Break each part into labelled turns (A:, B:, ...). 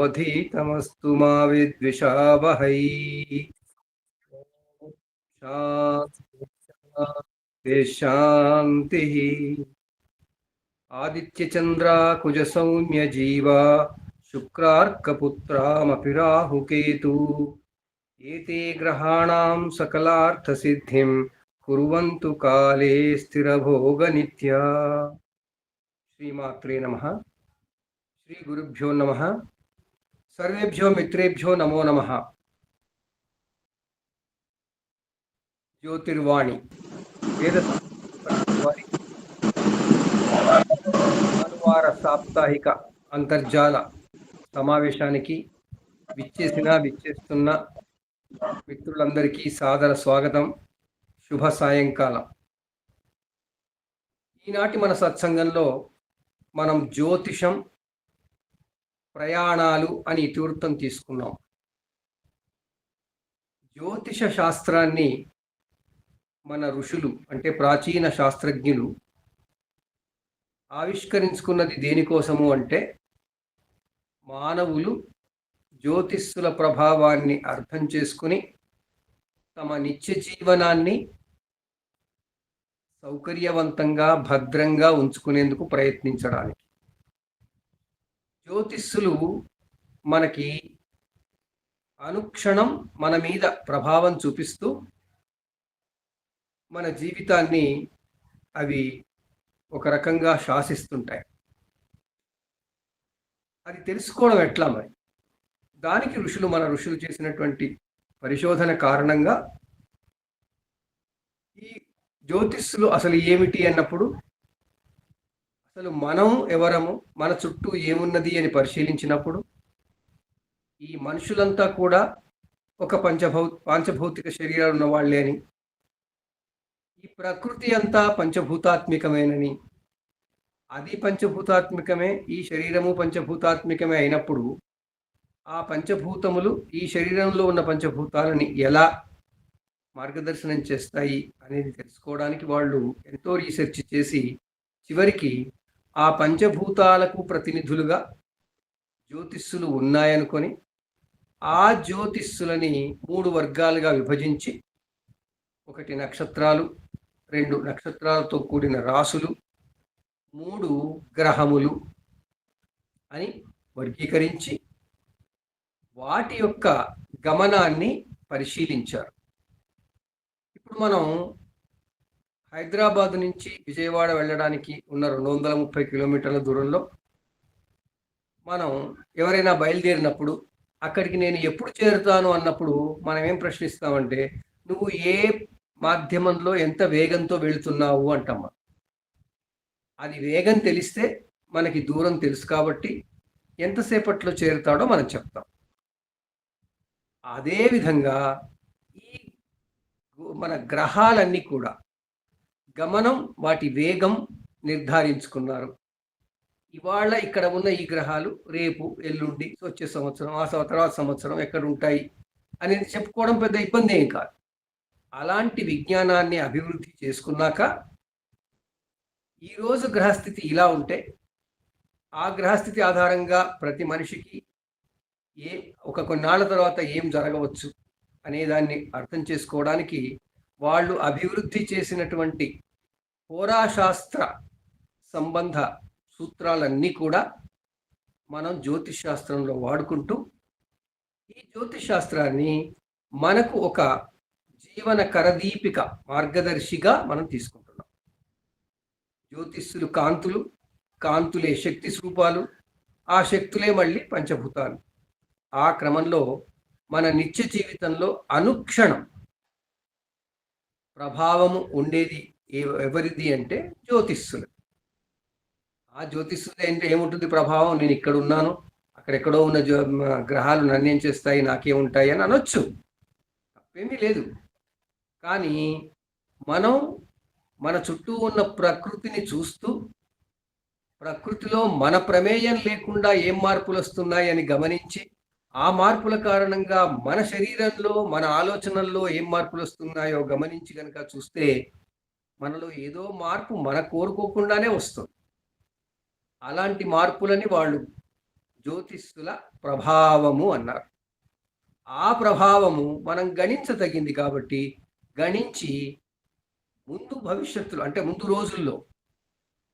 A: అవధీతమస్తు మా విద్విషావహై. శాంతి. ఆదిత్యచంద్రా కుజ సౌమ్య జీవా శుక్రార్కపుత్రామపి రాహుకేతు ఏతే గ్రహాణాం సకలార్థ సిద్ధిం కుర్వంతు కాలే స్థిరభోగ నిత్యా. శ్రీమాత్రే నమః. శ్రీ గురుభ్యో నమః. సర్వేభ్యో మిత్రేభ్యో నమో నమః. జ్యోతిర్వాణి వేద భానువార సాప్తాహిక అంతర్జాల సమావేశానికి విచ్చేస్తున్న మిత్రులందరికీ సాదర స్వాగతం. శుభ సాయంకాలం. ఈనాటి మన సత్సంగంలో మనం జ్యోతిషం, ప్రయాణాలు అని ఇతివృత్తం తీసుకున్నాం. జ్యోతిష శాస్త్రాన్ని మన ఋషులు అంటే ప్రాచీన శాస్త్రజ్ఞులు ఆవిష్కరించుకున్నది దేనికోసము అంటే మానవులు జ్యోతిష్యుల ప్రభావాన్ని అర్థం చేసుకుని తమ నిత్య జీవనాన్ని సౌకర్యవంతంగా భద్రంగా ఉంచుకునేందుకు ప్రయత్నించడానికి. జ్యోతిష్యులు మనకి అనుక్షణం మన మీద ప్రభావం చూపిస్తూ మన జీవితాన్ని అవి ఒక రకంగా శాసిస్తుంటాయి. అది తెలుసుకోవడం ఎట్లా మరి? దానికి మన ఋషులు చేసినటువంటి పరిశోధన కారణంగా ఈ జ్యోతిష్యులు అసలు ఏమిటి అన్నప్పుడు, అసలు మనం ఎవరము, మన చుట్టూ ఏమున్నది అని పరిశీలించినప్పుడు ఈ మనుషులంతా కూడా ఒక పంచభౌతిక శరీరాలు ఉన్న వాళ్ళే అని, ఈ ప్రకృతి అంతా పంచభూతాత్మికమేనని, అది పంచభూతాత్మికమే, ఈ శరీరము పంచభూతాత్మికమే అయినప్పుడు ఆ పంచభూతములు ఈ శరీరంలో ఉన్న పంచభూతాలని ఎలా మార్గదర్శనం చేస్తాయి అనేది తెలుసుకోవడానికి వాళ్ళు ఎంతో రీసెర్చ్ చేసి చివరికి ఆ పంచభూతాలకు ప్రతినిధులుగా జ్యోతిష్యులు ఉన్నాయనుకొని ఆ జ్యోతిష్యులని 3 వర్గాలుగా విభజించి, 1 నక్షత్రాలు, 2 నక్షత్రాలతో కూడిన రాసులు, 3 గ్రహములు అని వర్గీకరించి వాటి యొక్క గమనాన్ని పరిశీలించారు. ఇప్పుడు మనం హైదరాబాద్ నుంచి విజయవాడ వెళ్ళడానికి ఉన్న 230 కిలోమీటర్ల దూరంలో మనం ఎవరైనా బయలుదేరినప్పుడు అక్కడికి నేను ఎప్పుడు చేరుతాను అన్నప్పుడు మనం ఏం ప్రశ్నిస్తామంటే, నువ్వు ఏ మాధ్యమంలో ఎంత వేగంతో వెళుతున్నావు అంటామా. అది వేగం తెలిస్తే మనకి దూరం తెలుసు కాబట్టి ఎంతసేపట్లో చేరుతాడో మనం చెప్తాం. అదేవిధంగా ఈ మన గ్రహాలన్నీ కూడా గమనం, వాటి వేగం నిర్ధారించుకున్నారు. ఇవాళ ఇక్కడ ఉన్న ఈ గ్రహాలు రేపు, ఎల్లుండి, వచ్చే సంవత్సరం, ఆ తర్వాత సంవత్సరం ఎక్కడ ఉంటాయి అనేది చెప్పుకోవడం పెద్ద ఇబ్బంది ఏం కాదు. అలాంటి విజ్ఞానాన్ని అభివృద్ధి చేసుకున్నాక ఈరోజు గ్రహస్థితి ఇలా ఉంటే ఆ గ్రహస్థితి ఆధారంగా ప్రతి మనిషికి కొన్నాళ్ళ తర్వాత ఏం జరగవచ్చు అనేదాన్ని అర్థం చేసుకోవడానికి వాళ్ళు అభివృద్ధి చేసినటువంటి హోరాశాస్త్ర సంబంధ సూత్రాలన్నీ కూడా మనం జ్యోతిష్ శాస్త్రంలో వాడుకుంటూ ఈ జ్యోతిష్ శాస్త్రాన్ని మనకు ఒక జీవన కరదీపిక, మార్గదర్శిగా మనం తీసుకుంటున్నాం. జ్యోతిష్యులు కాంతులే శక్తి స్వరూపాలు, ఆ శక్తులే మళ్ళీ పంచభూతాలు. ఆ క్రమంలో మన నిత్య జీవితంలో అనుక్షణం ప్రభావము ఉండేది ఎవరిది అంటే జ్యోతిష్యులు. ఆ జ్యోతిష్యులు అంటే ఏముంటుంది ప్రభావం? నేను ఇక్కడ ఉన్నాను, అక్కడెక్కడో ఉన్న గ్రహాలు నన్నేం చేస్తాయి, నాకేముంటాయి అని అనొచ్చు, తప్పేమీ లేదు. కానీ మనం మన చుట్టూ ఉన్న ప్రకృతిని చూస్తూ ప్రకృతిలో మన ప్రమేయం లేకుండా ఏం మార్పులు వస్తున్నాయి అని గమనించి ఆ మార్పుల కారణంగా మన శరీరంలో, మన ఆలోచనల్లో ఏం మార్పులు వస్తున్నాయో గమనించి కనుక చూస్తే మనలో ఏదో మార్పు మన కోరుకోకుండానే వస్తుంది. అలాంటి మార్పులని వాళ్ళు జ్యోతిష్కుల ప్రభావము అన్నారు. ఆ ప్రభావము మనం గణించదగింది కాబట్టి గణించి ముందు భవిష్యత్తులో అంటే ముందు రోజుల్లో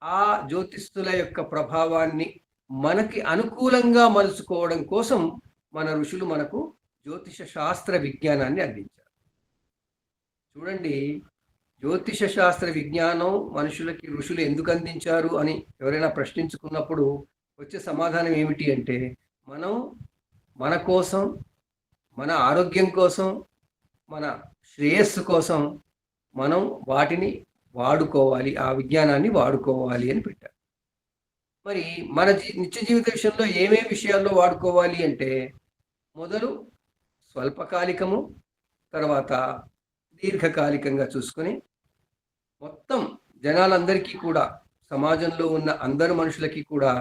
A: ఆ జ్యోతిష్కుల యొక్క ప్రభావాన్ని మనకి అనుకూలంగా మలుచుకోవడం కోసం మన ఋషులు మనకు జ్యోతిష శాస్త్ర విజ్ఞానాన్ని అందించారు. చూడండి, జ్యోతిష శాస్త్ర విజ్ఞానం మనుషులకి ఋషులు ఎందుకు అందించారు అని ఎవరైనా ప్రశ్నించుకున్నప్పుడు వచ్చే సమాధానం ఏమిటి అంటే, మనం మన కోసం, మన ఆరోగ్యం కోసం, మన శ్రేయస్సు కోసం మనం వాటిని వాడుకోవాలి, ఆ విజ్ఞానాన్ని వాడుకోవాలి అని పెట్టారు. మరి మన నిత్య జీవిత విషయంలో ఏమేమి విషయాల్లో వాడుకోవాలి అంటే, మొదలు స్వల్పకాలికము, తర్వాత దీర్ఘకాలికంగా చూసుకొని మొత్తం జనాలందరికీ కూడా, సమాజంలో ఉన్న అందరు మనుషులకి కూడా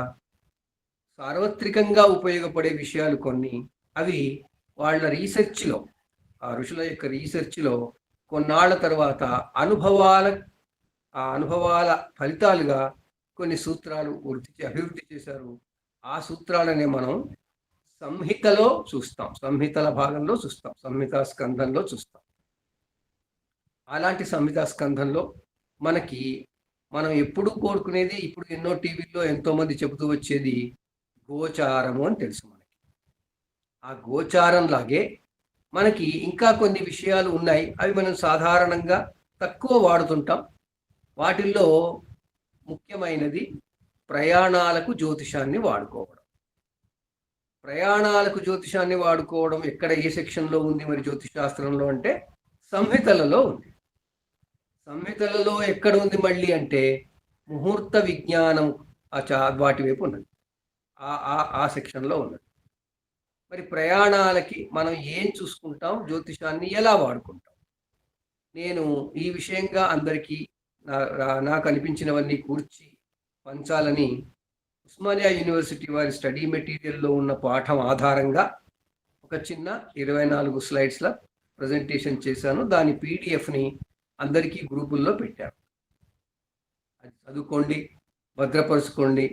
A: సార్వత్రికంగా ఉపయోగపడే విషయాలు కొన్ని, అవి వాళ్ళ రీసెర్చ్లో, ఆ ఋషుల యొక్క రీసెర్చ్లో కొన్నాళ్ల తర్వాత ఆ అనుభవాల ఫలితాలుగా కొన్ని సూత్రాలు అభివృద్ధి చేశారు. ఆ సూత్రాలనే మనం సంహితలో చూస్తాం, సంహితల భాగంలో చూస్తాం, సంహితా స్కంధంలో చూస్తాం. అలాంటి సంహితా స్కంధంలో మనకి మనం ఎప్పుడు కోరుకునేది, ఇప్పుడు ఎన్నో టీవీల్లో ఎంతోమంది చెబుతూ వచ్చేది గోచారము అని తెలుసు మనకి. ఆ గోచారం లాగే మనకి ఇంకా కొన్ని విషయాలు ఉన్నాయి. అవి మనం సాధారణంగా తక్కువ వాడుతుంటాం. వాటిల్లో ముఖ్యమైనది ప్రయాణాలకు జ్యోతిషాన్ని వాడుకోవడం. ప్రయాణాలకు జ్యోతిషాన్ని వాడుకోవడం ఎక్కడ, ఏ సెక్షన్లో ఉంది మరి జ్యోతిష్ శాస్త్రంలో అంటే సంహితలలో ఉంది. సంహితలలో ఎక్కడ ఉంది మళ్ళీ అంటే ముహూర్త విజ్ఞానం వాటి వైపు ఉన్నది, ఆ సెక్షన్లో ఉన్నది. మరి ప్రయాణాలకి మనం ఏం చూసుకుంటాం, జ్యోతిషాన్ని ఎలా వాడుకుంటాం? నేను ఈ విషయంగా అందరికీ నాకు అనిపించినవన్నీ కూర్చి పంచాలని ఉస్మానియా యూనివర్సిటీ వారి స్టడీ మెటీరియల్లో ఉన్న పాఠం ఆధారంగా ఒక చిన్న 24 స్లైడ్స్ల ప్రజెంటేషన్ చేశాను. దాని పీడిఎఫ్ని అందరికీ గ్రూపుల్లో పెట్టాను. అది చదువుకోండి, భద్రపరుచుకోండి,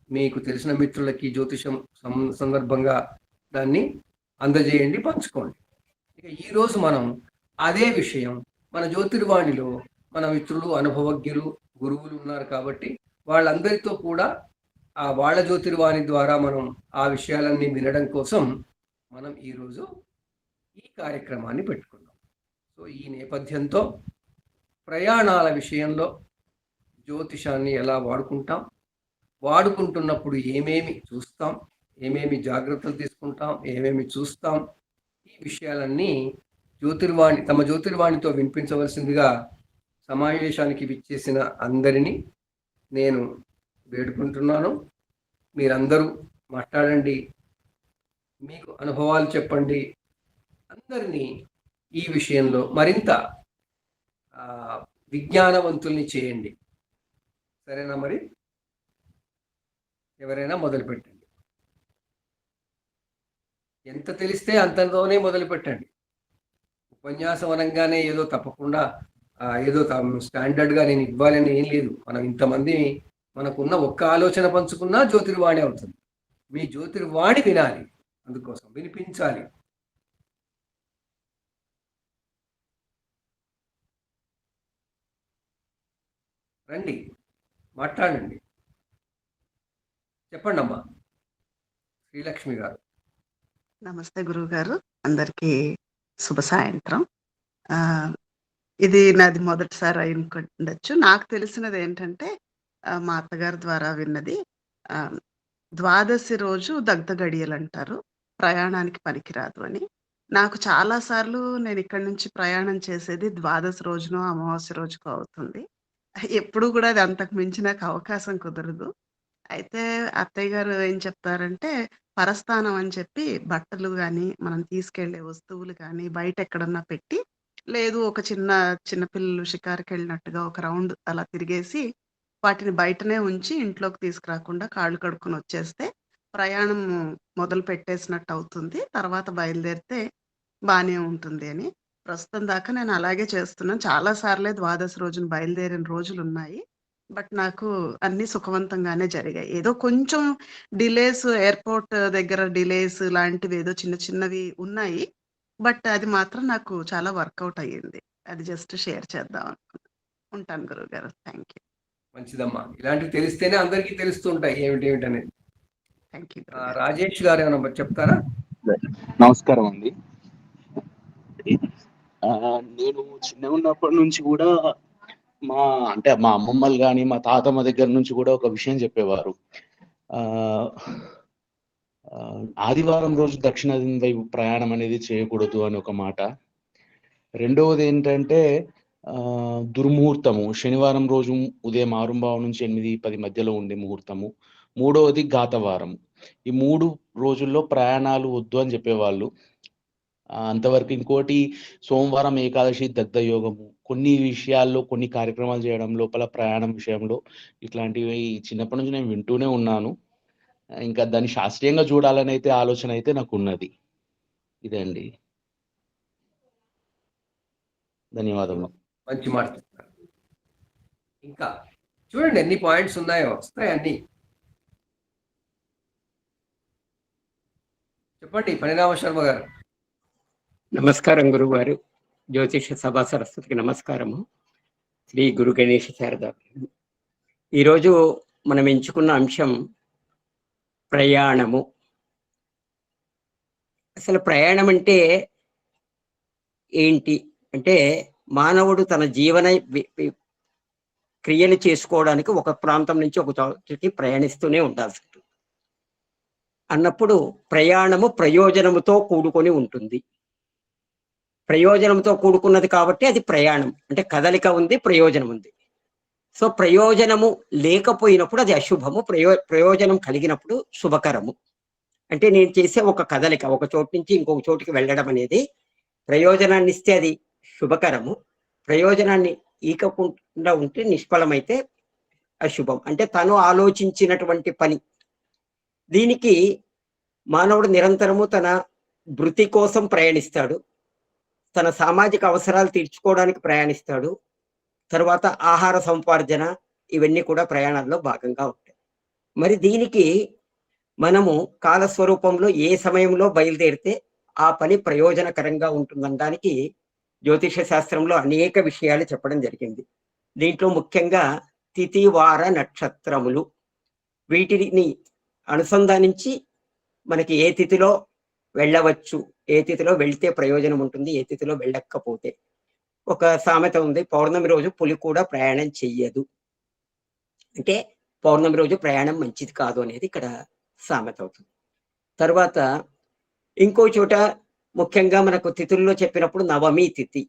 A: మీకు తెలిసిన మిత్రులకి జ్యోతిషం సందర్భంగా దాన్ని అందజేయండి, పంచుకోండి. ఇక ఈరోజు మనం అదే విషయం మన జ్యోతిర్వాణిలో మన మిత్రులు, అనుభవజ్ఞులు, గురువులు ఉన్నారు కాబట్టి వాళ్ళందరితో కూడా వాళ్ళ జ్యోతిర్వాణి ద్వారా మనం ఆ విషయాలన్నీ వినడం కోసం మనం ఈరోజు ఈ కార్యక్రమాన్ని పెట్టుకున్నాం. సో ఈ నేపథ్యంతో ప్రయాణాల విషయంలో జ్యోతిషాన్ని ఎలా వాడుకుంటాం, వాడుకుంటున్నప్పుడు ఏమేమి చూస్తాం, ఏమేమి జాగ్రత్తలు తీసుకుంటాం, ఏమేమి చూస్తాం, ఈ విషయాలన్నీ తమ జ్యోతిర్వాణితో వినిపించవలసిందిగా సమావేశానికి విచ్చేసిన అందరినీ నేను వేడుకుంటున్నాను. మీరందరూ మాట్లాడండి, మీకు అనుభవాలు చెప్పండి, అందరినీ ఈ విషయంలో మరింత విజ్ఞానవంతుల్ని చేయండి. సరేనా? మరి ఎవరైనా మొదలు పెట్టండి. ఎంత తెలిస్తే అంతలోనే మొదలు పెట్టండి. ఉపన్యాసం అనగానే ఏదో తప్పకుండా ఏదో స్టాండర్డ్గా నేను ఇవ్వాలని ఏం లేదు. మనం ఇంతమంది మనకున్న ఒక్క ఆలోచన పంచుకున్నా జ్యోతిర్వాణి అవుతుంది. మీ జ్యోతిర్వాణి వినాలి, అందుకోసం వినిపించాలి. రండి, మాట్లాడండి, చెప్పండి అమ్మా. శ్రీలక్ష్మి గారు.
B: నమస్తే గురువు గారు, అందరికీ శుభ సాయంత్రం. ఇది నాది మొదటిసారి అయిండొచ్చు. నాకు తెలిసినది ఏంటంటే, మా అత్తగారి ద్వారా విన్నది, ద్వాదశి రోజు దగ్ధ గడియలు అంటారు, ప్రయాణానికి పనికిరాదు అని. నాకు చాలా సార్లు నేను ఇక్కడి నుంచి ప్రయాణం చేసేది ద్వాదశి రోజునో అమావాస్య రోజుకో అవుతుంది. ఎప్పుడు కూడా అది అంతకు మించి నాకు అవకాశం కుదరదు. అయితే అత్తయ్య గారు ఏం చెప్తారంటే, పరస్థానం అని చెప్పి బట్టలు గానీ, మనం తీసుకెళ్ళే వస్తువులు కానీ బయట ఎక్కడన్నా పెట్టి, లేదు ఒక చిన్న పిల్లలు షికారుకెళ్ళినట్టుగా ఒక రౌండ్ అలా తిరిగేసి, వాటిని బయటనే ఉంచి ఇంట్లోకి తీసుకురాకుండా కాళ్ళు కడుక్కొని వచ్చేస్తే, ప్రయాణం మొదలు పెట్టేసినట్టు అవుతుంది. తర్వాత బయలుదేరితే బానే ఉంటుంది అని. ప్రస్తుతం దాకా నేను అలాగే చేస్తున్నాను. చాలా సార్లే ద్వాదశి రోజున బయలుదేరిన రోజులున్నాయి. బట్ నాకు అన్నీ సుఖవంతంగానే జరిగాయి. ఏదో కొంచెం డిలేస్ ఎయిర్‌పోర్ట్ దగ్గర డిలేస్ లాంటివి ఏదో చిన్న చిన్నవి ఉన్నాయి. బట్ అది మాత్రం నాకు చాలా వర్కౌట్ అయ్యింది. అది జస్ట్ షేర్ చేద్దాం అనుకున్నా. ఉంటాను గురువుగారు. Thank you.
A: మంచిదమ్మా. ఇలాంటివి తెలిస్తేనే అందరికీ తెలుస్తుంటాయి ఏమిటనేది.
B: థ్యాంక్ యూ గురుగారు.
A: రాజేష్ గారు ఏమైనా చెప్తారా?
C: నమస్కారం అండి. నేను చిన్నగా ఉన్నప్పటి నుంచి కూడా మా అమ్మమ్మలు కానీ మా తాతమ్మ దగ్గర నుంచి కూడా ఒక విషయం చెప్పేవారు. ఆ ఆ, ఆదివారం రోజు దక్షిణాది వైపు ప్రయాణం అనేది చేయకూడదు అని ఒక మాట. రెండవది ఏంటంటే దుర్ముహూర్తము, శనివారం రోజు ఉదయం 6:15 నుంచి 8:10 మధ్యలో ఉండే ముహూర్తము. మూడవది ఘాతవారం. ఈ 3 రోజుల్లో ప్రయాణాలు వద్దు అని చెప్పేవాళ్ళు. అంతవరకు ఇంకోటి సోమవారం ఏకాదశి దగ్ధ యోగము, కొన్ని విషయాల్లో కొన్ని కార్యక్రమాలు చేయడం లోపల ప్రయాణం విషయంలో ఇట్లాంటివి చిన్నప్పటి నుంచి నేను వింటూనే ఉన్నాను. ఇంకా దాన్ని శాస్త్రీయంగా చూడాలని అయితే ఆలోచన అయితే నాకు ఉన్నది. ఇదే అండి. ధన్యవాదములు.
A: మంచి మాట. ఇంకా చూడండి ఎన్ని పాయింట్స్ ఉన్నాయో, వస్తాయి అన్ని. చెప్పండి పరిణామ శర్మ గారు.
D: నమస్కారం గురువుగారు. జ్యోతిష సభా సరస్వతికి నమస్కారము. శ్రీ గురు గణేష శారద. ఈరోజు మనం ఎంచుకున్న అంశం ప్రయాణము. అసలు ప్రయాణం అంటే ఏంటి అంటే, మానవుడు తన జీవన క్రియలు చేసుకోవడానికి ఒక ప్రాంతం నుంచి ఒక చోటికి ప్రయాణిస్తూనే ఉండాల్సి ఉంటుంది. అన్నప్పుడు ప్రయాణము ప్రయోజనముతో కూడుకొని ఉంటుంది. ప్రయోజనంతో కూడుకున్నది కాబట్టి అది ప్రయాణం. అంటే కదలిక ఉంది, ప్రయోజనం ఉంది. సో ప్రయోజనము లేకపోయినప్పుడు అది అశుభము, ప్రయోజనం కలిగినప్పుడు శుభకరము. అంటే నేను చేసే ఒక కదలిక, ఒక చోటు నుంచి ఇంకొక చోటుకి వెళ్ళడం అనేది ప్రయోజనాన్ని ఇస్తే అది శుభకరము, ప్రయోజనాన్ని ఈకకుండా ఉంటే నిష్ఫలమైతే అశుభం. అంటే తను ఆలోచించినటువంటి పని. దీనికి మానవుడు నిరంతరము తన వృత్తి కోసం ప్రయాణిస్తాడు, తన సామాజిక అవసరాలు తీర్చుకోవడానికి ప్రయాణిస్తాడు, తర్వాత ఆహార సంపార్జన, ఇవన్నీ కూడా ప్రయాణాల్లో భాగంగా ఉంటాయి. మరి దీనికి మనము కాలస్వరూపంలో ఏ సమయంలో బయలుదేరితే ఆ పని ప్రయోజనకరంగా ఉంటుందనడానికి జ్యోతిష శాస్త్రంలో అనేక విషయాలు చెప్పడం జరిగింది. దీంట్లో ముఖ్యంగా తిథి, వార, నక్షత్రములు, వీటిని అనుసంధానించి మనకి ఏ తిథిలో వెళ్ళవచ్చు, ఏ తిథిలో వెళ్తే ప్రయోజనం ఉంటుంది, ఏ తిథిలో వెళ్ళకపోతే. ఒక సామెత ఉంది, పౌర్ణమి రోజు పులి కూడా ప్రయాణం చెయ్యదు. అంటే పౌర్ణమి రోజు ప్రయాణం మంచిది కాదు అనేది ఇక్కడ సామెత అవుతుంది. తర్వాత ఇంకో చోట ముఖ్యంగా మనకు తిథుల్లో చెప్పినప్పుడు నవమి తిథి.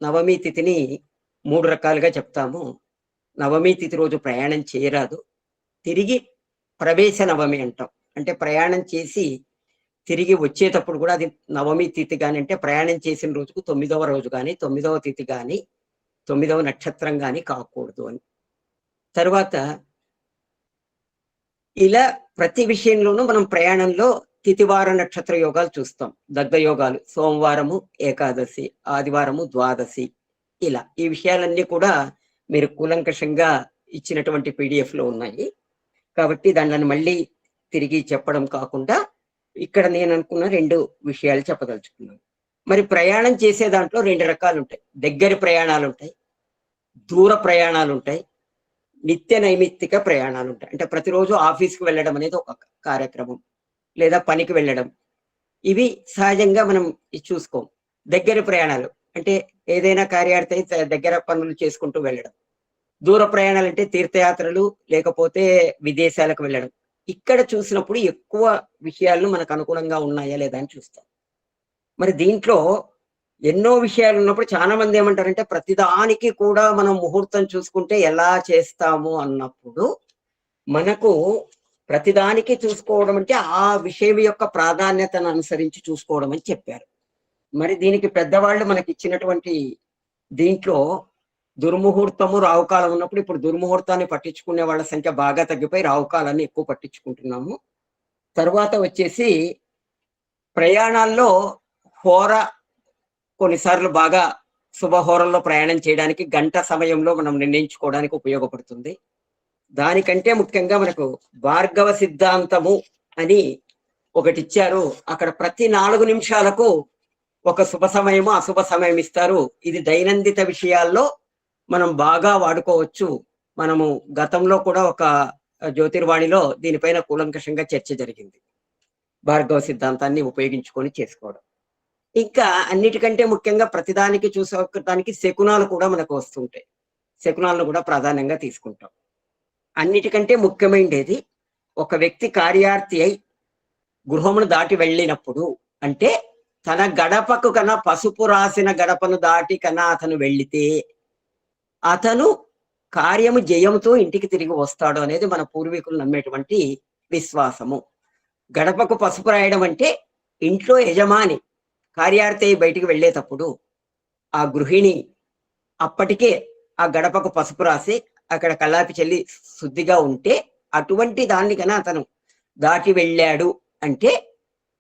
D: నవమి తిథిని 3 రకాలుగా చెప్తాము. నవమి తిథి రోజు ప్రయాణం చేయరాదు. తిరిగి ప్రవేశ నవమి అంటాం. అంటే ప్రయాణం చేసి తిరిగి వచ్చేటప్పుడు కూడా అది నవమి తిథి కానీ, అంటే ప్రయాణం చేసిన రోజుకు 9వ రోజు కానీ, 9వ తిథి కానీ, 9వ నక్షత్రం కానీ కాకూడదు అని. తర్వాత ఇలా ప్రతి విషయంలోనూ మనం ప్రయాణంలో తిథివార నక్షత్ర యోగాలు చూస్తాం. దగ్ధ యోగాలు సోమవారము ఏకాదశి, ఆదివారము ద్వాదశి, ఇలా ఈ విషయాలన్నీ కూడా మీరు కూలంకషంగా ఇచ్చినటువంటి PDF లో ఉన్నాయి. కాబట్టి దానిని మళ్ళీ తిరిగి చెప్పడం కాకుండా ఇక్కడ నేను అనుకున్న 2 విషయాలు చెప్పదలుచుకున్నాను. మరి ప్రయాణం చేసే దాంట్లో 2 రకాలు ఉంటాయి. దగ్గరి ప్రయాణాలు ఉంటాయి, దూర ప్రయాణాలు ఉంటాయి, నిత్య నైమిత్తిక ప్రయాణాలు ఉంటాయి. అంటే ప్రతిరోజు ఆఫీస్కి వెళ్ళడం అనేది ఒక కార్యక్రమం, లేదా పనికి వెళ్ళడం. ఇవి సహజంగా మనం చూసుకోం. దగ్గర ప్రయాణాలు అంటే ఏదైనా కార్యార్థి దగ్గర పనులు చేసుకుంటూ వెళ్ళడం. దూర ప్రయాణాలు అంటే తీర్థయాత్రలు, లేకపోతే విదేశాలకు వెళ్ళడం. ఇక్కడ చూసినప్పుడు ఎక్కువ విషయాలను మనకు అనుకూలంగా ఉన్నాయా లేదా అని చూస్తాం. మరి దీంట్లో ఎన్నో విషయాలు ఉన్నప్పుడు చాలా మంది ఏమంటారంటే, ప్రతిదానికి కూడా మనం ముహూర్తం చూసుకుంటే ఎలా చేస్తాము అన్నప్పుడు, మనకు ప్రతిదానికి చూసుకోవడం అంటే ఆ విషయం యొక్క ప్రాధాన్యతను అనుసరించి చూసుకోవడం అని చెప్పారు. మరి దీనికి పెద్దవాళ్ళు మనకి ఇచ్చినటువంటి దీంట్లో దుర్ముహూర్తము, రావుకాలం ఉన్నప్పుడు, ఇప్పుడు దుర్ముహూర్తాన్ని పట్టించుకునే వాళ్ళ సంఖ్య బాగా తగ్గిపోయి రావుకాలాన్ని ఎక్కువ పట్టించుకుంటున్నాము. తర్వాత వచ్చేసి ప్రయాణాల్లో హోర, కొన్నిసార్లు బాగా శుభహోరల్లో ప్రయాణం చేయడానికి గంట సమయంలో మనం నిర్ణయించుకోవడానికి ఉపయోగపడుతుంది. దానికంటే ముఖ్యంగా మనకు భార్గవ సిద్ధాంతము అని ఒకటి ఇచ్చారు. అక్కడ ప్రతి 4 నిమిషాలకు ఒక శుభ సమయము అశుభ సమయం ఇస్తారు. ఇది దైనందిత విషయాల్లో మనం బాగా వాడుకోవచ్చు. మనము గతంలో కూడా ఒక జ్యోతిర్వాణిలో దీనిపైన కూలంకషంగా చర్చ జరిగింది. భార్గవ సిద్ధాంతాన్ని ఉపయోగించుకొని చేసుకోవడం. ఇంకా అన్నిటికంటే ముఖ్యంగా ప్రతిదానికి చూసుకోవడానికి శకునాలు కూడా మనకు వస్తుంటాయి. శకునాలను కూడా ప్రాధాన్యంగా తీసుకుంటాం. అన్నిటికంటే ముఖ్యమైనది ఒక వ్యక్తి కార్యార్థి అయి గృహమును దాటి వెళ్ళినప్పుడు, అంటే తన గడపకు కన్నా పసుపు రాసిన గడపను దాటి కన్నా అతను వెళ్ళితే అతను కార్యము జయంతో ఇంటికి తిరిగి వస్తాడు అనేది మన పూర్వీకులు నమ్మేటువంటి విశ్వాసము. గడపకు పసుపు రాయడం అంటే ఇంట్లో యజమాని కార్యార్థి అయి బయటికి వెళ్ళేటప్పుడు ఆ గృహిణి అప్పటికే ఆ గడపకు పసుపు రాసి అక్కడ కల్లాపి చెల్లి శుద్ధిగా ఉంటే అటువంటి దాన్ని కన్నా అతను దాటి వెళ్ళాడు అంటే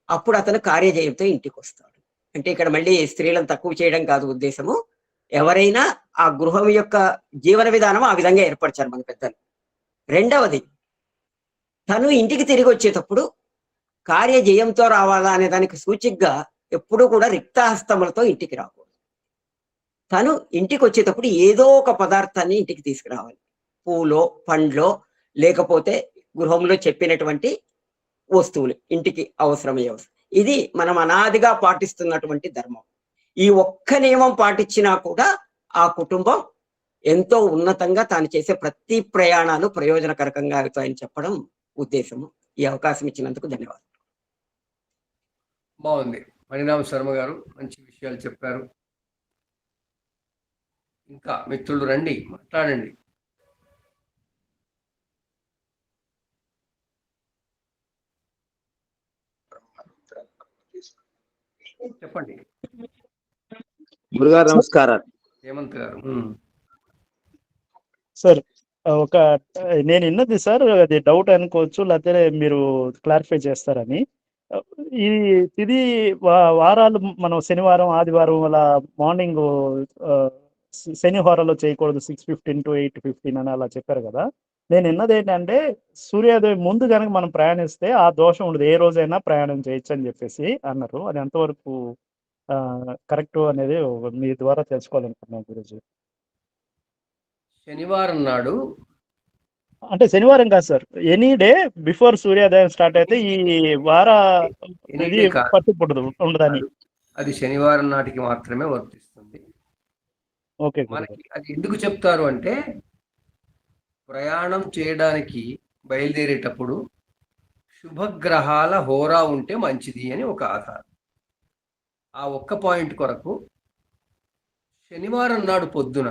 D: అప్పుడు అతను కార్యజయంతో ఇంటికి వస్తాడు. అంటే ఇక్కడ మళ్ళీ స్త్రీలను తక్కువ చేయడం కాదు ఉద్దేశము. ఎవరైనా ఆ గృహం యొక్క జీవన విధానం ఆ విధంగా ఏర్పరిచారు మన పెద్దలు. రెండవది, తను ఇంటికి తిరిగి వచ్చేటప్పుడు కార్యజయంతో రావాలా అనే దానికి సూచికగా ఎప్పుడూ కూడా రిక్తహస్తములతో ఇంటికి రాకూడదు. తను ఇంటికి వచ్చేటప్పుడు ఏదో ఒక పదార్థాన్ని ఇంటికి తీసుకురావాలి. పూలో, పండ్లో, లేకపోతే గృహంలో చెప్పినటువంటి వస్తువులు ఇంటికి అవసరమయ్యే వస్తువులు. ఇది మనం అనాదిగా పాటిస్తున్నటువంటి ధర్మం. ఈ ఒక్క నియమం పాటించినా కూడా ఆ కుటుంబం ఎంతో ఉన్నతంగా తాను చేసే ప్రతి ప్రయాణాలు ప్రయోజనకరంగా అవుతాయని చెప్పడం ఉద్దేశము. ఈ అవకాశం ఇచ్చినందుకు ధన్యవాదాలు.
A: బాగుంది. మణిరామ శర్మ గారు మంచి విషయాలు చెప్పారు. ఇంకా మిత్రులు రండి, మాట్లాడండి. చెప్పండి.
E: గురుగారు నమస్కారాలు.
A: హేమంత్ గారు.
F: సార్ ఒక నేను విన్నది సార్, అది డౌట్ అనుకోవచ్చు, లేకపోతే మీరు క్లారిఫై చేస్తారని. ఈ ఇది వారాలు మనం శనివారం ఆదివారం అలా మార్నింగ్ శని హోరాలో చేయకూడదు 6:15 to 8:15 అని అలా చెప్పారు కదా. నేను విన్నది ఏంటంటే సూర్యోదయం ముందు కనుక మనం ప్రయాణిస్తే ఆ దోషం ఉండదు, ఏ రోజైనా ప్రయాణం చేయొచ్చు అని చెప్పేసి అన్నారు. అది ఎంతవరకు కరెక్ట్ అనేది మీ ద్వారా తెలుసుకోవాలనుకున్నాను గురుజీ.
A: శనివారం నాడు
F: అంటే శనివారం కాదు సార్, ఎనీ డే బిఫోర్ సూర్యోదయం స్టార్ట్ అయితే ఈ వార ఇది పట్టుపడదు ఉండదని.
A: అది శనివారం నాటికి మాత్రమే వర్తిస్తుంది.
F: ఓకే,
A: మనకి అది ఎందుకు చెప్తారు అంటే ప్రయాణం చేయడానికి బయలుదేరేటప్పుడు శుభగ్రహాల హోరా ఉంటే మంచిది అని ఒక ఆధారం. ఆ ఒక్క పాయింట్ కొరకు శనివారం నాడు పొద్దున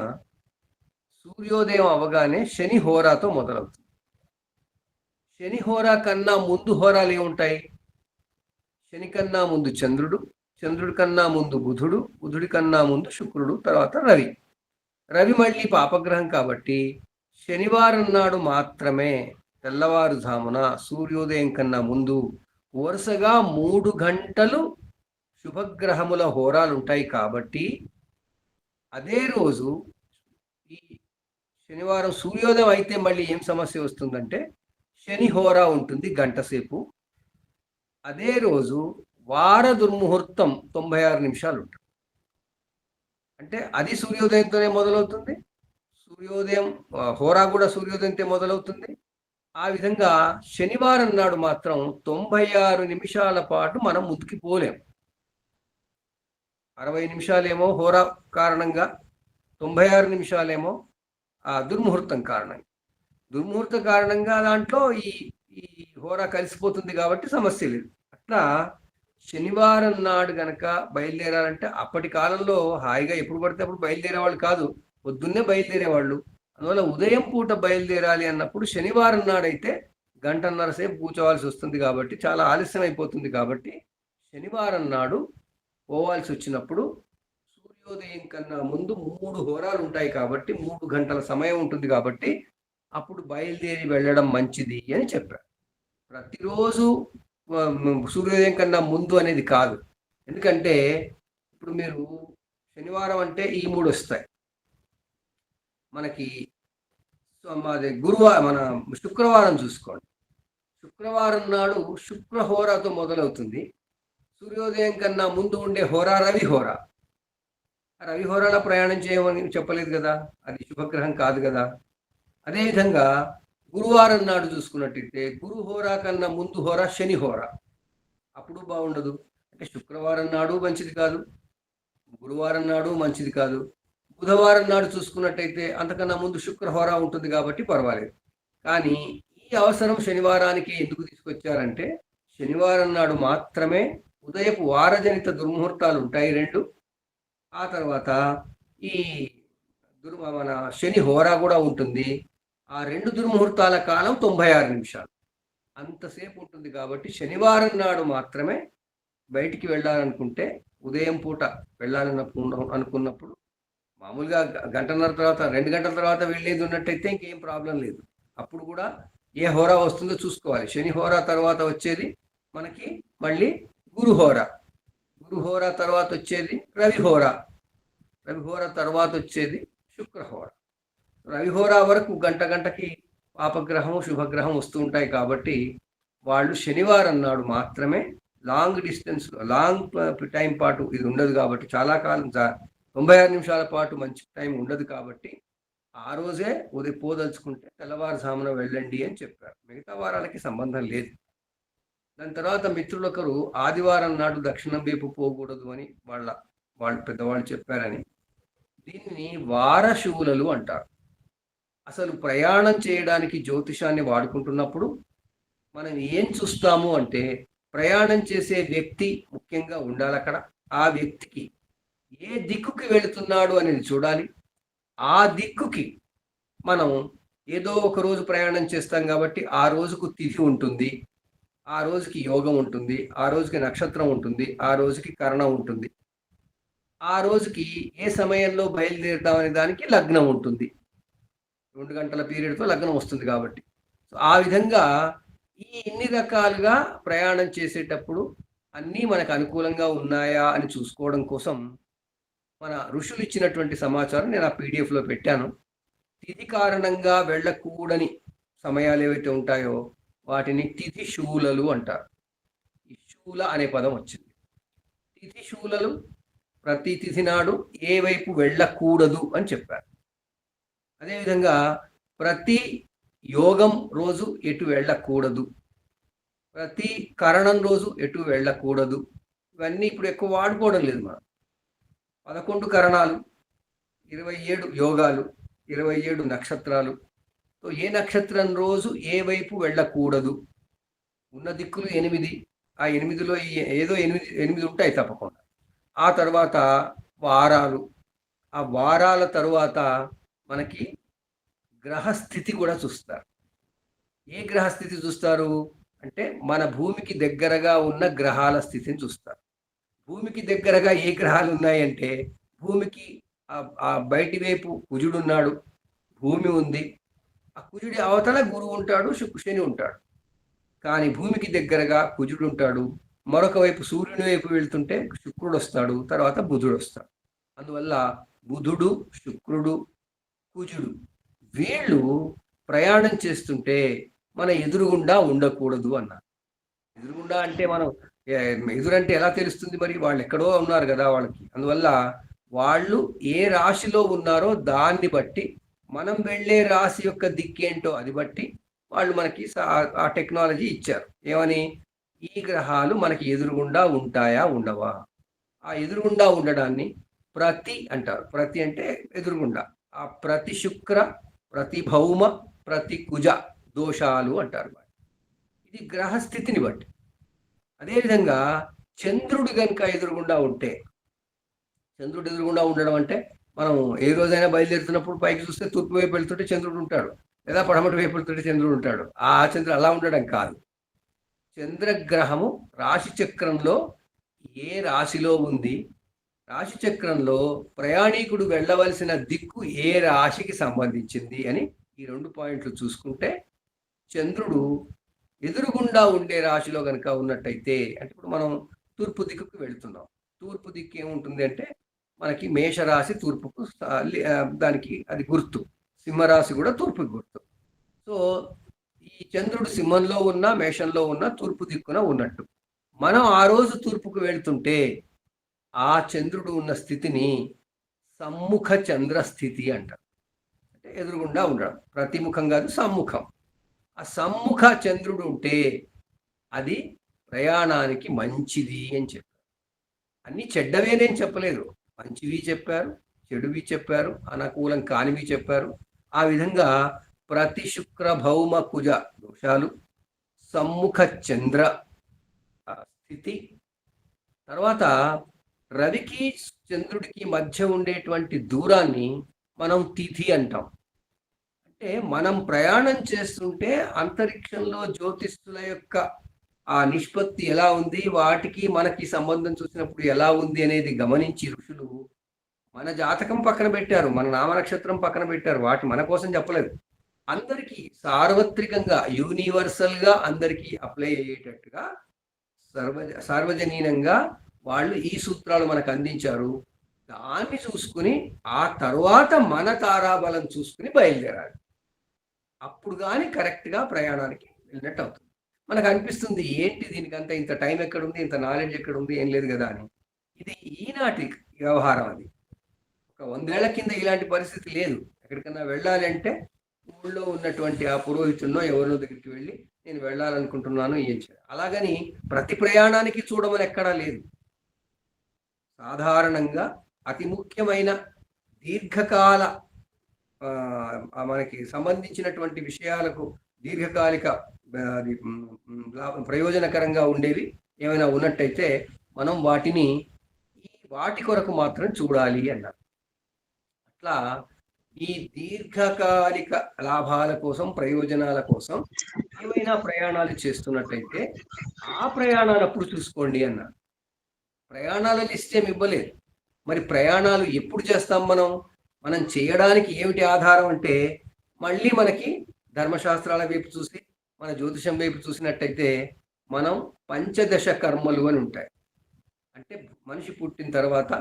A: సూర్యోదయం అవగానే శని హోరాతో మొదలవుతుంది. శని హోరా కన్నా ముందు హోరాలు ఏముంటాయి? శని కన్నా ముందు చంద్రుడు, చంద్రుడి కన్నా ముందు బుధుడు, బుధుడి కన్నా ముందు శుక్రుడు, తర్వాత రవి. రవి మళ్ళీ పాపగ్రహం కాబట్టి శనివారం నాడు మాత్రమే తెల్లవారుజామున సూర్యోదయం కన్నా ముందు వరుసగా 3 గంటలు శుభగ్రహముల హోరాలు ఉంటాయి. కాబట్టి అదే రోజు ఈ శనివారం సూర్యోదయం అయితే మళ్ళీ ఏం సమస్య వస్తుందంటే శని హోరా ఉంటుంది గంట సేపు. అదే రోజు వార దుర్ముహూర్తం 96 నిమిషాలు ఉంటుంది. అంటే అది సూర్యోదయంతోనే మొదలవుతుంది, సూర్యోదయం హోరా కూడా సూర్యోదయంతో మొదలవుతుంది. ఆ విధంగా శనివారం నాడు మాత్రం 96 నిమిషాల పాటు మనం ముందుకు పోలేం. 60 నిమిషాలేమో హోరా కారణంగా, 96 నిమిషాలేమో ఆ దుర్ముహూర్తం కారణంగా. దుర్ముహూర్తం కారణంగా దాంట్లో ఈ హోరా కలిసిపోతుంది కాబట్టి సమస్య లేదు. అట్లా శనివారం నాడు గనక బయలుదేరాలంటే అప్పటి కాలంలో హాయిగా ఎప్పుడు పడితే అప్పుడు బయలుదేరేవాళ్ళు కాదు, పొద్దున్నే బయలుదేరేవాళ్ళు. అందువల్ల ఉదయం పూట బయలుదేరాలి అన్నప్పుడు శనివారం నాడైతే 1.5 గంటల సేపు కూర్చోవాల్సి వస్తుంది కాబట్టి చాలా ఆలస్యం అయిపోతుంది. కాబట్టి శనివారం నాడు పోవాల్సి వచ్చినప్పుడు సూర్యోదయం కన్నా ముందు 3 హోరాలు ఉంటాయి కాబట్టి 3 గంటల సమయం ఉంటుంది కాబట్టి అప్పుడు బయలుదేరి వెళ్ళడం మంచిది అని చెప్పారు. ప్రతిరోజు సూర్యోదయం కన్నా ముందు అనేది కాదు. ఎందుకంటే ఇప్పుడు మీరు శనివారం అంటే ఈ 3 వస్తాయి మనకి. సో మాది గురువారం, మన శుక్రవారం చూసుకోండి. శుక్రవారం నాడు శుక్రహోరాతో మొదలవుతుంది. సూర్యోదయం కన్నా ముందు ఉండే హోరా రవిహోరా. రవిహోరాల ప్రయాణం చేయమని చెప్పలేదు కదా, అది శుభగ్రహం కాదు కదా. అదేవిధంగా గురువారం నాడు చూసుకున్నట్టయితే గురుహోరా కన్నా ముందు హోరా శనిహోరా, అప్పుడు బాగుండదు. అంటే శుక్రవారం నాడు మంచిది కాదు, గురువారం నాడు మంచిది కాదు. బుధవారం నాడు చూసుకున్నట్టయితే అంతకన్నా ముందు శుక్రహోరా ఉంటుంది కాబట్టి పర్వాలేదు. కానీ ఈ అవసరం శనివారానికి ఎందుకు తీసుకొచ్చారంటే, శనివారం నాడు మాత్రమే ఉదయపు వారజనిత దుర్ముహూర్తాలు ఉంటాయి 2. ఆ తర్వాత ఈ మన శని హోరా కూడా ఉంటుంది. ఆ 2 దుర్ముహూర్తాల కాలం 96 నిమిషాలు, అంతసేపు ఉంటుంది. కాబట్టి శనివారం నాడు మాత్రమే బయటికి వెళ్ళాలనుకుంటే, ఉదయం పూట అనుకున్నప్పుడు మామూలుగా గంటన్నర తర్వాత 2 గంటల తర్వాత వెళ్ళేది ఉన్నట్టయితే ఇంకేం ప్రాబ్లం లేదు. అప్పుడు కూడా ఏ హోరా వస్తుందో చూసుకోవాలి. శని హోరా తర్వాత వచ్చేది మనకి మళ్ళీ గురుహోరా, గురుహోరా తర్వాత వచ్చేది రవిహోరా, రవిహోరా తర్వాత వచ్చేది శుక్రహోరా. రవిహోరా వరకు గంటకి పాపగ్రహం శుభగ్రహం వస్తూ ఉంటాయి. కాబట్టి వాళ్ళు శనివారం నాడు మాత్రమే లాంగ్ డిస్టెన్స్, లాంగ్ టైం పాటు ఇది ఉండదు. కాబట్టి చాలా కాలం 96 నిమిషాల పాటు మంచి టైం ఉండదు. కాబట్టి ఆ రోజే ఉదయం పోదలుచుకుంటే తెల్లవారుజామున వెళ్ళండి అని చెప్పారు. మిగతా వారాలకి సంబంధం లేదు. దాని తర్వాత మిత్రులొకరు ఆదివారం నాడు దక్షిణం వైపు పోకూడదు అని వాళ్ళు పెద్దవాళ్ళు చెప్పారని, దీన్ని వారశూలలు అంటారు. అసలు ప్రయాణం చేయడానికి జ్యోతిషాన్ని వాడుకుంటున్నప్పుడు మనం ఏం చూస్తాము అంటే, ప్రయాణం చేసే వ్యక్తి ముఖ్యంగా ఉండాలి అక్కడ. ఆ వ్యక్తికి ఏ దిక్కుకి వెళుతున్నాడు అనేది చూడాలి. ఆ దిక్కుకి మనం ఏదో ఒక రోజు ప్రయాణం చేస్తాం కాబట్టి ఆ రోజుకు తిథి ఉంటుంది, ఆ రోజుకి యోగం ఉంటుంది, ఆ రోజుకి నక్షత్రం ఉంటుంది, ఆ రోజుకి కరణం ఉంటుంది, ఆ రోజుకి ఏ సమయంలో బయలుదేరుతాం అనే దానికి లగ్నం ఉంటుంది. 2 గంటల పీరియడ్తో లగ్నం వస్తుంది. కాబట్టి ఆ విధంగా ఇన్ని రకాలుగా ప్రయాణం చేసేటప్పుడు అన్నీ మనకు అనుకూలంగా ఉన్నాయా అని చూసుకోవడం కోసం మన ఋషులు ఇచ్చినటువంటి సమాచారం నేను ఆ పీడిఎఫ్లో పెట్టాను. తిథి కారణంగా వెళ్ళకూడని సమయాలు ఏవైతే ఉంటాయో వాటిని తిథి శూలలు అంటారు. ఈ శూల అనే పదం వచ్చింది. తిథి శూలలు ప్రతి తిథి నాడు ఏ వైపు వెళ్ళకూడదు అని చెప్పారు. అదేవిధంగా ప్రతి యోగం రోజు ఎటు వెళ్ళకూడదు, ప్రతి కరణం రోజు ఎటు వెళ్ళకూడదు. ఇవన్నీ ఇప్పుడు ఎక్కువ వాడుకోవడం లేదు. మనం 11 కరణాలు, 27 యోగాలు, 27 నక్షత్రాలు. సో ఏ నక్షత్రం రోజు ఏ వైపు వెళ్ళకూడదు, ఉన్న దిక్కులు 8. ఆ 8లో ఏదో 8 ఉంటాయి తప్పకుండా. ఆ తర్వాత వారాలు, ఆ వారాల తరువాత మనకి గ్రహస్థితి కూడా చూస్తారు. ఏ గ్రహస్థితి చూస్తారు అంటే, మన భూమికి దగ్గరగా ఉన్న గ్రహాల స్థితిని చూస్తారు. భూమికి దగ్గరగా ఏ గ్రహాలు ఉన్నాయంటే, భూమికి ఆ బయటి వైపు కుజుడున్నాడు, భూమి ఉంది. ఆ కుజుడి అవతల గురువు ఉంటాడు, శని ఉంటాడు. కానీ భూమికి దగ్గరగా కుజుడు ఉంటాడు. మరొక వైపు సూర్యుని వైపు వెళ్తుంటే శుక్రుడు వస్తాడు, తర్వాత బుధుడు వస్తాడు. అందువల్ల బుధుడు, శుక్రుడు, కుజుడు వీళ్ళు ప్రయాణం చేస్తుంటే మన ఎదురుగుండా ఉండకూడదు అన్నారు. ఎదురుగుండా అంటే మనం ఎదురంటే ఎలా తెలుస్తుంది? మరి వాళ్ళు ఎక్కడో ఉన్నారు కదా వాళ్ళకి. అందువల్ల వాళ్ళు ఏ రాశిలో ఉన్నారో దాన్ని బట్టి, మనం వెళ్ళే రాశి యొక్క దిక్కేంటో అది బట్టి వాళ్ళు మనకి ఆ టెక్నాలజీ ఇచ్చారు. ఏమని? ఈ గ్రహాలు మనకి ఎదురుగుండా ఉంటాయా ఉండవా? ఆ ఎదురుగుండా ఉండడాన్ని ప్రతి అంటారు. ప్రతి అంటే ఎదురుగుండా. ఆ ప్రతి శుక్ర, ప్రతి భౌమ, ప్రతి కుజ దోషాలు అంటారు. ఇది గ్రహస్థితిని బట్టి. అదేవిధంగా చంద్రుడు కనుక ఎదురుగుండా ఉంటే, చంద్రుడు ఎదురుగుండా ఉండడం అంటే, మనం ఏ రోజైనా బయలుదేరుతున్నప్పుడు పైకి చూస్తే తూర్పు వైపు వెళ్తుంటే చంద్రుడు ఉంటాడు, లేదా పడమటి వైపు వెళ్తుంటే చంద్రుడు ఉంటాడు. ఆ చంద్రుడు అలా ఉండడం కాదు. చంద్రగ్రహము రాశి చక్రంలో ఏ రాశిలో ఉంది, రాశి చక్రంలో ప్రయాణికుడు వెళ్ళవలసిన దిక్కు ఏ రాశికి సంబంధించింది అని ఈ 2 పాయింట్లు చూసుకుంటే, చంద్రుడు ఎదురుగుండా ఉండే రాశిలో కనుక ఉన్నట్టయితే, అంటే ఇప్పుడు మనం తూర్పు దిక్కుకు వెళ్తున్నాం. తూర్పు దిక్కు ఏముంటుంది అంటే, మనకి మేషరాశి తూర్పుకు దానికి అది గుర్తు, సింహరాశి కూడా తూర్పుకి గుర్తు. సో ఈ చంద్రుడు సింహంలో ఉన్న మేషంలో ఉన్న తూర్పు దిక్కున ఉన్నట్టు మనం ఆ రోజు తూర్పుకు వెళ్తుంటే ఆ చంద్రుడు ఉన్న స్థితిని సమ్ముఖ చంద్ర స్థితి అంటారు. అంటే ఎదురుగుండా ఉండడం, ప్రతిముఖం కాదు, సమ్ముఖం. ఆ సమ్ముఖ చంద్రుడు ఉంటే అది ప్రయాణానికి మంచిది అని చెప్పారు. అన్ని చెడ్డవేనేం చెప్పలేదు, మంచివి చెప్పారు, చెడువి చెప్పారు, అనుకూలం కానివి చెప్పారు. ఆ విధంగా ప్రతి శుక్ర భౌమ కుజ దోషాలు, సమ్ముఖ చంద్ర స్థితి, తర్వాత రవికి చంద్రుడికి మధ్య ఉండేటువంటి దూరాన్ని మనం తిథి అంటాం. అంటే మనం ప్రయాణం చేస్తుంటే అంతరిక్షంలో జ్యోతిష్కుల యొక్క ఆ నిష్పత్తి ఎలా ఉంది, వాటికి మనకి సంబంధం చూసినప్పుడు ఎలా ఉంది అనేది గమనించి ఋషులు మన జాతకం పక్కన పెట్టారు, మన నామ నక్షత్రం పక్కన పెట్టారు. వాటి మన కోసం చెప్పలేదు, అందరికీ సార్వత్రికంగా యూనివర్సల్ గా అందరికీ అప్లై అయ్యేటట్టుగా సార్వజనీనంగా వాళ్ళు ఈ సూత్రాలు మనకు అందించారు. దాన్ని చూసుకుని ఆ తర్వాత మన తారాబలం చూసుకుని బయలుదేరాలి. అప్పుడు కానీ కరెక్ట్గా ప్రయాణానికి వెళ్ళినట్టు అవుతుంది. మనకు అనిపిస్తుంది ఏంటి దీనికి అంత ఇంత టైం ఎక్కడుంది, ఇంత నాలెడ్జ్ ఎక్కడుంది, ఏం లేదు కదా అని. ఇది ఈనాటి వ్యవహారం. అది ఒక 100 ఏళ్ల కింద ఇలాంటి పరిస్థితి లేదు. ఎక్కడికన్నా వెళ్ళాలి అంటే ఊళ్ళో ఉన్నటువంటి ఆ పురోహితుల్లో ఎవరినో దగ్గరికి వెళ్ళి నేను వెళ్ళాలనుకుంటున్నాను ఏం చేయాలి. అలాగని ప్రతి ప్రయాణానికి చూడమని ఎక్కడా లేదు. సాధారణంగా అతి ముఖ్యమైన దీర్ఘకాల మనకి సంబంధించినటువంటి విషయాలకు దీర్ఘకాలిక ప్రయోజనకరంగా ఉండేవి ఏమైనా ఉన్నట్టయితే మనం వాటి కొరకు మాత్రం చూడాలి అన్నారు. అట్లా ఈ దీర్ఘకాలిక లాభాల కోసం, ప్రయోజనాల కోసం ఏమైనా ప్రయాణాలు చేస్తున్నట్టయితే ఆ ప్రయాణాలు అప్పుడు చూసుకోండి అన్నారు. ప్రయాణాల లిస్ట్ ఏమి ఇవ్వలేదు. మరి ప్రయాణాలు ఎప్పుడు చేస్తాం మనం చేయడానికి ఏమిటి ఆధారం అంటే మళ్ళీ మనకి ధర్మశాస్త్రాల వైపు చూసి మన జ్యోతిషం వైపు చూసినట్టయితే మనం పంచదశ కర్మలు అని ఉంటాయి. అంటే మనిషి పుట్టిన తర్వాత,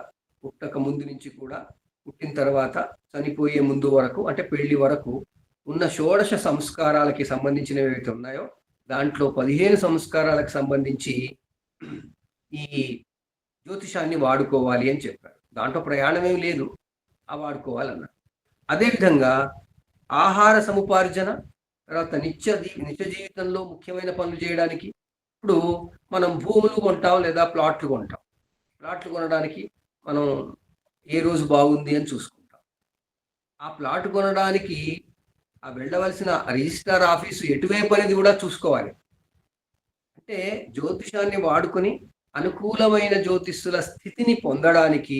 A: పుట్టక ముందు నుంచి కూడా, పుట్టిన తర్వాత చనిపోయే ముందు వరకు, అంటే పెళ్లి వరకు ఉన్న షోడశ సంస్కారాలకి సంబంధించినవి ఏవైతే ఉన్నాయో దాంట్లో 15 సంస్కారాలకు సంబంధించి ఈ జ్యోతిషాన్ని వాడుకోవాలి అని చెప్పారు. దాంట్లో ప్రయాణం ఏమి లేదు, ఆ వాడుకోవాలన్నారు. అదేవిధంగా ఆహార సముపార్జన, తర్వాత నిత్య జీవితంలో ముఖ్యమైన పనులు చేయడానికి ఇప్పుడు మనం భూములు కొంటాం లేదా ప్లాట్లు కొంటాం. ప్లాట్లు కొనడానికి మనం ఏ రోజు బాగుంది అని చూసుకుంటాం. ఆ ప్లాట్ కొనడానికి ఆ వెళ్ళవలసిన రిజిస్ట్రార్ ఆఫీసు ఎటువైపు అనేది కూడా చూసుకోవాలి. అంటే జ్యోతిషాన్ని వాడుకొని అనుకూలమైన జ్యోతిష్యుల స్థితిని పొందడానికి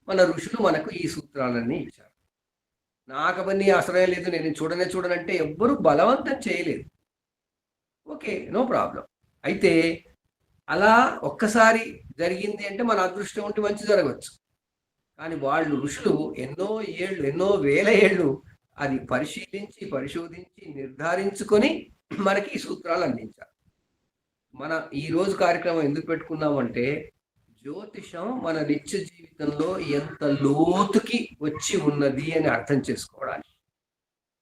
A: మన ఋషులు మనకు ఈ సూత్రాలన్నీ ఇచ్చారు. నాకు అవన్నీ అవసరం లేదు, నేను చూడనంటే ఎవ్వరూ బలవంతం చేయలేదు. Okay, no problem. అయితే అలా ఒక్కసారి జరిగింది అంటే మన అదృష్టం ఉంటే మంచి జరగవచ్చు. కానీ వాళ్ళు ఋషులు ఎన్నో వేల ఏళ్ళు అది పరిశోధించి నిర్ధారించుకొని మనకి ఈ సూత్రాలు అందించారు. మన ఈ రోజు కార్యక్రమం ఎందుకు పెట్టుకున్నామంటే జ్యోతిషం మన నిత్య జీవితంలో ఎంత లోతుకి వచ్చి ఉన్నది అని అర్థం చేసుకోవడానికి.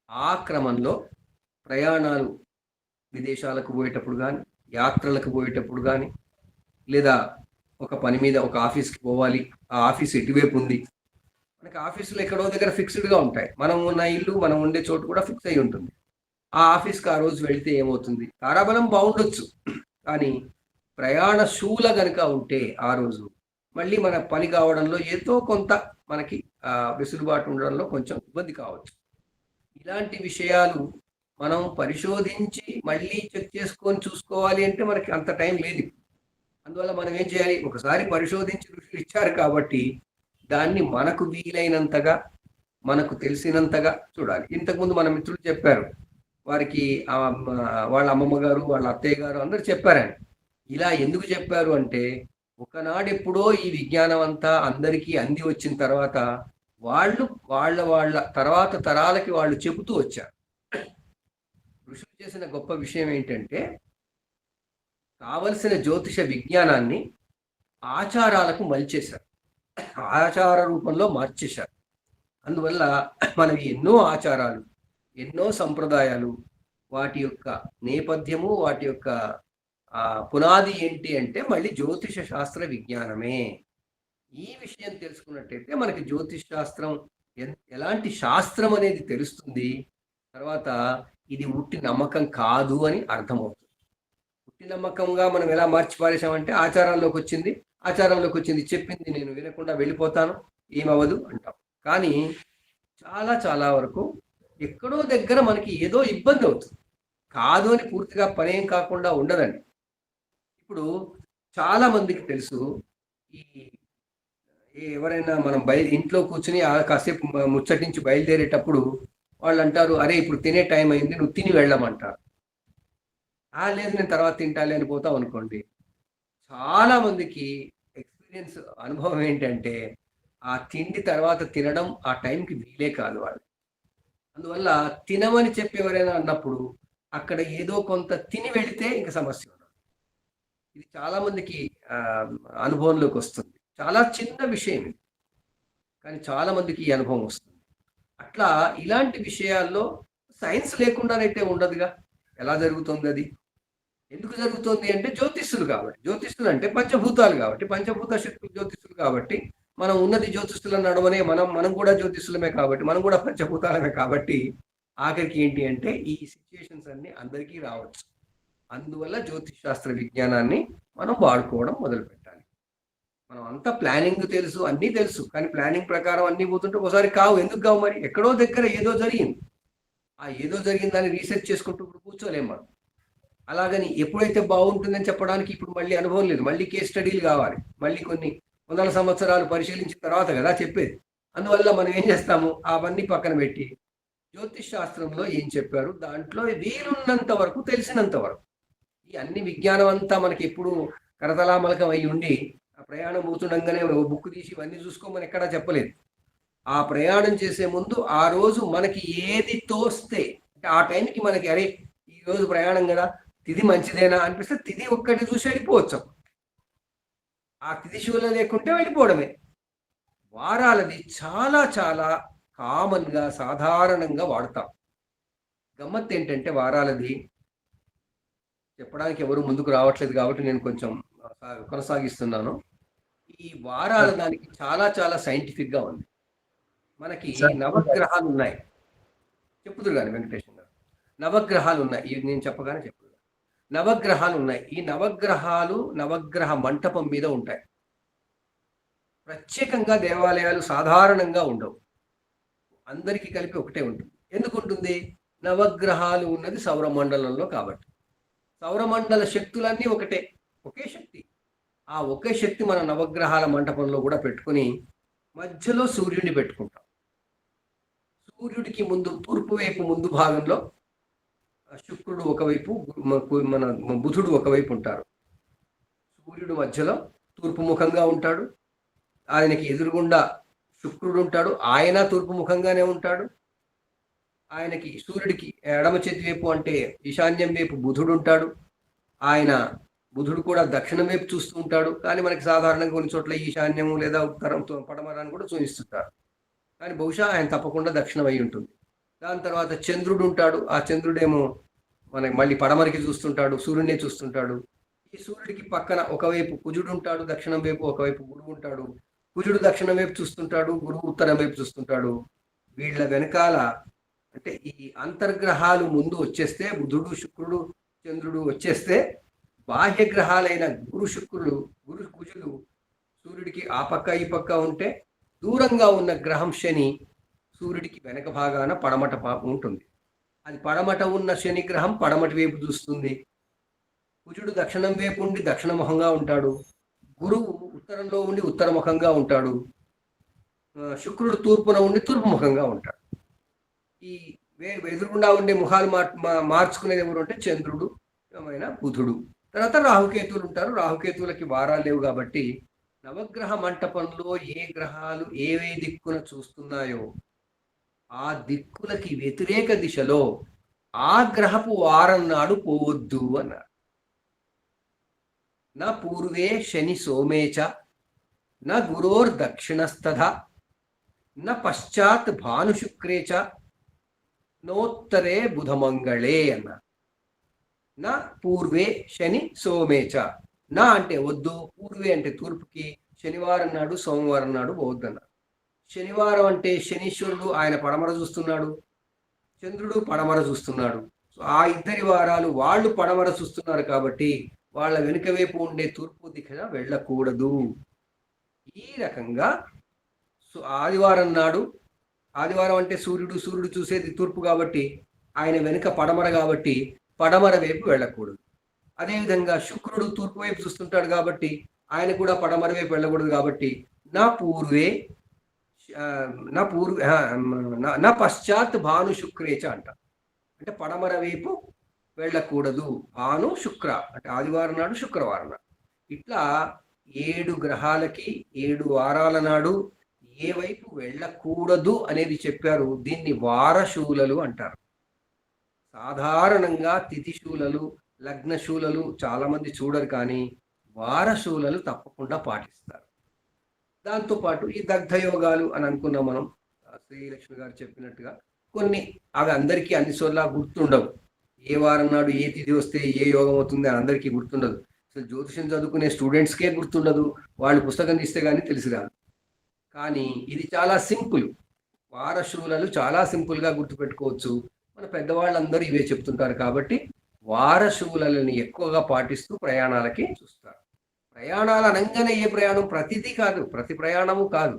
A: ఆ క్రమంలో ప్రయాణాలు, విదేశాలకు పోయేటప్పుడు కానీ, యాత్రలకు పోయేటప్పుడు కానీ, లేదా ఒక పని మీద ఒక ఆఫీస్కి పోవాలి, ఆ ఆఫీస్ ఎటువైపు ఉంది, మనకి ఆఫీసులు ఎక్కడో దగ్గర ఫిక్స్డ్గా ఉంటాయి. మనం ఉన్న ఇల్లు, మనం ఉండే చోటు కూడా ఫిక్స్ అయి ఉంటుంది. ఆ ఆఫీస్కి ఆ రోజు వెళితే ఏమవుతుంది, తారాబలం బాగుండొచ్చు, కానీ ప్రయాణ శూల గనుక ఉంటే ఆ రోజు మళ్ళీ మన పని కావడంలో ఏదో కొంత మనకి వెసులుబాటు ఉండడంలో కొంచెం ఇబ్బంది కావచ్చు. ఇలాంటి విషయాలు మనం పరిశోధించి మళ్ళీ చెక్ చేసుకొని చూసుకోవాలి అంటే మనకి అంత టైం లేదు. అందువల్ల మనం ఏం చేయాలి, ఒకసారి పరిశోధించి ఋషులు ఇచ్చారు కాబట్టి దాన్ని మనకు వీలైనంతగా, మనకు తెలిసినంతగా చూడాలి. ఇంతకుముందు మన మిత్రులు చెప్పారు, వారికి వాళ్ళ అమ్మమ్మ గారు, వాళ్ళ అత్తయ్య గారు అందరూ చెప్పారని. ఇలా ఎందుకు చెప్పారు అంటే ఒకనాడెప్పుడో ఈ విజ్ఞానం అంతా అందరికీ అంది వచ్చిన తర్వాత వాళ్ళ తర్వాత తరాలకి వాళ్ళు చెబుతూ వచ్చారు. ఋషులు చేసిన గొప్ప విషయం ఏంటంటే కావలసిన జ్యోతిష విజ్ఞానాన్ని ఆచారాలకు మలిచేశారు, ఆచార రూపంలో మార్చేశారు. అందువల్ల మనవి ఎన్నో ఆచారాలు ఎన్నో సంప్రదాయాలు, వాటి యొక్క నేపథ్యము, వాటి యొక్క పునాది ఏంటి అంటే మళ్ళీ జ్యోతిష శాస్త్ర విజ్ఞానమే. ఈ విషయం తెలుసుకున్నట్టయితే మనకి జ్యోతిష్ శాస్త్రం ఎలాంటి శాస్త్రం అనేది తెలుస్తుంది. తర్వాత ఇది ఉట్టి నమ్మకం కాదు అని అర్థమవుతుంది. ఉట్టి నమ్మకంగా మనం ఎలా మార్చి పారేసామంటే ఆచారాల్లోకి వచ్చింది చెప్పింది నేను వినకుండా వెళ్ళిపోతాను, ఏమవ్వదు అంటాం. కానీ చాలా చాలా వరకు ఎక్కడో దగ్గర మనకి ఏదో ఇబ్బంది అవుతుంది. కాదు అని పూర్తిగా పనేం కాకుండా ఉండదండి. ఇప్పుడు చాలా మందికి తెలుసు, ఈ ఎవరైనా మనం ఇంట్లో కూర్చుని కాసేపు ముచ్చటించి బయలుదేరేటప్పుడు వాళ్ళు అంటారు, అరే ఇప్పుడు తినే టైం అయింది, నువ్వు తిని వెళ్ళమంటారు. లేదు నేను తర్వాత తింటాలే అని పోతాం అనుకోండి. చాలా మందికి ఎక్స్పీరియన్స్ అనుభవం ఏంటంటే ఆ తిండి తర్వాత తినడం ఆ టైంకి వీలే కాదు వాళ్ళు. అందువల్ల తినమని చెప్పి ఎవరైనా అన్నప్పుడు అక్కడ ఏదో కొంత తిని వెళితే ఇంకా సమస్య ఉండదు. ఇది చాలా మందికి అనుభవంలోకి వస్తుంది. చాలా చిన్న విషయం ఇది, కానీ చాలా మందికి ఈ అనుభవం వస్తుంది. అట్లా ఇలాంటి విషయాల్లో సైన్స్ లేకుండానైతే ఉండదుగా. ఎలా జరుగుతుంది అది? ఎందుకు జరుగుతుంది అంటే జ్యోతిష్యులు కాబట్టి. జ్యోతిష్యులు అంటే పంచభూతాలు కాబట్టి, పంచభూత శక్తులు జ్యోతిష్యులు కాబట్టి, మనం ఉన్నది జ్యోతిష్యుల నడవనే, మనం కూడా జ్యోతిష్యులమే కాబట్టి, మనం కూడా పంచభూతాలమే కాబట్టి ఆఖరికి ఏంటి అంటే ఈ సిచ్యుయేషన్స్ అన్ని అందరికీ రావచ్చు. అందువల్ల జ్యోతిష్ శాస్త్ర విజ్ఞానాన్ని మనం వాడుకోవడం మొదలు పెట్టాలి. మనం అంతా ప్లానింగ్ తెలుసు, అన్నీ తెలుసు, కానీ ప్లానింగ్ ప్రకారం అన్నీ పోతుంటే ఒకసారి కావు. ఎందుకు కావు? మరి ఎక్కడో దగ్గర ఏదో జరిగింది. ఆ ఏదో జరిగిందని రీసెర్చ్ చేసుకుంటూ ఇప్పుడు కూర్చోలేం మనం. అలాగని ఎప్పుడైతే బాగుంటుందని చెప్పడానికి ఇప్పుడు మళ్ళీ అనుభవం లేదు, మళ్ళీ కేస్ స్టడీలు కావాలి, మళ్ళీ కొన్ని వందల సంవత్సరాలు పరిశీలించిన తర్వాత కదా చెప్పేది. అందువల్ల మనం ఏం చేస్తాము, అవన్నీ పక్కన పెట్టి జ్యోతిష్ శాస్త్రంలో ఏం చెప్పారు, దాంట్లో వీలున్నంత వరకు, తెలిసినంత వరకు, ఈ అన్ని విజ్ఞానం అంతా మనకి ఎప్పుడు కరతలామలకం అయి ఉండి ఆ ప్రయాణం పోతుండగానే బుక్ తీసి ఇవన్నీ చూసుకోమని ఎక్కడా చెప్పలేదు. ఆ ప్రయాణం చేసే ముందు ఆ రోజు మనకి ఏది తోస్తే, అంటే ఆ టైంకి మనకి అరే ఈ రోజు ప్రయాణం కదా, తిథి మంచిదేనా అనిపిస్తే తిథి ఒక్కటి చూసి వెళ్ళిపోవచ్చు. ఆ తిథి శూల లేకుంటే వెళ్ళిపోవడమే. వారాలది చాలా చాలా కామన్గా సాధారణంగా వాడతాం. గమ్మత్ ఏంటంటే వారాలది చెప్పడానికి ఎవరు ముందుకు రావట్లేదు కాబట్టి నేను కొంచెం కొనసాగిస్తున్నాను. ఈ వారాల దానికి చాలా చాలా సైంటిఫిక్ గా ఉంది. మనకి నవగ్రహాలు ఉన్నాయి, చెప్పుదురు కానీ వెంకటేశ్వర గారు, నవగ్రహాలు ఉన్నాయి. ఇవి నేను చెప్పగానే చెప్పుదు, నవగ్రహాలు ఉన్నాయి. ఈ నవగ్రహాలు నవగ్రహ మంటపం మీద ఉంటాయి. ప్రత్యేకంగా దేవాలయాలు సాధారణంగా ఉండవు, అందరికీ కలిపి ఒకటే ఉంటుంది. ఎందుకు ఉంటుంది? నవగ్రహాలు ఉన్నది సౌరమండలంలో కాబట్టి. సౌరమండల శక్తులన్నీ ఒకటే, ఒకే శక్తి. ఆ ఒకే శక్తి మన నవగ్రహాల మంటపంలో కూడా పెట్టుకుని మధ్యలో సూర్యుడిని పెట్టుకుంటాం. సూర్యుడికి ముందు తూర్పు వైపు ముందు భాగంలో శుక్రుడు ఒకవైపు, మన బుధుడు ఒకవైపు ఉంటారు. సూర్యుడు మధ్యలో తూర్పు ముఖంగా ఉంటాడు. ఆయనకి ఎదురుగుండా శుక్రుడు ఉంటాడు, ఆయన తూర్పు ముఖంగానే ఉంటాడు. ఆయనకి సూర్యుడికి ఎడమ చేతి వైపు అంటే ఈశాన్యం వైపు బుధుడు ఉంటాడు. బుధుడు కూడా దక్షిణం వైపు చూస్తూ ఉంటాడు. కానీ మనకి సాధారణంగా కొన్ని చోట్ల ఈశాన్యము లేదా ఉత్తరంతో పడమరాన్ని కూడా చూపిస్తుంటారు, కానీ బహుశా ఆయన తప్పకుండా దక్షిణం అయి ఉంటుంది. దాని తర్వాత చంద్రుడు ఉంటాడు. ఆ చంద్రుడేమో మనకి మళ్ళీ పడమరికి చూస్తుంటాడు, సూర్యుడినే చూస్తుంటాడు. ఈ సూర్యుడికి పక్కన ఒకవైపు కుజుడు ఉంటాడు, దక్షిణం వైపు ఒకవైపు గురువు ఉంటాడు. కుజుడు దక్షిణం వైపు చూస్తుంటాడు, గురువు ఉత్తరం వైపు చూస్తుంటాడు. వీళ్ళ వెనకాల అంటే ఈ అంతర్గ్రహాలు ముందు వచ్చేస్తే, బుధుడు శుక్రుడు చంద్రుడు వచ్చేస్తే, బాహ్య గ్రహాలైన గురు కుజులు సూర్యుడికి ఆ పక్క ఈ పక్క ఉంటే, దూరంగా ఉన్న గ్రహం శని సూర్యుడికి వెనక భాగాన పడమట ఉంటుంది. అది పడమట ఉన్న శని గ్రహం పడమటి వైపు చూస్తుంది. కుజుడు దక్షిణం వైపు ఉండి దక్షిణముఖంగా ఉంటాడు. గురువు ఉత్తరంలో ఉండి ఉత్తరముఖంగా ఉంటాడు. శుక్రుడు తూర్పున ఉండి తూర్పుముఖంగా ఉంటాడు. ఈ ఎదురుగుండా ఉండే ముఖాలు మార్చుకునేది ఎవరు అంటే చంద్రుడు, బుధుడు. తర్వాత రాహుకేతువులు ఉంటారు. రాహుకేతువులకి వారాలు లేవు కాబట్టి నవగ్రహ మంటపంలో ఏ గ్రహాలు ఏవే దిక్కున చూస్తున్నాయో ఆ దిక్కులకి వ్యతిరేక దిశలో ఆ గ్రహపు వారం నాడు పోవద్దు అన్నారు. నా పూర్వే శని సోమేచ నా గురోర్ దక్షిణస్థ నా పశ్చాత్ భానుశుక్రేచ నోత్తరే బుధమంగళే అన్నారు. నా పూర్వే శని సోమేచ. నా అంటే వద్దు, పూర్వే అంటే తూర్పుకి, శనివారం నాడు సోమవారం నాడు పోవద్దన్నారు. శనివారం అంటే శనీశ్వరుడు ఆయన పడమర చూస్తున్నాడు, చంద్రుడు పడమర చూస్తున్నాడు. సో ఆ ఇద్దరి వారాలు వాళ్ళు పడమర చూస్తున్నారు కాబట్టి వాళ్ళ వెనుక వైపు ఉండే తూర్పు దిశ వెళ్ళకూడదు. ఈ రకంగా ఆదివారం నాడు, ఆదివారం అంటే సూర్యుడు చూసేది తూర్పు కాబట్టి ఆయన వెనుక పడమర కాబట్టి పడమర వైపు వెళ్ళకూడదు. అదేవిధంగా శుక్రుడు తూర్పు వైపు చూస్తుంటాడు కాబట్టి ఆయన కూడా పడమర వైపు వెళ్ళకూడదు. కాబట్టి నా పశ్చాత్ భాను శుక్రేచ అంట, అంటే పడమర వైపు వెళ్ళకూడదు. భాను శుక్ర అంటే ఆదివారం నాడు శుక్రవారం నాడు. ఇట్లా 7 గ్రహాలకి 7 వారాల నాడు ఏ వైపు వెళ్ళకూడదు అనేది చెప్పారు. దీన్ని వారశూలలు అంటారు. సాధారణంగా తిథిశూలలు, లగ్నశూలలు చాలా మంది చూడరు, కానీ వారశూలలు తప్పకుండా పాటిస్తారు. దాంతోపాటు ఈ దగ్ధయోగాలు అని అనుకున్నాం మనం, శ్రీలక్ష్మి గారు చెప్పినట్టుగా కొన్ని అవి అందరికీ అన్ని చోట్ల గుర్తుండవు. ఏ వారం నాడు ఏ తిథి వస్తే ఏ యోగం అవుతుంది అని అందరికీ గుర్తుండదు. అసలు జ్యోతిషం చదువుకునే స్టూడెంట్స్కే గుర్తుండదు, వాళ్ళు పుస్తకం తీస్తే కానీ తెలిసి రాదు. కానీ ఇది చాలా సింపుల్. వారశూలలు చాలా సింపుల్గా గుర్తుపెట్టుకోవచ్చు. మన పెద్దవాళ్ళందరూ ఇవే చెప్తుంటారు కాబట్టి వారశూలని ఎక్కువగా పాటిస్తూ ప్రయాణాలకి చూస్తారు. ప్రయాణాలు అనగానే ఏ ప్రయాణం ప్రతిదీ కాదు, ప్రతి ప్రయాణము కాదు.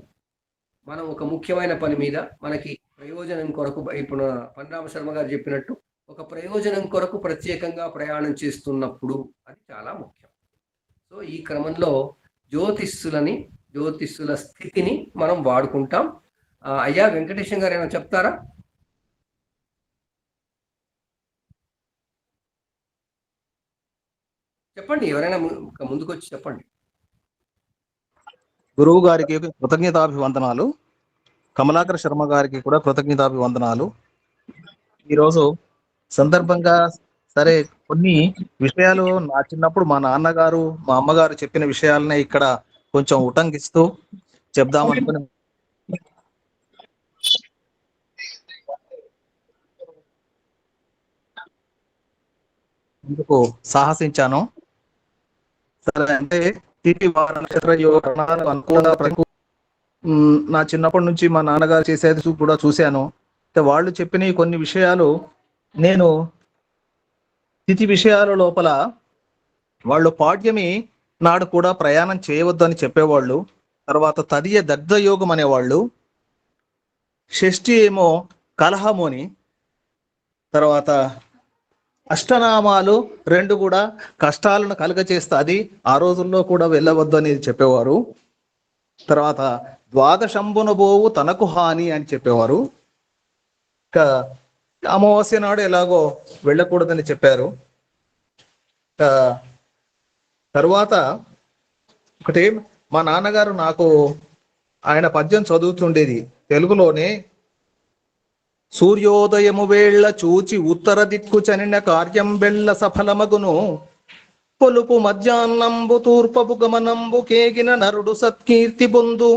A: మనం ఒక ముఖ్యమైన పని మీద మనకి ప్రయోజనం కొరకు, ఇప్పుడు పన్నరామ శర్మ గారు చెప్పినట్టు ఒక ప్రయోజనం కొరకు ప్రత్యేకంగా ప్రయాణం చేస్తున్నప్పుడు అది చాలా ముఖ్యం. సో ఈ క్రమంలో జ్యోతిష్యుల స్థితిని మనం వాడుకుంటాం. అయ్యా వెంకటేశం గారు ఏమైనా చెప్తారా? చెప్పండి, ఎవరైనా ముందుకు వచ్చి చెప్పండి.
E: గురువు గారికి కృతజ్ఞతాభివందనాలు, కమలాకర్ శర్మ గారికి కూడా కృతజ్ఞతాభివందనాలు. ఈరోజు సందర్భంగా సరే కొన్ని విషయాలు నా చిన్నప్పుడు మా నాన్నగారు మా అమ్మగారు చెప్పిన విషయాలనే ఇక్కడ కొంచెం ఉటంకిస్తూ చెప్దామనుకుని అందుకు సాహసించాను. సరే అంటే తిథి వార నక్షత్ర యోగాలు అనుకూల నా చిన్నప్పటి నుంచి మా నాన్నగారు చేసేది కూడా చూశాను. వాళ్ళు చెప్పిన కొన్ని విషయాలు నేను తిథి విషయాల లోపల వాళ్ళు పాడ్యమి నాడు కూడా ప్రయాణం చేయవద్దని చెప్పేవాళ్ళు. తర్వాత తదియ దగ్ధయోగం అనేవాళ్ళు. షష్ఠి ఏమో కలహము అని. తర్వాత అష్టనామాలు 2 కూడా కష్టాలను కలుగచేస్తుంది, ఆ రోజుల్లో కూడా వెళ్ళవద్దు అనేది చెప్పేవారు. తర్వాత ద్వాదశంబున బోవు తనకు హాని అని చెప్పేవారు. ఇంకా అమావాస్య నాడు ఎలాగో వెళ్ళకూడదని చెప్పారు. తర్వాత ఒకటి మా నాన్నగారు నాకు ఆయన పద్యం చదువుతుండేది తెలుగులోనే. సూర్యోదయము వేళ్ల చూచి ఉత్తర దిక్కు చనిన కార్యం బెళ్ళ సఫలమగును, పొలుపు మధ్యాహ్నంబు తూర్పపు గమనంబు కేగిన నరుడు సత్కీర్తి పొందు,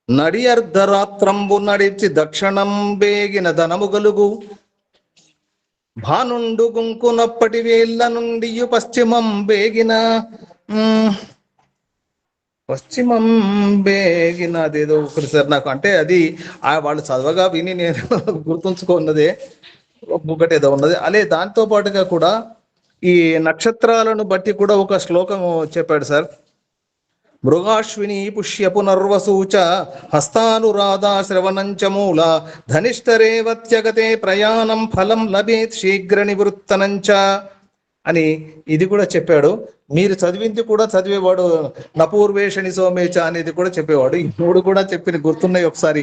E: నడి అర్ధరాత్రంబు నడిచి దక్షిణం బేగిన ధనము గలుగు, భానుండు గుంకునప్పటి వేళ్ళ నుండి పశ్చిమం బేగిన అదేదో ఒకటి సార్ నాకు, అంటే అది వాళ్ళు చదవగా విని నేను గుర్తుంచుకున్నదే ఒకటి ఏదో ఉన్నది. అదే దాంతో పాటుగా కూడా ఈ నక్షత్రాలను బట్టి కూడా ఒక శ్లోకం చెప్పాడు సార్. మృగాశ్విని పుష్య పునర్వసూచ హస్తానురాధా శ్రవణంచ మూల ధనిష్టరేవత్యగతే ప్రయాణం ఫలం లభేత్ శీఘ్ర నివృత్తనంచ అని ఇది కూడా చెప్పాడు. మీరు చదివింది కూడా చదివేవాడు నపూర్వేషణి సోమేచ అనేది కూడా చెప్పేవాడు. ఈ 3 కూడా చెప్పిన గుర్తున్నాయి. ఒకసారి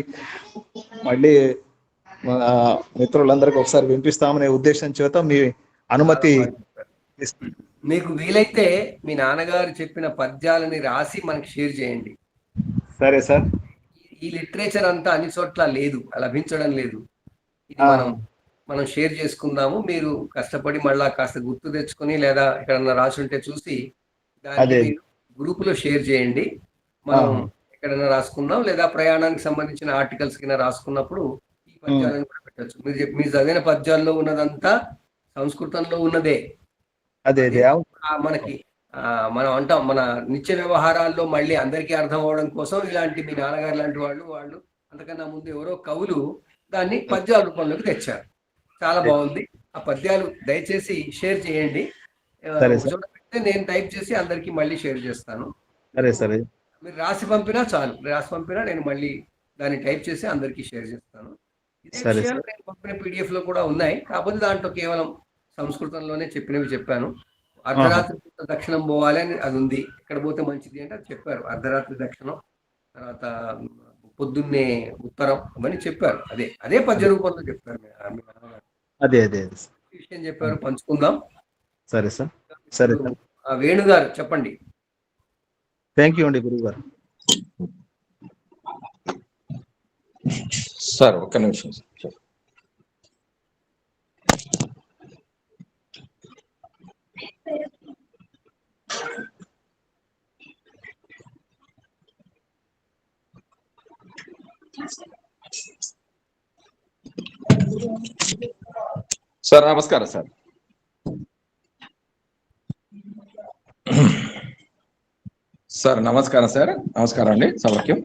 E: మళ్ళీ మిత్రులందరికీ ఒకసారి వినిపిస్తామనే ఉద్దేశం చేత మీ అనుమతి.
A: మీకు వీలైతే మీ నాన్నగారు చెప్పిన పద్యాలని రాసి మనకి షేర్ చేయండి.
E: సరే సార్.
A: ఈ లిటరేచర్ అంతా అన్ని చోట్ల లేదు, లభించడం లేదు. ఇది మనం షేర్ చేసుకుందాము. మీరు కష్టపడి మళ్ళా కాస్త గుర్తు తెచ్చుకొని లేదా ఎక్కడన్నా రాసి ఉంటే చూసి దాన్ని గ్రూపులో షేర్ చేయండి. మనం ఎక్కడన్నా రాసుకుందాం, లేదా ప్రయాణానికి సంబంధించిన ఆర్టికల్స్ కింద రాసుకున్నప్పుడు ఈ పద్యాలను కూడా పెట్టచ్చు. మీరు చదివిన పద్యాల్లో ఉన్నదంతా సంస్కృతంలో ఉన్నదే.
E: అదే
A: అది
E: అదే అవును.
A: మనకి మనం అంటాం మన నిత్య వ్యవహారాల్లో మళ్ళీ అందరికీ అర్థం అవడం కోసం ఇలాంటి మీ నాన్నగారు లాంటి వాళ్ళు అంతకన్నా ముందు ఎవరో కవులు దాన్ని పద్యాల రూపంలోకి తెచ్చారు. చాలా బాగుంది. ఆ పద్యాలు దయచేసి షేర్ చేయండి.
E: సరే
A: ఒక చోట పెడితే నేను టైప్ చేసి అందరికీ మళ్ళీ షేర్ చేస్తాను.
E: సరే
A: మీరు రాసి పంపినా చాలు, రాసి పంపినా నేను మళ్ళీ దాన్ని టైప్ చేసి అందరికీ షేర్ చేస్తాను. ఇదే
E: సరే
A: విషయాలు నేను పంపిన పీడిఎఫ్ లో కూడా ఉన్నాయి. కాకపోతే దాంట్లో కేవలం సంస్కృతంలోనే చెప్పినవి చెప్పాను. అర్ధరాత్రి పూట దక్షిణం పోవాలి అని అది ఉంది. ఎక్కడ పోతే మంచిది అంటే అది చెప్పారు. అర్ధరాత్రి దక్షిణం, తర్వాత పొద్దున్నే ఉత్తరం అవన్నీ చెప్పారు. అదే పద్య రూపంలో చెప్పారు మీ నాన్నగారు.
E: అదే
A: ఈ విషయం చెప్పారు, పంచుకుందాం.
E: సరే సార్. సరే సార్.
A: వేణుగారు చెప్పండి.
E: థ్యాంక్ యూ అండి గురువు గారు.
G: సార్ ఒక్క నిమిషం సార్. సార్ నమస్కారం సార్. సార్ నమస్కారం సార్. నమస్కారం అండి. సౌఖ్యం.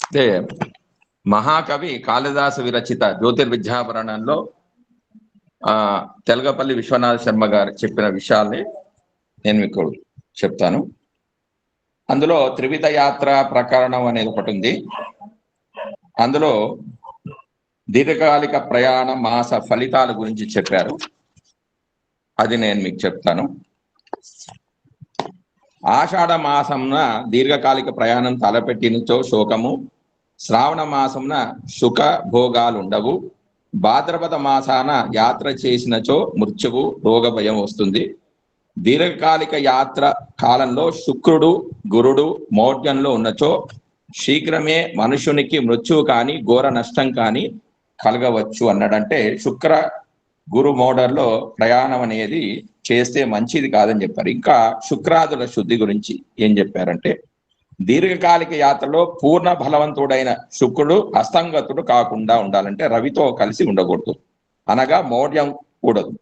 G: అంటే మహాకవి కాళిదాసు విరచిత జ్యోతిర్విద్యాపురాణంలో తెలగపల్లి విశ్వనాథ శర్మ గారు చెప్పిన విషయాల్ని నేను మీకు చెప్తాను. అందులో త్రివిధ యాత్ర ప్రకరణం అనేది ఒకటి ఉంది. అందులో దీర్ఘకాలిక ప్రయాణ మాస ఫలితాల గురించి చెప్పారు. అది నేను మీకు చెప్తాను. ఆషాఢ మాసంన దీర్ఘకాలిక ప్రయాణం తలపెట్టినచో శోకము, శ్రావణ మాసంన సుఖ భోగాలు ఉండవు, భాద్రపద మాసాన యాత్ర చేసినచో మృత్యువు రోగ భయం వస్తుంది. దీర్ఘకాలిక యాత్ర కాలంలో శుక్రుడు గురుడు మౌఢ్యంలో ఉన్నచో శీఘ్రమే మనుషునికి మృత్యువు కానీ ఘోర నష్టం కానీ కలగవచ్చు అన్నాడంటే శుక్ర గురు మోడర్లో ప్రయాణం అనేది చేస్తే మంచిది కాదని చెప్పారు. ఇంకా శుక్రాదుల శుద్ధి గురించి ఏం చెప్పారంటే దీర్ఘకాలిక యాత్రలో పూర్ణ బలవంతుడైన శుక్రుడు అస్తంగతుడు కాకుండా ఉండాలంటే రవితో కలిసి ఉండకూడదు, అనగా మౌఢ్యం కూడదు.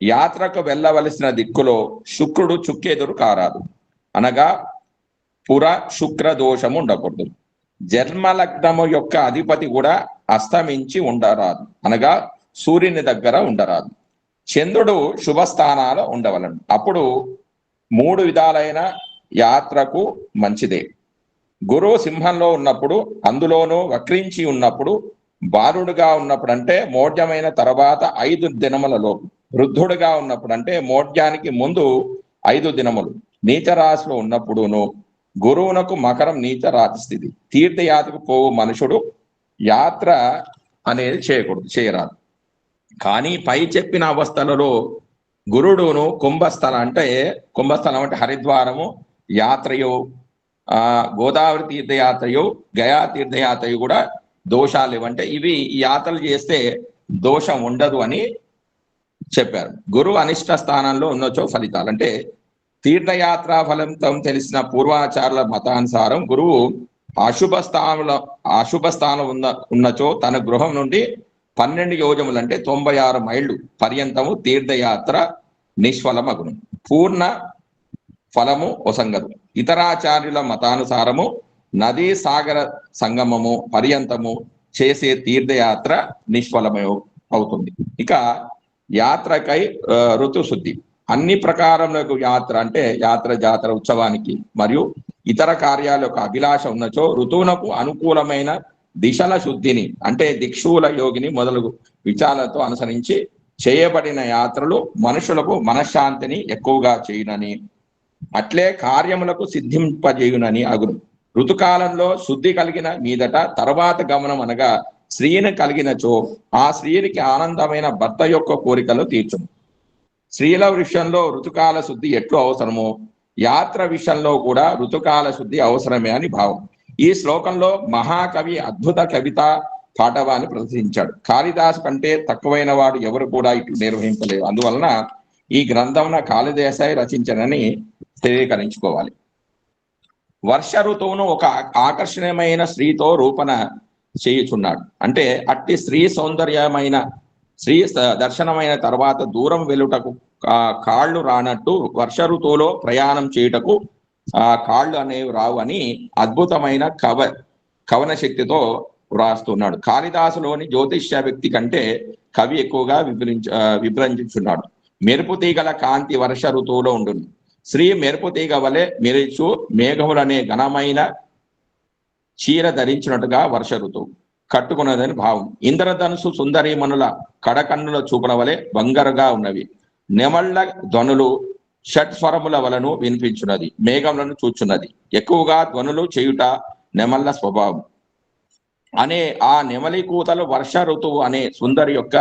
G: యాత్రకు వెళ్ళవలసిన దిక్కులో శుక్రుడు చుక్కెదురు కారాదు, అనగా పుర శుక్ర దోషము ఉండకూడదు. జన్మలగ్నము యొక్క అధిపతి కూడా అస్తమించి ఉండరాదు, అనగా సూర్యుని దగ్గర ఉండరాదు. చంద్రుడు శుభస్థానాలు ఉండవలను. అప్పుడు 3 విధాలైన యాత్రకు మంచిదే. గురువు సింహంలో ఉన్నప్పుడు, అందులోనూ వక్రించి ఉన్నప్పుడు, బాలుడుగా ఉన్నప్పుడు అంటే మౌఢ్యమైన తర్వాత 5 దినములలో, వృద్ధుడుగా ఉన్నప్పుడు అంటే మౌఢ్యానికి ముందు 5 దినములు, నీచరాశిలో ఉన్నప్పుడును, గురువునకు మకరం నీచ రాతి స్థితి. తీర్థయాత్రకు పోవు మనుషుడు యాత్ర అనేది చేయరాదు. కానీ పై చెప్పిన అవస్థలలో గురుడును కుంభస్థలం అంటే హరిద్వారము యాత్రయో, గోదావరి తీర్థయాత్రయో, గయా తీర్థయాత్రయో కూడా దోషాలు ఇవంటే ఇవి యాత్రలు చేస్తే దోషం ఉండదు అని చెప్పారు. గురువు అనిష్ట స్థానంలో ఉన్నచో ఫలితాలు అంటే తీర్థయాత్ర ఫలితం తెలిసిన పూర్వాచారుల మతానుసారం గురువు అశుభ స్థానం ఉన్నచో తన గృహం నుండి 12 యోజములు అంటే 96 మైళ్ళు పర్యంతము తీర్థయాత్ర నిష్ఫలమగును, పూర్ణ ఫలము ఒసంగదు. ఇతరాచార్యుల మతానుసారము నదీ సాగర సంగమము పర్యంతము చేసే తీర్థయాత్ర నిష్ఫలమే అవుతుంది. ఇక యాత్రకై ఋతుశుద్ధి అన్ని ప్రకారములకు యాత్ర అంటే యాత్ర జాతర ఉత్సవానికి మరియు ఇతర కార్యాల యొక్క అభిలాష ఉన్నచో ఋతువునకు అనుకూలమైన దిశల శుద్ధిని అంటే దిక్షూల యోగిని మొదలగు విచారాలతో అనుసరించి చేయబడిన యాత్రలు మనుషులకు మనశ్శాంతిని ఎక్కువగా చేయునని, అట్లే కార్యములకు సిద్ధింపజేయునని అగును. ఋతుకాలంలో శుద్ధి కలిగిన మీదట తర్వాత గమనం అనగా స్త్రీని కలిగినచో ఆ స్త్రీకి ఆనందమైన భర్త యొక్క కోరికలు తీర్చును. స్త్రీల విషయంలో ఋతుకాల శుద్ధి ఎట్లు అవసరమో యాత్ర విషయంలో కూడా ఋతుకాల శుద్ధి అవసరమే అని భావం. ఈ శ్లోకంలో మహాకవి అద్భుత కవిత పాఠవాన్ని ప్రదర్శించాడు. కాళిదాసు కంటే తక్కువైన వాడు ఎవరు కూడా ఇటు నిర్వహించలేరు. అందువలన ఈ గ్రంథమున కాళిదాసే రచించనని స్థిరీకరించుకోవాలి. వర్ష ఋతువును ఒక ఆకర్షణీయమైన స్త్రీతో రూపణ చేయుచున్నాడు. అంటే అట్టి స్త్రీ సౌందర్యమైన స్త్రీ దర్శనమైన తర్వాత దూరం వెలుటకు కాళ్ళు రానట్టు వర్ష ఋతువులో ప్రయాణం చేయుటకు కాళ్ళు అనేవి రావు అని అద్భుతమైన కవన శక్తితో వ్రాస్తున్నాడు. కాళిదాసులోని జ్యోతిష్య వ్యక్తి కంటే కవి ఎక్కువగా విభ్రంచున్నాడు. మెరుపు తీగల కాంతి వర్ష ఋతువులో ఉండును. స్త్రీ మెరుపు తీగ వలె మెరుచు మేఘములనే ఘనమైన చీర ధరించినట్టుగా వర్ష ఋతువు కట్టుకున్నదని భావం. ఇంద్రధనుసు సుందరీమణుల కడకన్నుల చూపుల వలె బంగారుగా ఉన్నవి. నెమళ్ళ ధ్వనులు షట్స్వరముల వలను వినిపించున్నది, మేఘములను చూచున్నది. ఎక్కువగా ధ్వనులు చేయుట నెమళ్ళ స్వభావం. అనే ఆ నెమలి కూతలు వర్ష ఋతువు అనే సుందరి యొక్క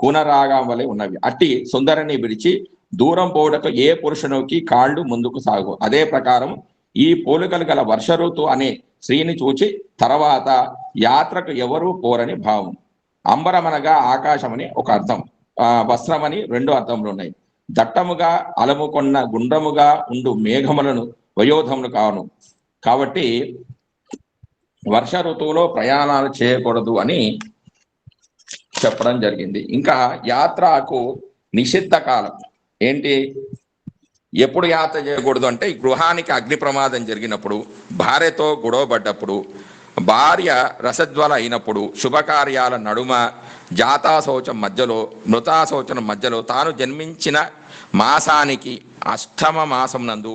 G: కూనరాగం వలె ఉన్నవి. అట్టి సుందరిని విడిచి దూరం పోవుటకు ఏ పురుషునికి కాళ్ళు ముందుకు సాగు. అదే ప్రకారం ఈ పోలికలు గల వర్ష ఋతువు అనే స్త్రీని చూచి తర్వాత యాత్రకు ఎవరూ పోరని భావం. అంబరమనగా ఆకాశమని ఒక అర్థం, వస్త్రమని 2 అర్థములు ఉన్నాయి. దట్టముగా అలముకొన్న గుండ్రముగా ఉండు మేఘములను వయోధములు కావును. కాబట్టి వర్ష ఋతువులో ప్రయాణాలు చేయకూడదు అని చెప్పడం జరిగింది. ఇంకా యాత్రకు నిషిద్ధ కాలం ఏంటి? ఎప్పుడు యాత్ర చేయకూడదు అంటే గృహానికి అగ్ని ప్రమాదం జరిగినప్పుడు, భార్యతో గొడవపడ్డప్పుడు, భార్య రసజ్వల అయినప్పుడు, శుభకార్యాల నడుమ, జాతాశౌచం మధ్యలో, మృతాశౌచనం మధ్యలో, తాను జన్మించిన మాసానికి అష్టమ మాసం నందు,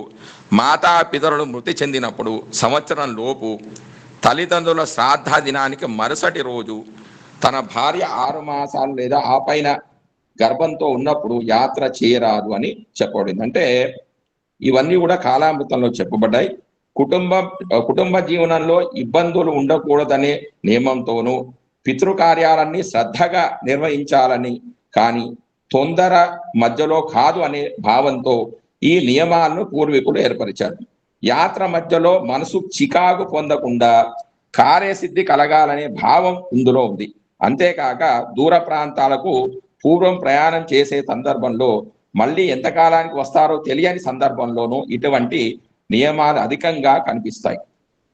G: మాతాపితరులు మృతి చెందినప్పుడు, సంవత్సరం లోపు, తల్లిదండ్రుల శ్రాద్ధ దినానికి మరుసటి రోజు, తన భార్య 6 మాసాలు లేదా ఆ పైన గర్భంతో ఉన్నప్పుడు యాత్ర చేయరాదు అని చెప్పబడింది. అంటే ఇవన్నీ కూడా కాలామృతంలో చెప్పబడ్డాయి. కుటుంబ జీవనంలో ఇబ్బందులు ఉండకూడదనే నియమంతోనూ, పితృకార్యాలన్నీ శ్రద్ధగా నిర్వహించాలని కానీ తొందర మధ్యలో కాదు అనే భావంతో ఈ నియమాలను పూర్వీకులు ఏర్పరిచారు. యాత్ర మధ్యలో మనసు చికాకు పొందకుండా కార్యసిద్ధి కలగాలనే భావం ఇందులో ఉంది. అంతేకాక దూర ప్రాంతాలకు పూర్వం ప్రయాణం చేసే సందర్భంలో మళ్ళీ ఎంతకాలానికి వస్తారో తెలియని సందర్భంలోనూ ఇటువంటి నియమాలు అధికంగా కనిపిస్తాయి.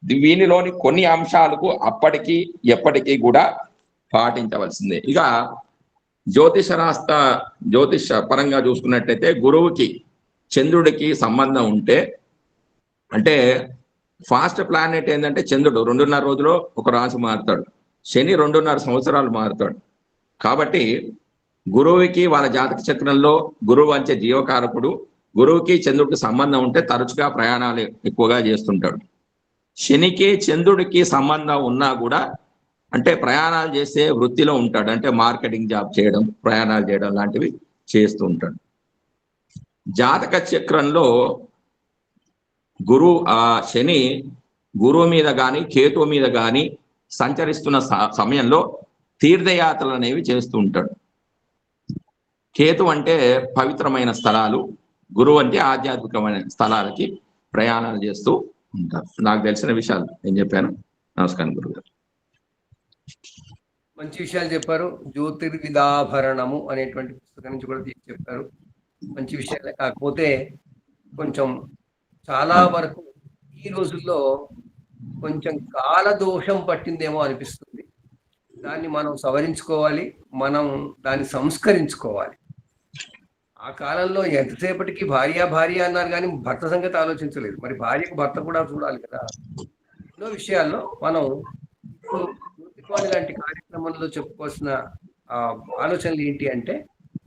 G: వీనిలోని కొన్ని అంశాలకు అప్పటికి ఎప్పటికీ కూడా పాటించవలసిందే. ఇక జ్యోతిష పరంగా చూసుకున్నట్టయితే గురువుకి చంద్రుడికి సంబంధం ఉంటే, అంటే ఫాస్ట్ ప్లానెట్ ఏంటంటే చంద్రుడు 2.5 రోజులో ఒక రాశి మారుతాడు, శని 2.5 సంవత్సరాలు మారుతాడు. కాబట్టి గురువుకి వాళ్ళ జాతక చక్రంలో గురువు అంచే జీవకారకుడు, గురువుకి చంద్రుడికి సంబంధం ఉంటే తరచుగా ప్రయాణాలు ఎక్కువగా చేస్తుంటాడు. శనికి చంద్రుడికి సంబంధం ఉన్నా కూడా అంటే ప్రయాణాలు చేసే వృత్తిలో ఉంటాడు, అంటే మార్కెటింగ్ జాబ్ చేయడం, ప్రయాణాలు చేయడం లాంటివి చేస్తూ ఉంటాడు. జాతక చక్రంలో శని గురువు మీద కానీ కేతువు మీద కానీ సంచరిస్తున్న సమయంలో తీర్థయాత్రలు అనేవి చేస్తూ ఉంటాడు. కేతు అంటే పవిత్రమైన స్థలాలు, గురువు అంటే ఆధ్యాత్మికమైన స్థలాలకి ప్రయాణాలు చేస్తూ ఉంటారు. నాకు తెలిసిన విషయాలు నేను చెప్పాను. నమస్కారం గురుగారు.
A: మంచి విషయాలు చెప్పారు. జ్యోతిర్విదాభరణము అనేటువంటి పుస్తకం నుంచి కూడా తీసి చెప్పారు. మంచి విషయాలే. కాకపోతే కొంచెం చాలా వరకు ఈ రోజుల్లో కొంచెం కాలదోషం పట్టిందేమో అనిపిస్తుంది. దాన్ని మనం సవరించుకోవాలి, మనం దాన్ని సంస్కరించుకోవాలి. ఆ కాలంలో ఎంతసేపటికి భార్య అన్నారు కానీ భర్త సంగతి ఆలోచించలేదు. మరి భార్యకు భర్త కూడా చూడాలి కదా. ఎన్నో విషయాల్లో మనం జ్యోతిర్వాణి లాంటి కార్యక్రమంలో చెప్పుకోవాల్సిన ఆలోచనలు ఏంటి అంటే,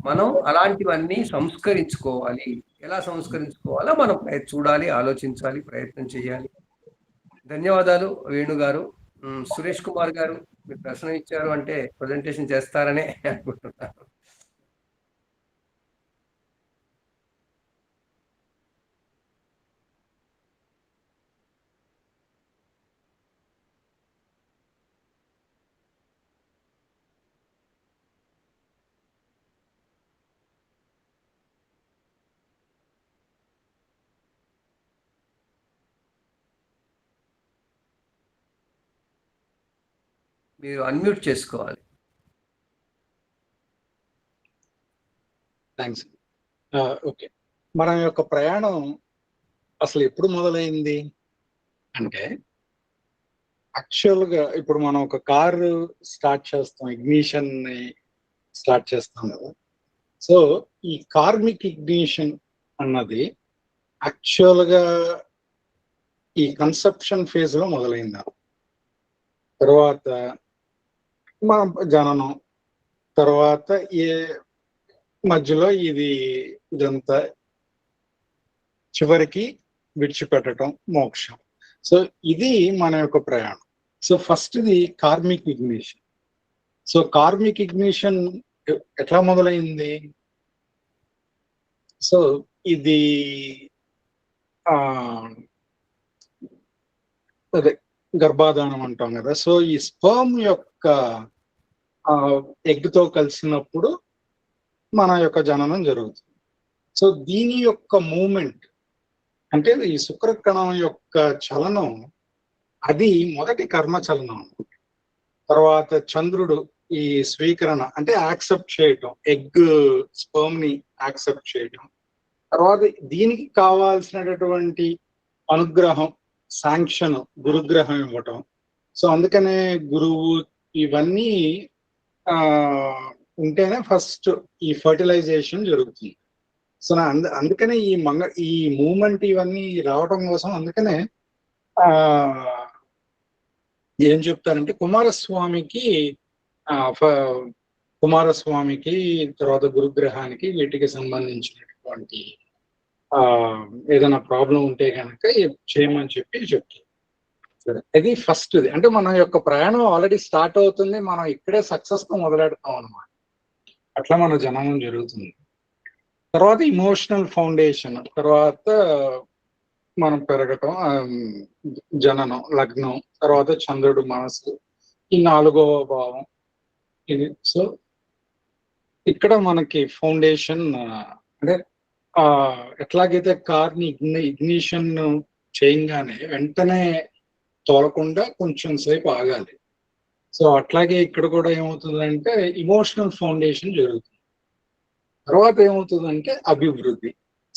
A: మనం అలాంటివన్నీ సంస్కరించుకోవాలి. ఎలా సంస్కరించుకోవాలో మనం చూడాలి, ఆలోచించాలి, ప్రయత్నం చేయాలి. ధన్యవాదాలు వేణు గారు. సురేష్ కుమార్ గారు, మీరు ప్రశ్న ఇచ్చారు అంటే ప్రజెంటేషన్ చేస్తారనే అనుకుంటున్నాను. మీరు అన్మ్యూట్ చేసుకోవాలి.
H: థ్యాంక్స్. ఓకే, మన యొక్క ప్రయాణం అసలు ఎప్పుడు మొదలైంది అంటే యాక్చువల్ గా ఇప్పుడు మనం ఒక కారు స్టార్ట్ చేస్తాం, ఇగ్నిషన్ ని స్టార్ట్ చేస్తాం కదా. సో ఈ కార్మిక్ ఇగ్నిషన్ అన్నది యాక్చువల్ గా ఈ కన్సెప్షన్ ఫేజ్ లో మొదలైంది. తర్వాత మన జననం, తర్వాత ఏ మధ్యలో ఇదంతా చివరికి విడిచిపెట్టడం మోక్షం. సో ఇది మన యొక్క ప్రయాణం. సో ఫస్ట్ ఇది karmic ignition. So karmic ignition ఎట్లా మొదలైంది? సో ఇది అదే గర్భాధానం అంటాం కదా. సో ఈ స్పర్మ్ యొక్క ఎగ్ తో కలిసినప్పుడు మన యొక్క జననం జరుగుతుంది. సో దీని యొక్క మూమెంట్ అంటే ఈ శుక్రకణం యొక్క చలనం, అది మొదటి కర్మ చలనం. తర్వాత చంద్రుడు ఈ స్వీకరణ అంటే యాక్సెప్ట్ చేయటం, ఎగ్ స్పర్మ్ ని యాక్సెప్ట్ చేయటం. తర్వాత దీనికి కావాల్సినటువంటి అనుగ్రహం, శాంక్షన్, గురుగ్రహం ఇవ్వటం. సో అందుకనే గురువు ఇవన్నీ ఉంటేనే ఫస్ట్ ఈ ఫర్టిలైజేషన్ జరుగుతుంది. సో అందుకనే ఈ మూమెంట్ ఇవన్నీ రావటం కోసం అందుకనే ఏం చెప్తారంటే కుమారస్వామికి తర్వాత గురుగ్రహానికి వీటికి సంబంధించినటువంటి ఏదైనా ప్రాబ్లం ఉంటే కనుక చేయమని చెప్తారు. సరే, అది ఫస్ట్. అంటే మన యొక్క ప్రయాణం ఆల్రెడీ స్టార్ట్ అవుతుంది, మనం ఇక్కడే సక్సెస్ తో మొదలెడతాం అన్నమాట. అట్లా మన జననం జరుగుతుంది. తర్వాత ఇమోషనల్ ఫౌండేషన్, తర్వాత మనం పెరగటం, జననం, లగ్నం, తర్వాత చంద్రుడు మనసు, ఈ 4వ భావం ఇది. సో ఇక్కడ మనకి ఫౌండేషన్ అంటే ఎట్లాగైతే కార్ని ఇగ్నిషన్ చేయంగానే వెంటనే తోలకుండా కొంచెం సేపు ఆగాలి. సో అట్లాగే ఇక్కడ కూడా ఏమవుతుందంటే ఇమోషనల్ ఫౌండేషన్ జరుగుతుంది. తర్వాత ఏమవుతుందంటే అభివృద్ధి.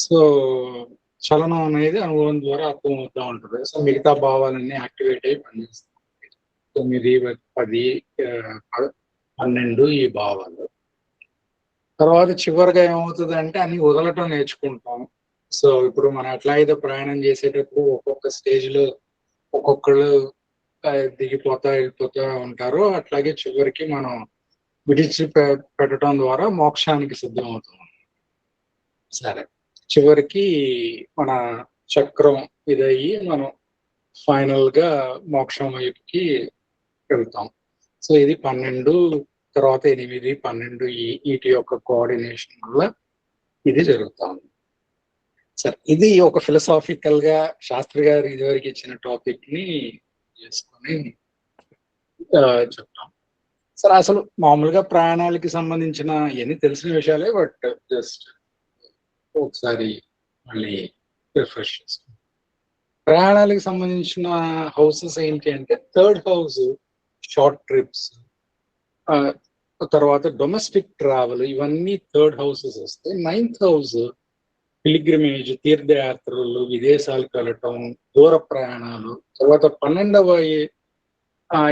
H: సో చలనం అనేది అనుభవం ద్వారా అర్థమవుతూ ఉంటుంది. సో మిగతా భావాలన్నీ యాక్టివేట్ అయ్యి పనిచేస్తాయి. 9, 10, 12 ఈ భావాలు. తర్వాత చివరిగా ఏమవుతుంది అంటే అన్ని వదలటం నేర్చుకుంటాం. సో ఇప్పుడు మనం ఎట్లా అయితే ప్రయాణం చేసేటప్పుడు ఒక్కొక్క స్టేజ్ లో ఒక్కొక్కళ్ళు దిగిపోతా వెళ్ళిపోతా ఉంటారో, అట్లాగే చివరికి మనం పెట్టడం ద్వారా మోక్షానికి సిద్ధం అవుతాం. సరే, చివరికి మన చక్రం ఇదయ్యి మనం ఫైనల్ గా మోక్షం వైపుకి వెళ్తాం. సో ఇది 12, తర్వాత 8, 12 వీటి యొక్క కోఆర్డినేషన్ వల్ల ఇది జరుగుతుంది. సరే, ఇది ఒక ఫిలసాఫికల్ గా శాస్త్రి గారు ఇదివరకు ఇచ్చిన టాపిక్ ని చేసుకొని చెప్తాం. సరే, అసలు మామూలుగా ప్రయాణాలకి సంబంధించిన ఇవన్నీ తెలిసిన విషయాలే, బట్ జస్ట్ ఒకసారి మళ్ళీ రిఫ్రెష్ చేస్తాం. ప్రయాణాలకు సంబంధించిన హౌసెస్ ఏంటి అంటే 3rd హౌస్ షార్ట్ ట్రిప్స్, తర్వాత డొమెస్టిక్ ట్రావెల్, ఇవన్నీ 3rd హౌసెస్ వస్తాయి. 9th హౌస్ పిలిగ్రిమేజ్, తీర్థయాత్రలు, విదేశాలకు వెళ్ళటం, దూర ప్రయాణాలు. తర్వాత 12వ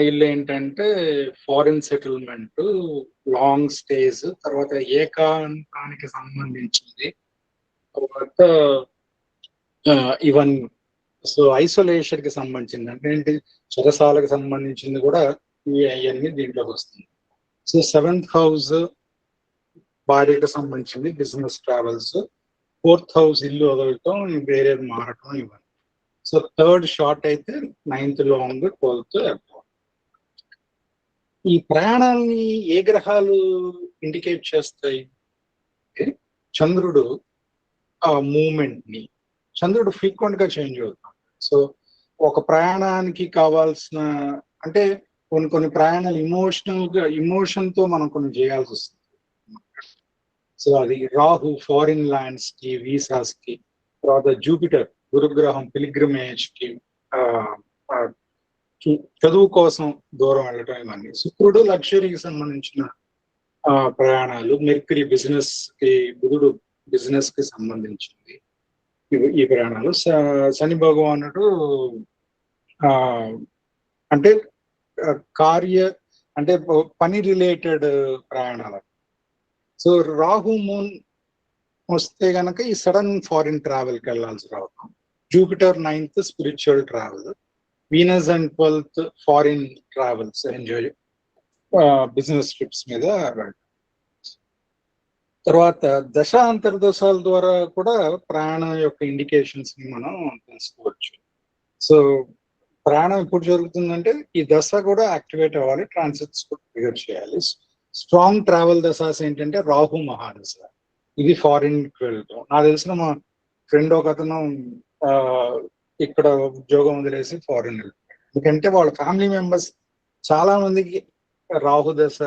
H: ఇల్లు ఏంటంటే ఫారిన్ సెటిల్మెంట్, లాంగ్ స్టేస్, తర్వాత ఏకాంతానికి సంబంధించింది, తర్వాత ఇవన్నీ. సో ఐసోలేషన్ కి సంబంధించింది అంటే ఏంటి, చెరసాలకు సంబంధించింది కూడా ఇవన్నీ దీంట్లోకి వస్తుంది. సో 7th హౌస్ భార్యకు సంబంధించింది, బిజినెస్ ట్రావెల్స్. 4th హౌస్ ఇల్లు వదలటం, వేరే మారటం, ఇవన్నీ. సో 3rd షార్ట్ అయితే, 9th లాంగ్, 12th ఎర్త్. ఈ ప్రయాణాలని ఏ గ్రహాలు ఇండికేట్ చేస్తాయి? చంద్రుడు ఆ మూమెంట్ ని, చంద్రుడు ఫ్రీక్వెంట్ గా చేంజ్ అవుతాడు. సో ఒక ప్రయాణానికి కావాల్సిన అంటే కొన్ని ప్రయాణాలు ఇమోషన్ తో మనం కొన్ని చేయాల్సి వస్తుంది. సో అది రాహు ఫారిన్ ల్యాండ్స్ కి, వీసాస్ కి. తర్వాత జూపిటర్ గురుగ్రహం పిలిగ్రిమేజ్ కి, చదువు కోసం దూరం వెళ్ళటం, ఇవన్నీ. శుక్రుడు లగ్జరీకి సంబంధించిన ప్రయాణాలు. మెర్క్యూరీ బిజినెస్ కి, బుధుడు బిజినెస్ కి సంబంధించింది ఈ ప్రయాణాలు. శని భగవానుడు అంటే కార్య అంటే పని రిలేటెడ్ ప్రయాణాలు. సో రాహు మూన్ వస్తే గనక ఈ సడన్ ఫారిన్ ట్రావెల్కి వెళ్ళాల్సి రావడం. Jupiter 9th spiritual travel, Venus and 12th foreign travels enjoy, business trips మీద. తర్వాత దశ అంతర్దశాల ద్వారా కూడా ప్రయాణం యొక్క ఇండికేషన్స్ ని మనం తెలుసుకోవచ్చు. సో ప్రయాణం ఎప్పుడు జరుగుతుందంటే ఈ దశ కూడా యాక్టివేట్ అవ్వాలి, ట్రాన్సిట్స్ కూడా ట్రిగర్ చేయాలి. స్ట్రాంగ్ ట్రావెల్ దశాస్ ఏంటంటే రాహు మహాదశ, ఇది ఫారిన్ కి వెళ్ళటం. నాకు తెలిసిన మా ఫ్రెండ్ ఒక అతను ఇక్కడ ఉద్యోగం వదిలేసి ఫారిన్ వెళ్తాడు, ఎందుకంటే వాళ్ళ ఫ్యామిలీ మెంబర్స్ చాలా మందికి రాహు దశ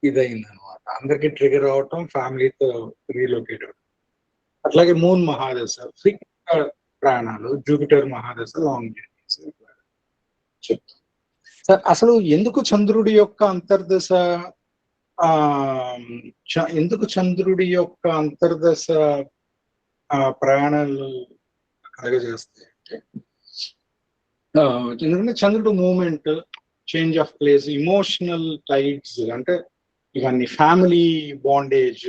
H: ఇదైంది అనమాట. అందరికి ట్రిగర్ అవటం, ఫ్యామిలీతో రీలొకేట్ అవటం. అట్లాగే మూన్ మహాదశ ఫ్రీక్వెంట్ ప్రయాణాలు, జూపిటర్ మహాదశ లాంగ్ జర్నీస్ చెప్తాం. సార్ అసలు ఎందుకు చంద్రుడి యొక్క అంతర్దశ ప్రయాణాలు కలగజేస్తాయి అంటే, ఎందుకంటే చంద్రుడు movement, change of place, emotional tides, అంటే ఇవన్నీ ఫ్యామిలీ బాండేజ్,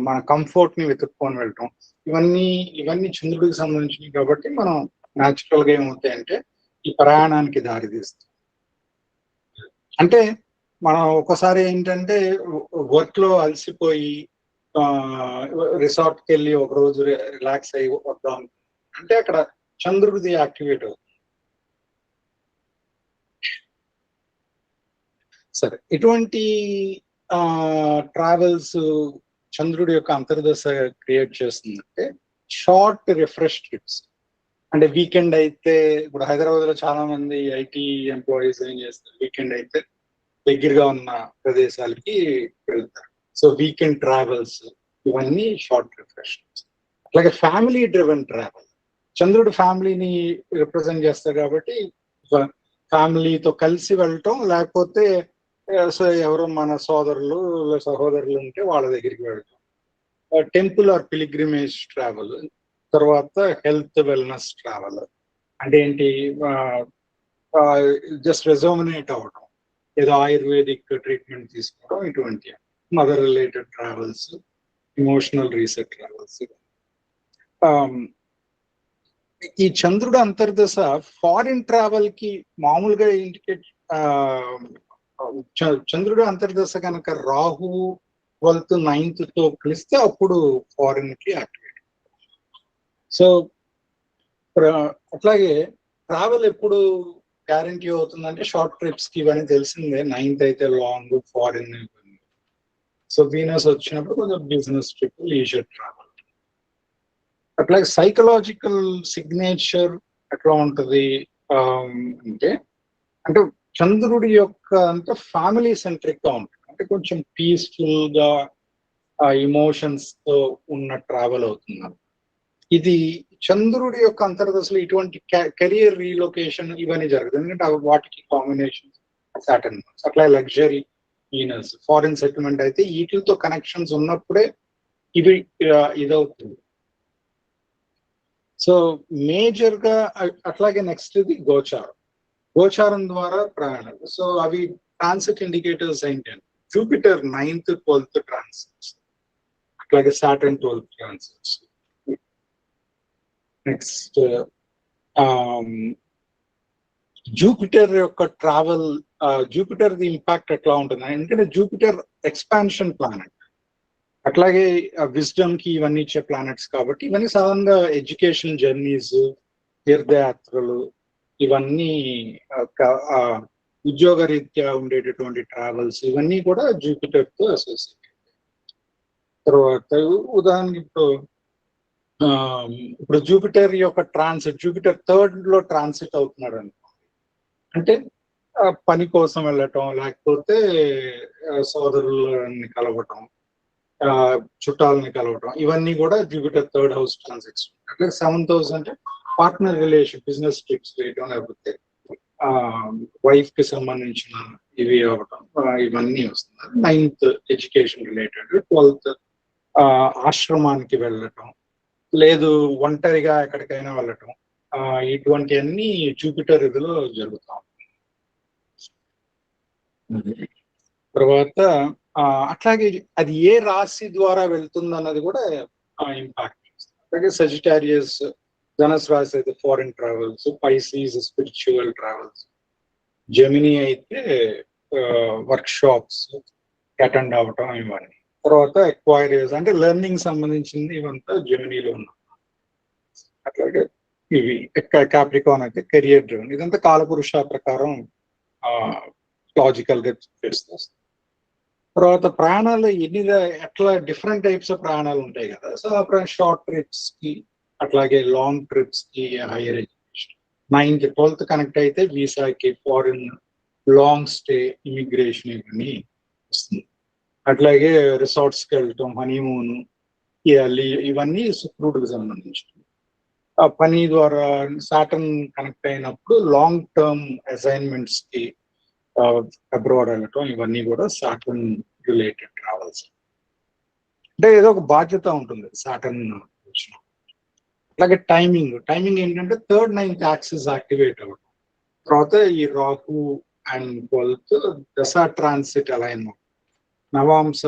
H: మన కంఫర్ట్ ని వెతుక్కొని వెళ్ళటం, ఇవన్నీ చంద్రుడికి సంబంధించినవి. కాబట్టి మనం న్యాచురల్ గా ఏమవుతాయంటే ఈ ప్రయాణానికి దారితీస్తాం. అంటే మనం ఒకసారి ఏంటంటే వర్క్ లో అలసిపోయి రిసార్ట్కి వెళ్ళి ఒక రోజు రిలాక్స్ అయ్యి వద్దాం అంటే అక్కడ చంద్రుడిది యాక్టివేట్ అవుతుంది. సరే, ఇటువంటి ట్రావెల్స్ చంద్రుడి యొక్క అంతర్దశ క్రియేట్ చేస్తుందంటే షార్ట్ రిఫ్రెష్ ట్రిప్స్. అంటే వీకెండ్ అయితే ఇప్పుడు హైదరాబాద్ లో చాలా మంది ఐటీ ఎంప్లాయీస్ ఏం చేస్తారు, వీకెండ్ అయితే దగ్గరగా ఉన్న ప్రదేశాలకి వెళ్తారు. సో వీకెండ్ ట్రావెల్స్ ఇవన్నీ షార్ట్ రిఫ్రెష్. అట్లాగే ఫ్యామిలీ డ్రివెన్ ట్రావెల్, చంద్రుడు ఫ్యామిలీని రిప్రజెంట్ చేస్తారు కాబట్టి ఫ్యామిలీతో కలిసి వెళ్ళటం, లేకపోతే సో ఎవరో మన సోదరులు సహోదరులు ఉంటే వాళ్ళ దగ్గరికి వెళ్ళటం. Temple or pilgrimage travel. తర్వాత హెల్త్ వెల్నెస్ ట్రావెల్ అంటే ఏంటి, జస్ట్ రెజోమినేట్ అవ్వడం, ఏదో ఆయుర్వేదిక్ ట్రీట్మెంట్ తీసుకోవడం, ఇటువంటి mother related travels, emotional reset travels. ఈ చంద్రుడు అంతర్దశ ఫారిన్ ట్రావెల్ కి మామూలుగా ఇండికేట్. చంద్రుడు అంతర్దశ కనుక రాహు 12th 9th తో కలిస్తే అప్పుడు ఫారిన్ కి యాక్టివేట్. సో అట్లాగే ట్రావెల్ ఎప్పుడు గ్యారంటీ అవుతుందంటే షార్ట్ ట్రిప్స్ కి ఇవన్నీ తెలిసిందే. 9th అయితే లాంగ్ ఫారిన్. సో వీనస్ వచ్చినప్పుడు కొంచెం బిజినెస్ ట్రిప్, లీజర్ ట్రావెల్. అట్లాగే సైకలాజికల్ సిగ్నేచర్ ఎట్లా ఉంటది అంటే చంద్రుడి యొక్క అంటే ఫ్యామిలీ సెంట్రిక్ గా ఉంటుంది. అంటే కొంచెం పీస్ఫుల్ గా ఇమోషన్స్ తో ఉన్న ట్రావెల్ అవుతుంది. ఇది చంద్రుడి యొక్క అంతర్దశలో ఇటువంటి కెరియర్ రీలొకేషన్ ఇవన్నీ జరుగుతుంది, ఎందుకంటే వాటికి కాంబినేషన్ సాటర్న్. అట్లా లగ్జరీ, వీనస్, ఫారిన్ సెటిల్మెంట్ అయితే వీటితో కనెక్షన్స్ ఉన్నప్పుడే ఇవి ఇదవుతుంది. సో మేజర్ గా అట్లాగే నెక్స్ట్ ఇది గోచారం. గోచారం ద్వారా ప్రయాణాలు. సో అవి ట్రాన్సిట్ ఇండికేటర్స్ ఏంటంటే జూపిటర్ 9th 12th ట్రాన్సిట్స్, అట్లాగే Saturn 12th transits. Next Jupiter యొక్క ట్రావెల్, జూపిటర్ ది ఇంపాక్ట్ ఎట్లా ఉంటుంది ఎందుకంటే జూపిటర్ ఎక్స్పాన్షన్ ప్లానెట్, అట్లాగే విజ్డమ్ కి ఇవన్నీ ఇచ్చే ప్లానెట్స్ కాబట్టి ఇవన్నీ సాధారణంగా ఎడ్యుకేషన్ జర్నీస్, తీర్థయాత్రలు, ఇవన్నీ ఉద్యోగ రీత్యా ఉండేటటువంటి ట్రావెల్స్ ఇవన్నీ కూడా జూపిటర్ తో అసోసియేట్. తర్వాత ఉదాహరణకి ఇప్పుడు జూపిటర్ యొక్క ట్రాన్సిట్, జూపిటర్ 3rd లో ట్రాన్సిట్ అవుతున్నాడు అనుకోండి, అంటే పని కోసం వెళ్ళటం, లేకపోతే సోదరులని కలవటం, చుట్టాలని కలవటం, ఇవన్నీ కూడా జూపిటర్ 3rd house ట్రాన్సిట్స్. అట్లా 7th house అంటే పార్ట్నర్ రిలేషన్, బిజినెస్ ట్రిప్స్ చేయటం, లేకపోతే వైఫ్ కి సంబంధించిన ఇవి అవ్వటం, ఇవన్నీ వస్తున్నారు. 9th ఎడ్యుకేషన్ రిలేటెడ్, 12th ఆశ్రమానికి వెళ్ళటం, లేదు ఒంటరిగా ఎక్కడికైనా వెళ్ళటం, ఇటువంటివన్నీ జూపిటర్ ఇదిలో జరుగుతాం. తర్వాత అట్లాగే అది ఏ రాశి ద్వారా వెళ్తుంది అన్నది కూడా ఇంపాక్ట్. అలాగే సజిటారియస్ ధనుసు రాశి అయితే foreign travels, Pisces spiritual travels, Gemini అయితే వర్క్ షాప్స్ అటెండ్ అవ్వటం ఇవన్నీ. తర్వాత ఎక్వైరియర్స్ అంటే లెర్నింగ్ సంబంధించింది ఇవంతా జెమినీలో ఉన్నాయి. అట్లాగే ఇవి క్యాప్రికాన్ అయితే కెరియర్ డ్రివెన్. ఇదంతా కాలపురుష ప్రకారం లాజికల్ గా చేస్తుంది. తర్వాత ప్రయాణాలు ఎట్లా డిఫరెంట్ టైప్స్ ఆఫ్ ప్రయాణాలు ఉంటాయి కదా. సో షార్ట్ ట్రిప్స్ కి, అట్లాగే లాంగ్ ట్రిప్స్ కి higher education, 9th 12th connect అయితే వీసాకి, ఫారిన్ లాంగ్ స్టే, ఇమిగ్రేషన్ ఇవన్నీ వస్తుంది. అట్లాగే రిసార్ట్స్ కి వెళ్ళటం, హనీమూన్, ఇవన్నీ శుక్రుడికి సంబంధించినవి. ఆ పని ద్వారా సాటర్న్ కనెక్ట్ అయినప్పుడు లాంగ్ టర్మ్ అసైన్మెంట్స్ కి అబ్రాడ్ వెళ్ళటం, ఇవన్నీ కూడా సాటర్న్ రిలేటెడ్ ట్రావెల్స్. అంటే ఏదో ఒక బాధ్యత ఉంటుంది సాటర్న్ వచ్చిన. అలాగే టైమింగ్ ఏంటంటే 3rd 9th యాక్సిస్ యాక్టివేట్ అవ్వడం. తర్వాత ఈ రాహు అండ్ 12th దశ ట్రాన్సిట్ అలైన్మెంట్, నవాంశ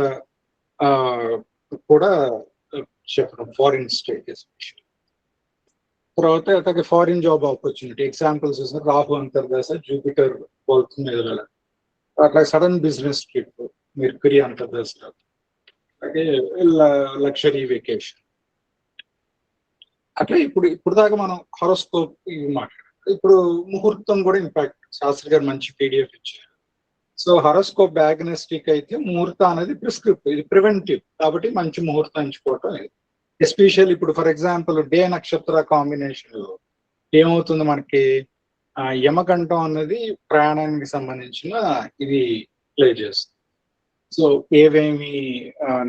H: కూడా చెప్పడం, ఫారిన్ స్టేట్ ఎస్పెషల్. తర్వాత అట్లాగే ఫారిన్ జాబ్ ఆపర్చునిటీ ఎగ్జాంపుల్స్ చూసారు. రాహు అంతర్దశ జూపిటర్ 12th మీద వెళ్ళడం. అట్లా సడన్ బిజినెస్ ట్రిప్, మెర్క్యూరీ అంతర్దశ, అలాగే లగ్జరీ వెకేషన్. అట్లా ఇప్పుడు దాకా మనం హారోస్కోప్ ఇవి మాట్లాడాం. ఇప్పుడు ముహూర్తం కూడా ఇంపాక్ట్. శాస్త్రి గారు మంచి పీడిఎఫ్ ఇచ్చారు. సో హారోస్కోప్ డయాగ్నోస్టిక్ అయితే ముహూర్తం అనేది ప్రిస్క్రిప్టివ్, ఇది ప్రివెంటివ్. కాబట్టి మంచి ముహూర్తం ఎంచుకోవటం. ఎస్పెషల్ ఇప్పుడు ఫర్ ఎగ్జాంపుల్ డే నక్షత్ర కాంబినేషన్ లో ఏమవుతుంది మనకి, యమకంఠం అన్నది ప్రయాణానికి సంబంధించిన ఇది ప్లే చేస్తుంది. సో ఏవేమి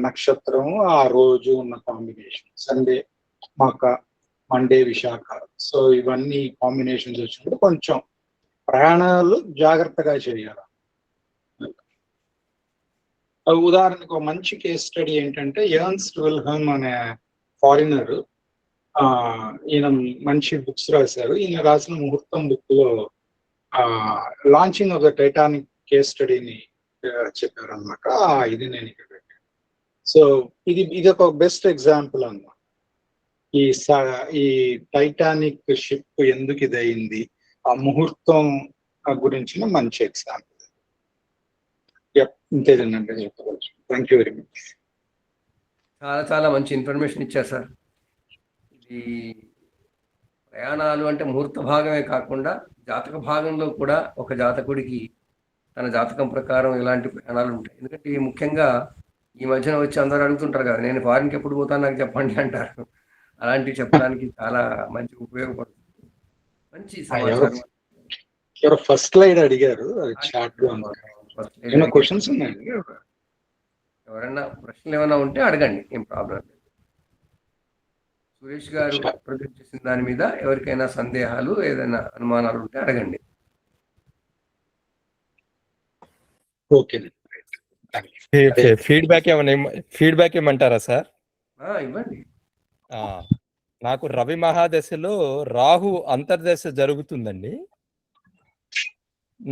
H: నక్షత్రం ఆ రోజు ఉన్న combination, Sunday Magha, Monday Vishakha, so ఇవన్నీ కాంబినేషన్స్ వచ్చినప్పుడు కొంచెం ప్రయాణాలు జాగ్రత్తగా చేయాలి. ఉదాహరణకు ఒక మంచి కేస్ స్టడీ ఏంటంటే ఎర్న్స్ట్ విల్హెమ్ అనే ఫారినర్, ఈయన మంచి బుక్స్ రాశారు. ఈయన రాసిన ముహూర్తం బుక్ లో launching of the Titanic case స్టడీని చెప్పారు అనమాట. ఇది నేను ఇక్కడ పెట్టాను. సో ఇది ఒక బెస్ట్ ఎగ్జాంపుల్ అన్నమాట. ఈ టైటానిక్ షిప్ ఎందుకు ఇది అయింది, ఆ ముహూర్తం గురించిన మంచి ఎగ్జాంపుల్. ఇంతేనండి చెప్పవచ్చు. Thank you very much.
A: చాలా మంచి ఇన్ఫర్మేషన్ ఇచ్చారు సార్. ఇది ప్రయాణాలు అంటే ముహూర్త భాగమే కాకుండా జాతక భాగంలో కూడా ఒక జాతకుడికి తన జాతకం ప్రకారం ఎలాంటి ప్రయాణాలు ఉంటాయి. ఎందుకంటే ముఖ్యంగా ఈ మధ్యన వచ్చి అందరూ అడుగుతుంటారు కదా, నేను ఫారిన్కి ఎప్పుడు పోతాను నాకు చెప్పండి అంటారు. అలాంటివి చెప్పడానికి చాలా మంచి ఉపయోగపడుతుంది. మంచి సమాచారం.
H: ఎవరో ఫస్ట్ స్లైడ్ అడిగారు, చాట్ లో క్వశ్చన్స్ ఉన్నాయండి.
A: ఎవరైనా ప్రశ్నలు ఏమైనా ఉంటే అడగండి, ఏం ప్రాబ్లం లేదు. సురేష్ గారు ప్రొజెక్ట్ చేసిన దాని మీద ఎవరికైనా సందేహాలు, ఏదైనా అనుమానాలు ఉంటే అడగండి.
H: ఓకే,
I: ఫీడ్బ్యాక్ ఏమంటారా సార్?
A: ఇవ్వండి.
I: నాకు రవి మహాదశలో రాహు అంతర్దశ జరుగుతుందండి.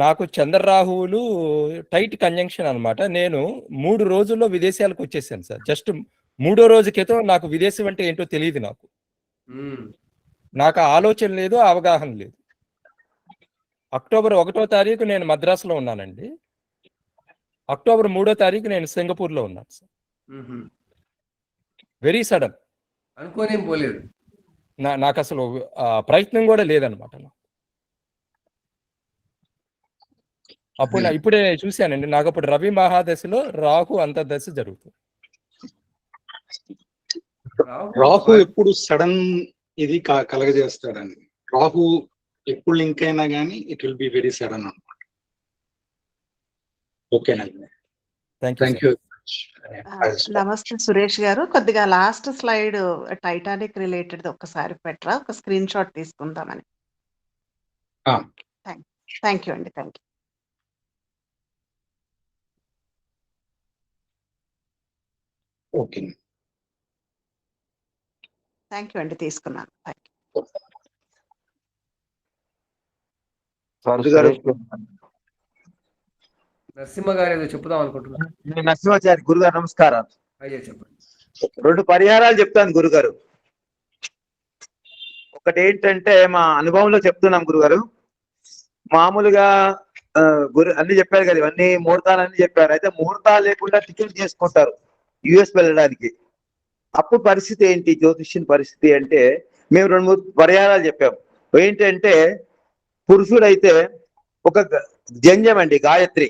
I: నాకు చంద్రరాహువులు టైట్ కంజంక్షన్ అన్నమాట. నేను 3 రోజుల్లో విదేశాలకు వచ్చేసాను సార్. జస్ట్ 3వ రోజు క్రితం నాకు విదేశం అంటే ఏంటో తెలియదు. నాకు ఆలోచన లేదు, అవగాహన లేదు. అక్టోబర్ 1వ తారీఖు నేను మద్రాసులో ఉన్నానండి. అక్టోబర్ 3వ తారీఖు నేను సింగపూర్లో ఉన్నాను సార్. వెరీ సడన్,
A: అనుకోనేం పోలేదు.
I: నాకు అసలు ప్రయత్నం కూడా లేదనమాట. అప్పుడు ఇప్పుడే చూశానండి, నాకు అప్పుడు రవి మహాదశలో రాహు అంతర్దశ జరుగుతుంది.
H: రాహు ఎప్పుడు సడన్ ఇది కలగజేస్తాడండి. రాహు ఎప్పుడు లింక్ అయినా కానీ it will be very sudden అనమాట. ఓకేనండి, థ్యాంక్ యూ.
B: నమస్తే సురేష్ గారు, కొద్దిగా లాస్ట్ స్లైడ్ టైటానిక్ రిలేటెడ్ ఒక్కసారి పెట్టరా, ఒక స్క్రీన్ షాట్ తీసుకుందామని. థ్యాంక్ యూ అండి, thank you.
H: Okay,
B: thank you అండి, తీసుకున్నాను. Thank you.
J: సార్
K: గురుగారు
A: నరసింహ గారు ఏదో చెప్దాం అనుకుంటున్నారు.
K: నేను నరసింహాచారి గురుగారు నమస్కారం.
A: అయ్యా చెప్పండి.
K: 2 పరిహారాలు చెప్తాను గురుగారు. ఒకటి ఏంటంటే మా అనుభవంలో చెప్తున్నాం గురుగారు. మామూలుగా అన్ని చెప్పారు కదా, ఇవన్నీ ముహూర్తాలు అన్ని చెప్పారు. అయితే ముహూర్తాలు లేకుండా టికెట్ చేసుకుంటారు యుఎస్ వెళ్ళడానికి. అప్పుడు పరిస్థితి ఏంటి, జ్యోతిష్యం పరిస్థితి అంటే మేము 2-3 పరిహారాలు చెప్పాము. ఏంటంటే పురుషుడైతే ఒక జంజం అండి, గాయత్రి,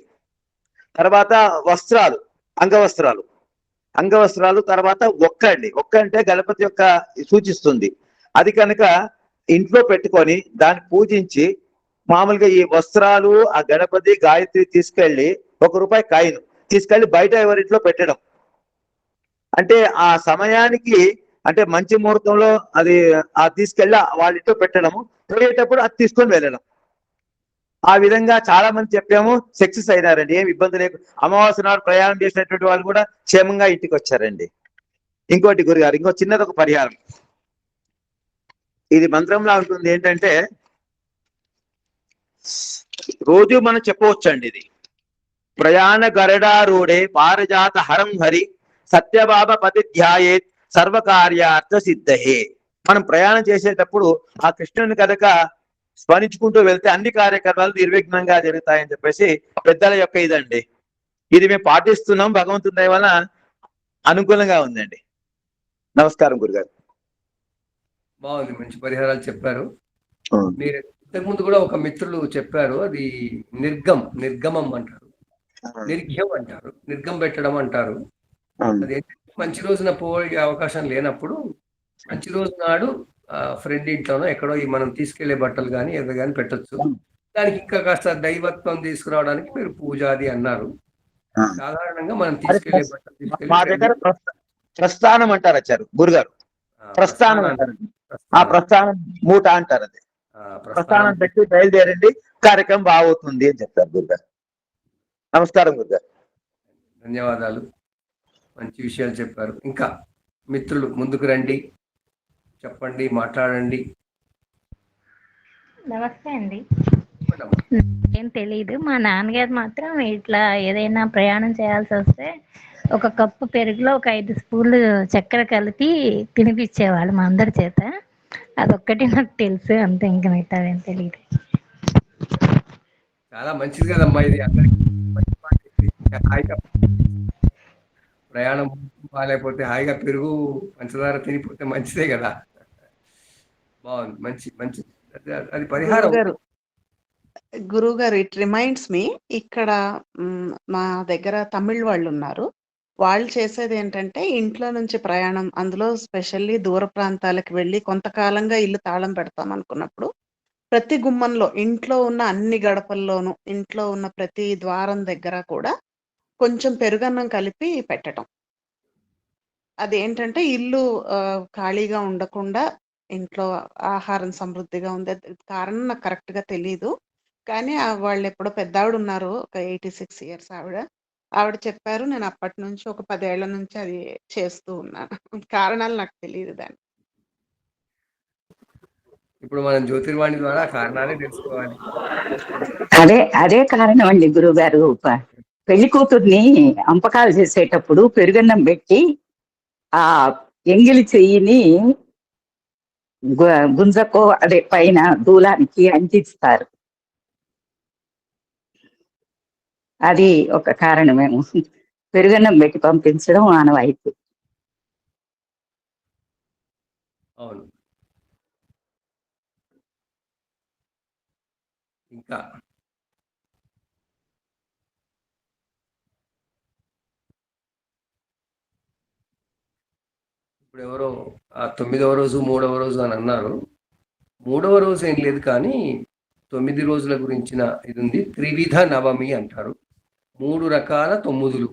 K: తర్వాత వస్త్రాలు, అంగవస్త్రాలు, తర్వాత ఒక్క అండి. ఒక్క అంటే గణపతి యొక్క సూచిస్తుంది. అది కనుక ఇంట్లో పెట్టుకొని దాన్ని పూజించి మామూలుగా ఈ వస్త్రాలు, ఆ గణపతి, గాయత్రి తీసుకెళ్లి ₹1 కాయిన్ తీసుకెళ్లి బయట ఎవరింట్లో పెట్టడం. అంటే ఆ సమయానికి, అంటే మంచి ముహూర్తంలో అది తీసుకెళ్ళి వాళ్ళ ఇంట్లో పెట్టడము, పోయేటప్పుడు అది తీసుకొని వెళ్ళడం. ఆ విధంగా చాలా మంది చెప్పాము, సక్సెస్ అయినారండి, ఏమి ఇబ్బంది లేదు. అమావాస్య నాడు ప్రయాణం చేసినటువంటి వాళ్ళు కూడా క్షేమంగా ఇంటికి వచ్చారండి. ఇంకోటి గురుగారు, ఇంకో చిన్నది ఒక పరిహారం, ఇది మంత్రంలా ఉంటుంది. ఏంటంటే రోజు మనం చెప్పవచ్చండి ఇది. ప్రయాణ గరడారూఢే పారజాత హరం హరి సత్యబాబ పతి ధ్యాయేత్ సర్వకార్యార్థ సిద్ధహే. మనం ప్రయాణం చేసేటప్పుడు ఆ కృష్ణుని కనుక స్మరించుకుంటూ వెళ్తే అన్ని కార్యక్రమాలు నిర్విఘ్నంగా జరుగుతాయని చెప్పేసి పెద్దల యొక్క ఇదండి. ఇది మేము పాటిస్తున్నాం, భగవంతుని దయ వలన అనుకూలంగా ఉందండి. నమస్కారం గురుగారు.
A: బాగుంది, మంచి పరిహారాలు చెప్పారు. మీరు ఇంతకుముందు కూడా ఒక మిత్రులు చెప్పారు, అది నిర్గమం అంటారు, నిర్ఘ్యం అంటారు, నిర్గం పెట్టడం అంటారు. అది మంచి రోజున పోయే అవకాశం లేనప్పుడు మంచి రోజు నాడు ఫ్రెండ్ ఇంట్లోనో ఎక్కడో మనం తీసుకెళ్లే బట్టలు కానీ ఏదో కానీ పెట్టొచ్చు. దానికి ఇంకా కాస్త దైవత్వం తీసుకురావడానికి మీరు పూజాది అన్నారు. సాధారణంగా మనం తీసుకెళ్లే బట్టలు
K: మా దగ్గర ప్రస్థానం అంటారు వచ్చారు గురుగారు. ప్రస్థానం అంటారు, ఆ ప్రస్థానం మూట అంటారు. అది ప్రస్థానం పెట్టి బయలుదేరండి, కార్యక్రమం బాగుతుంది అని చెప్తారు గురుగారు. నమస్కారం గురుగారు.
A: ధన్యవాదాలు, మంచి విషయాలు చెప్పారు. ఇంకా మిత్రులు ముందుకు రండి, చెప్పండి, మాట్లాడండి.
L: నమస్తే అండి. ఏం తెలీదు, మా నాన్నగారు మాత్రం ఇట్లా ఏదైనా ప్రయాణం చేయాల్సి వస్తే ఒక కప్పు పెరుగులో ఒక 5 స్పూన్లు చక్కెర కలిపి తినిపించేవాళ్ళు మా అందరి చేత. అదొక్కటి నాకు తెలుసు, అంతే, ఇంకా మిగతాదేం తెలియదు.
A: చాలా మంచిది కదమ్మా, ఇది అందరికీ మంచి మాట. హాయిగా ప్రయాణం బాగాలేకపోతే హాయిగా పెరుగు పంచదార తినిపోతే మంచిదే కదా. బాగుంది, మంచి అది పరిహారం.
B: గురువు గారు, ఇట్ రిమైండ్స్ మీ, ఇక్కడ మా దగ్గర తమిళ్ వాళ్ళు ఉన్నారు. వాళ్ళు చేసేది ఏంటంటే ఇంట్లో నుంచి ప్రయాణం, అందులో స్పెషల్లీ దూర ప్రాంతాలకు వెళ్ళి కొంతకాలంగా ఇల్లు తాళం పెడతాం అనుకున్నప్పుడు ప్రతి గుమ్మంలో, ఇంట్లో ఉన్న అన్ని గడపల్లోనూ, ఇంట్లో ఉన్న ప్రతి ద్వారం దగ్గర కూడా కొంచెం పెరుగన్నం కలిపి పెట్టడం. అదేంటంటే ఇల్లు ఖాళీగా ఉండకుండా ఇంట్లో ఆహారం సమృద్ధిగా ఉంది. కారణం నాకు కరెక్ట్గా తెలీదు, కానీ వాళ్ళు ఎప్పుడో పెద్ద ఆవిడ ఉన్నారు, ఒక 86 years ఆవిడ చెప్పారు. నేను అప్పటి నుంచి ఒక 10 ఏళ్ల నుంచి అది చేస్తూ ఉన్నాను. కారణాలు నాకు తెలియదు దాన్ని.
A: ఇప్పుడు మనం జ్యోతిర్వాణి ద్వారా కారణాలే తెలుసుకోవాలి.
M: అదే కారణం అండి గురువు గారు. పెళ్లి కూతుర్ని అంపకాలు చేసేటప్పుడు పెరుగన్నం పెట్టి ఆ ఎంగిలి చెయ్యిని గుంజకో అదే పైన దూలానికి అంటిస్తారు. అది ఒక కారణమేమో, పెరుగన్నం పెట్టి పంపించడం ఆనవాయితీ.
A: అవును. ఇంకా ఇప్పుడు ఎవరో 9వ రోజు 3వ రోజు అని అన్నారు. 3వ రోజు ఏం లేదు, కానీ 9 రోజుల గురించిన ఇది ఉంది. త్రివిధ నవమి అంటారు, 3 రకాల 9లు.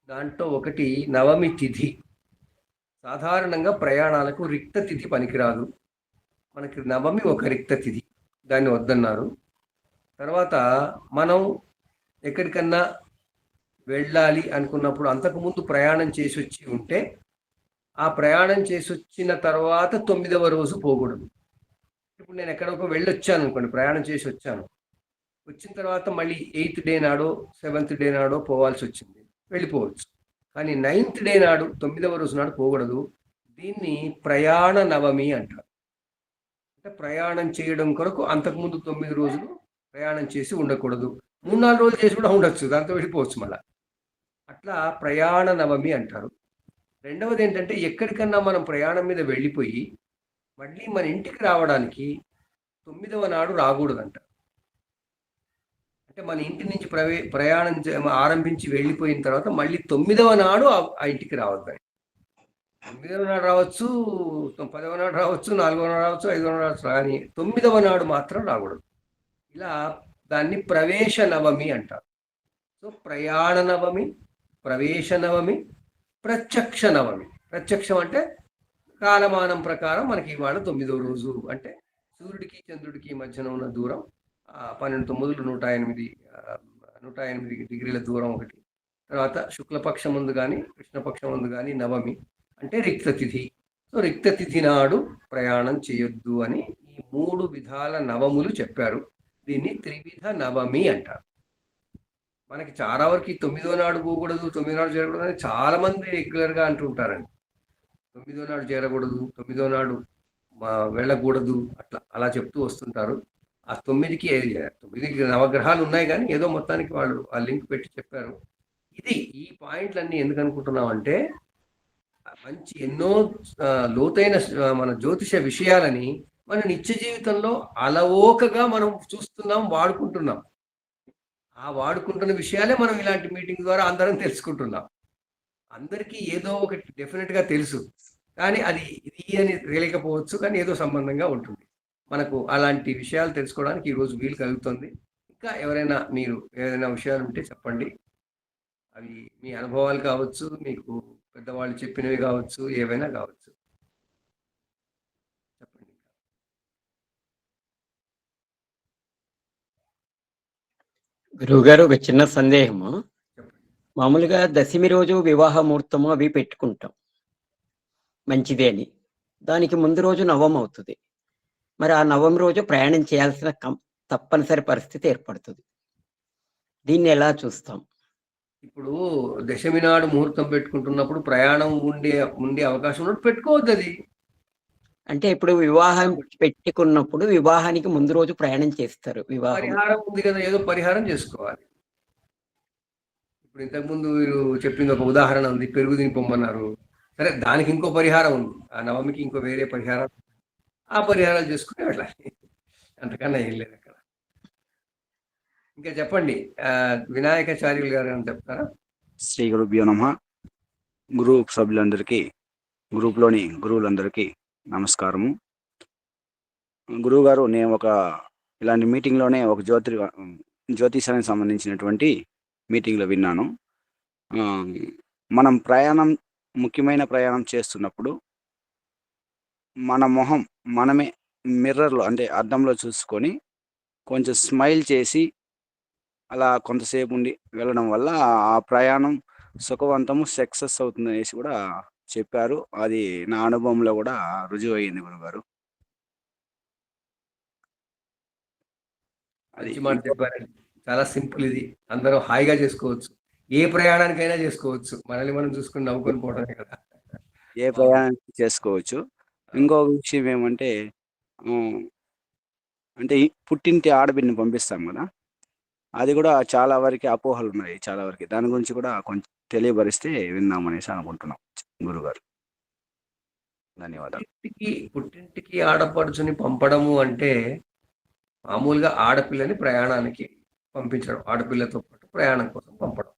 A: దాంట్లో ఒకటి నవమి తిథి. సాధారణంగా ప్రయాణాలకు రిక్త తిథి పనికిరాదు. మనకి నవమి ఒక రిక్త తిథి, దాన్ని వద్దన్నారు. తర్వాత మనం ఎక్కడికన్నా వెళ్ళాలి అనుకున్నప్పుడు అంతకుముందు ప్రయాణం చేసి వచ్చి ఉంటే ఆ ప్రయాణం చేసి వచ్చిన తర్వాత 9వ రోజు పోకూడదు. ఇప్పుడు నేను ఎక్కడికో వెళ్ళొచ్చాను అనుకోండి, ప్రయాణం చేసి వచ్చాను. వచ్చిన తర్వాత మళ్ళీ 8th డే నాడో 7th డే నాడో పోవాల్సి వచ్చింది, వెళ్ళిపోవచ్చు. కానీ 9th డే నాడు 9వ రోజు నాడు పోకూడదు. దీన్ని ప్రయాణ నవమి అంటారు. అంటే ప్రయాణం చేయడం కొరకు అంతకుముందు 9 రోజులు ప్రయాణం చేసి ఉండకూడదు. 3-4 రోజులు చేసి కూడా ఉండొచ్చు, దాంతో వెళ్ళిపోవచ్చు మళ్ళా. అట్లా ప్రయాణ నవమి అంటారు. రెండవది ఏంటంటే ఎక్కడికన్నా మనం ప్రయాణం మీద వెళ్ళిపోయి మళ్ళీ మన ఇంటికి రావడానికి 9వ నాడు రాకూడదంట. అంటే మన ఇంటి నుంచి ప్రయాణం ఆరంభించి వెళ్ళిపోయిన తర్వాత మళ్ళీ 9వ నాడు ఆ ఇంటికి రావద్దని. 9వ నాడు రావచ్చు, 10వ నాడు రావచ్చు, 4వ నాడు రావచ్చు, 5వ నాడు రావచ్చు, కానీ 9వ నాడు మాత్రం రాకూడదు. ఇలా దాన్ని ప్రవేశ నవమి అంటారు. సో ప్రయాణ నవమి, ప్రవేశ నవమి, ప్రత్యక్ష నవమి. ప్రత్యక్షం అంటే కాలమానం ప్రకారం మనకి ఇవాళ 9వ రోజు, అంటే సూర్యుడికి చంద్రుడికి మధ్యన ఉన్న దూరం 12 108 డిగ్రీల దూరం ఒకటి. తర్వాత శుక్లపక్షం ముందు కానీ కృష్ణపక్షం ముందు కానీ నవమి అంటే రిక్త తిథి. సో రిక్త తిథి నాడు ప్రయాణం చేయొద్దు అని ఈ 3 విధాల నవములు చెప్పారు. దీన్ని త్రివిధ నవమి అంటారు. మనకి చాలా వరకు 9వ నాడు పోకూడదు, 9వ నాడు చేరకూడదు అని చాలా మంది రెగ్యులర్గా అంటుంటారండి. 9వ నాడు చేరకూడదు, 9వ నాడు వెళ్ళకూడదు, అలా చెప్తూ వస్తుంటారు. ఆ 9కి నవగ్రహాలు ఉన్నాయి, కానీ ఏదో మొత్తానికి వాళ్ళు ఆ లింక్ పెట్టి చెప్పారు. ఈ పాయింట్లన్నీ ఎందుకు అనుకుంటున్నామంటే మంచి ఎన్నో లోతైన మన జ్యోతిష విషయాలని మన నిత్య జీవితంలో అలవోకగా మనం చూస్తున్నాం, వాడుకుంటున్నాం. ఆ వాడుకుంటున్న విషయాలే మనం ఇలాంటి మీటింగ్ ద్వారా అందరం తెలుసుకుంటున్నాం. అందరికీ ఏదో ఒకటి డెఫినెట్గా తెలుసు, కానీ అది ఇది అని తెలియకపోవచ్చు, కానీ ఏదో సంబంధంగా ఉంటుంది. మనకు అలాంటి విషయాలు తెలుసుకోవడానికి ఈరోజు వీలు కలుగుతుంది. ఇంకా ఎవరైనా మీరు ఏదైనా విషయాలు ఉంటే చెప్పండి. అవి మీ అనుభవాలు కావచ్చు, మీకు పెద్దవాళ్ళు చెప్పినవి కావచ్చు, ఏవైనా కావచ్చు, చెప్పండి.
D: గురువుగారు, ఒక చిన్న సందేహము.
A: చెప్పండి.
D: మామూలుగా దశమి రోజు వివాహ ముహూర్తము అవి పెట్టుకుంటాం, మంచిదే అని. దానికి ముందు రోజు నవం అవుతుంది. మరి ఆ నవమి రోజు ప్రయాణం చేయాల్సిన తప్పనిసరి పరిస్థితి ఏర్పడుతుంది. దీన్ని ఎలా చూస్తాం?
A: ఇప్పుడు దశమి నాడు ముహూర్తం పెట్టుకుంటున్నప్పుడు ప్రయాణం ఉండే అవకాశం ఉన్నప్పుడు పెట్టుకోవద్దు. అది
D: అంటే ఇప్పుడు వివాహం పెట్టుకున్నప్పుడు వివాహానికి ముందు రోజు ప్రయాణం చేస్తారు. వివాహం
A: పరిహారం ఉంది కదా, ఏదో పరిహారం చేసుకోవాలి. ఇప్పుడు ఇంతకుముందు మీరు చెప్పింది ఒక ఉదాహరణ ఉంది, పెరుగు తిని పొమ్మన్నారు. సరే, దానికి ఇంకో పరిహారం ఉంది, ఆ నవమికి ఇంకో వేరే పరిహారం. ఆ పరిహారాలు చేసుకుని వెళ్ళాలి, అంతకన్నా ఏం లేదు అక్కడ. ఇంకా చెప్పండి, వినాయకాచార్యులు గారు అని చెప్తారా?
J: శ్రీ గురుభ్యో నమః. గ్రూప్ సభ్యులందరికీ, గ్రూప్లోని గురువులందరికీ నమస్కారము. గురువు గారు, నేను ఇలాంటి మీటింగ్లోనే ఒక జ్యోతిషానికి సంబంధించినటువంటి మీటింగ్లో విన్నాను. మనం ముఖ్యమైన ప్రయాణం చేస్తున్నప్పుడు మన మొహం మనమే మిర్రర్లో, అంటే అద్దంలో చూసుకొని కొంచెం స్మైల్ చేసి అలా కొంతసేపు ఉండి వెళ్ళడం వల్ల ఆ ప్రయాణం సుఖవంతము, సక్సెస్ అవుతుంది అనేసి కూడా చెప్పారు. అది నా అనుభవంలో కూడా రుజువు అయ్యింది గురుగారు.
A: మంచి మాట చెప్పారండి. చాలా సింపుల్, ఇది అందరూ హాయిగా చేసుకోవచ్చు. ఏ ప్రయాణానికైనా చేసుకోవచ్చు, మనల్ని మనం చూసుకుని నవ్వుకొని పోవడమే కదా.
J: ఏ ప్రయాణం చేసుకోవచ్చు. ఇంకొక విషయం ఏమంటే, అంటే పుట్టింటి ఆడబిడ్డని పంపిస్తాం కదా, అది కూడా చాలా వరకు అపోహలు ఉన్నాయి. చాలా వరకు దాని గురించి కూడా కొంచెం తెలియబరిస్తే విందామనేసి అనుకుంటున్నాం గురుగారు. ధన్యవాదాలు.
A: పుట్టింటికి ఆడపడుచుని పంపడము అంటే మామూలుగా ఆడపిల్లని ప్రయాణానికి పంపించడం, ఆడపిల్లతో పాటు ప్రయాణం కోసం పంపడం.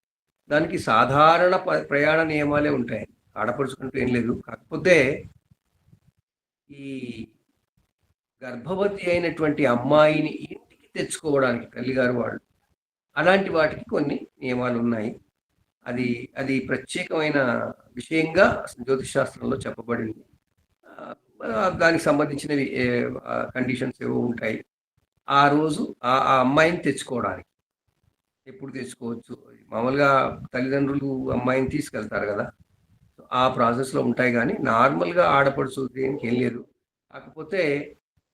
A: దానికి సాధారణ ప్రయాణ నియమాలే ఉంటాయి, ఆడపడుచుకుంటూ ఏం లేదు. కాకపోతే ఈ గర్భవతి అయినటువంటి అమ్మాయిని ఇంటికి తెచ్చుకోవడానికి తల్లిగారు వాళ్ళు, అలాంటి వాటికి కొన్ని నియమాలు ఉన్నాయి. అది ప్రత్యేకమైన విషయంగా జ్యోతిష్ శాస్త్రంలో చెప్పబడింది. దానికి సంబంధించినవి కండిషన్స్ ఏవో ఉంటాయి. ఆ రోజు ఆ అమ్మాయిని తెచ్చుకోవడానికి ఎప్పుడు తెచ్చుకోవచ్చు, మామూలుగా తల్లిదండ్రులు అమ్మాయిని తీసుకెళ్తారు కదా, ఆ ప్రాసెస్లో ఉంటాయి. కానీ నార్మల్గా ఆడపడుచు దేనికి ఏం లేదు. కాకపోతే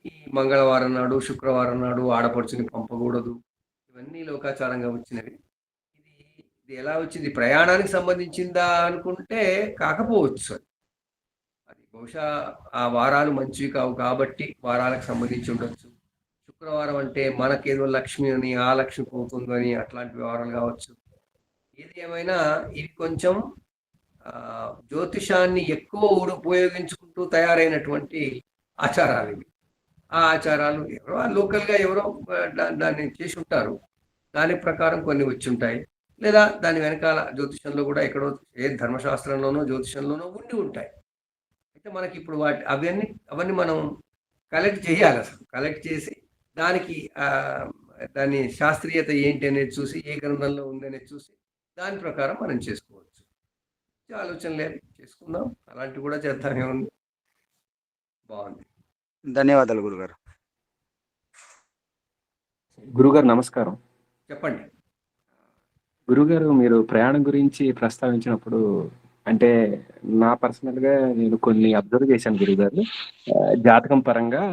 A: ఈ మంగళవారం నాడు, శుక్రవారం నాడు ఆడపడుచుని పంపకూడదు. ఇవన్నీ లోకాచారంగా వచ్చినవి. ఇది ఎలా వచ్చింది? ప్రయాణానికి సంబంధించిందా అనుకుంటే కాకపోవచ్చు. అది బహుశా ఆ వారాలు మంచివి కావు కాబట్టి వారాలకు సంబంధించి ఉండొచ్చు. శుక్రవారం అంటే మనకేదో లక్ష్మి అని, ఆ లక్ష్మి పోతుందని అట్లాంటి వ్యవహారాలు కావచ్చు. ఏది ఏమైనా ఇవి కొంచెం జ్యోతిషాన్ని ఎక్కువ ఉపయోగించుకుంటూ తయారైనటువంటి ఆచారాలు ఇవి. ఆ ఆచారాలు ఎవరో లోకల్గా ఎవరో దాన్ని చేసి ఉంటారు. దాని ప్రకారం కొన్ని వచ్చి ఉంటాయి. లేదా దాని వెనకాల జ్యోతిషంలో కూడా ఎక్కడో ఏ ధర్మశాస్త్రంలోనో జ్యోతిషంలోనో ఉండి ఉంటాయి. అయితే మనకి ఇప్పుడు అవన్నీ మనం కలెక్ట్ చేయాలి. అసలు కలెక్ట్ చేసి దానికి దాని శాస్త్రీయత ఏంటి అనేది చూసి, ఏ గ్రంథంలో ఉంది అనేది చూసి దాని ప్రకారం మనం చేసుకోవచ్చు. ఆలోచన లేదు, చేసుకుందాం. అలాంటివి కూడా చేద్దాం, ఏముంది. బాగుంది.
J: ధన్యవాదాలు గురుగారు.
N: గురుగారు నమస్కారం.
A: చెప్పండి.
N: గురుగారు, మీరు ప్రయాణం గురించి ప్రస్తావించినప్పుడు అంటే నా పర్సనల్గా నేను కొన్ని అబ్జర్వ్ చేశాను గురుగారు. జాతకం పరంగా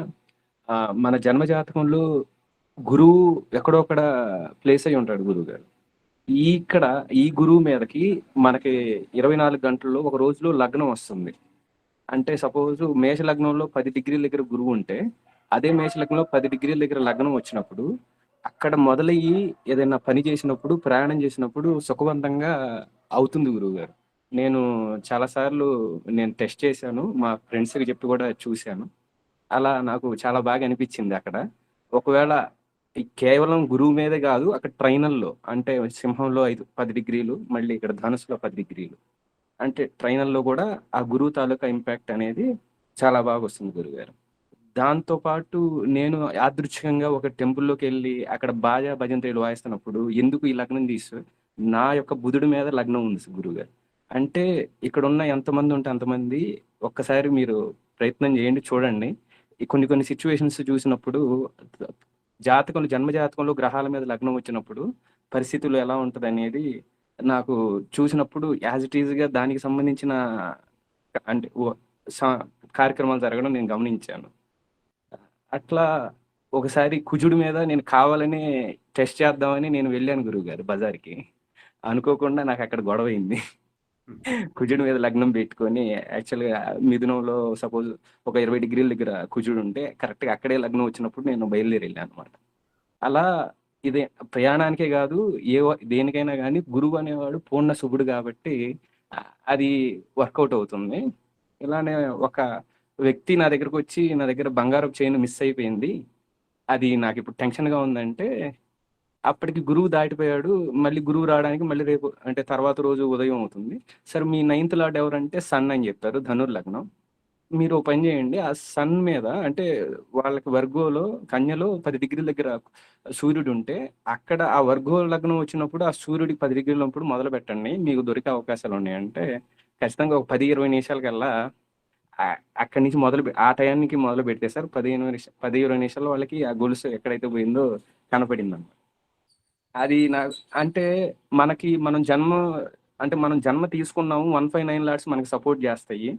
N: మన జన్మ జాతకంలో గురువు ఎక్కడో అక్కడ ప్లేస్ అయి ఉంటాడు గురుగారు. ఈ గురువు మీదకి మనకి 24 గంటల్లో ఒక రోజులో లగ్నం వస్తుంది. అంటే సపోజ్ మేష లగ్నంలో 10 డిగ్రీల దగ్గర గురువు ఉంటే, అదే మేష లగ్నంలో 10 డిగ్రీల దగ్గర లగ్నం వచ్చినప్పుడు అక్కడ మొదలయ్యి ఏదైనా పని చేసినప్పుడు, ప్రయాణం చేసినప్పుడు సుఖవంతంగా అవుతుంది గురువుగారు. నేను చాలాసార్లు టెస్ట్ చేశాను, మా ఫ్రెండ్స్కి చెప్పి కూడా చూశాను. అలా నాకు చాలా బాగా అనిపించింది అక్కడ. ఒకవేళ కేవలం గురువు మీదే కాదు, అక్కడ ట్రైనల్లో అంటే సింహంలో 10 డిగ్రీలు, మళ్ళీ ఇక్కడ ధనుసులో 10 డిగ్రీలు, అంటే ట్రైనల్లో కూడా ఆ గురువు తాలూకా ఇంపాక్ట్ అనేది చాలా బాగా వస్తుంది గురుగారు. దాంతోపాటు నేను యాదృచ్ఛికంగా ఒక టెంపుల్లోకి వెళ్ళి అక్కడ బాజా భజంత్రీలు వాయిస్తున్నప్పుడు ఎందుకు ఈ లగ్నం తీసు, నా యొక్క బుధుడి మీద లగ్నం ఉంది గురుగారు. అంటే ఇక్కడ ఉన్న ఎంతమంది ఉంటే అంతమంది ఒక్కసారి మీరు ప్రయత్నం చేయండి, చూడండి. కొన్ని సిచ్యువేషన్స్ చూసినప్పుడు జాతకంలో, జన్మ జాతకంలో గ్రహాల మీద లగ్నం వచ్చినప్పుడు పరిస్థితులు ఎలా ఉంటుంది అనేది నాకు చూసినప్పుడు యాజ్ ఇట్ ఈజ్గా దానికి సంబంధించిన అంటే కార్యక్రమాలు జరగడం నేను గమనించాను. అట్లా ఒకసారి కుజుడి మీద నేను కావాలని టెస్ట్ చేద్దామని నేను వెళ్ళాను గురువుగారు బజార్కి. అనుకోకుండా నాకు అక్కడ గొడవ అయింది. కుజుడి మీద లగ్నం పెట్టుకొని, యాక్చువల్గా మిథునంలో సపోజ్ ఒక 20 డిగ్రీల దగ్గర కుజుడు ఉంటే కరెక్ట్గా అక్కడే లగ్నం వచ్చినప్పుడు నేను బయలుదేరి వెళ్ళాను అనమాట. అలా ఇదే ప్రయాణానికే కాదు, దేనికైనా కానీ గురువు అనేవాడు పూర్ణ శుభుడు కాబట్టి అది వర్కౌట్ అవుతుంది. ఇలానే ఒక వ్యక్తి నా దగ్గరకు వచ్చి, నా దగ్గర బంగారపు చైన్ మిస్ అయిపోయింది, అది నాకు ఇప్పుడు టెన్షన్గా ఉందంటే, అప్పటికి గురువు దాటిపోయాడు, మళ్ళీ గురువు రావడానికి మళ్ళీ రేపు అంటే తర్వాత రోజు ఉదయం అవుతుంది. సరే మీ 9th లార్డ్ ఎవరంటే సన్ అని చెప్పారు, ధనుర్ లగ్నం. మీరు పని చేయండి, ఆ సన్ మీద అంటే వాళ్ళకి వర్గోలో కన్యలో 10 డిగ్రీల దగ్గర సూర్యుడు ఉంటే అక్కడ ఆ వర్గో లగ్నం వచ్చినప్పుడు ఆ సూర్యుడికి 10 డిగ్రీల ఉన్నప్పుడు మొదలు పెట్టండి, మీకు దొరికే అవకాశాలు ఉన్నాయంటే ఖచ్చితంగా ఒక 10-20 నిమిషాలకల్లా అక్కడి నుంచి ఆ టయానికి మొదలు పెడితే సార్ 10-20 నిమిషాల్లో వాళ్ళకి ఆ గొలుసు ఎక్కడైతే పోయిందో కనపడింది అన్నమాట. అది నాకు అంటే మనం జన్మ తీసుకున్నాము, 159 లార్డ్స్ మనకి సపోర్ట్ చేస్తాయి.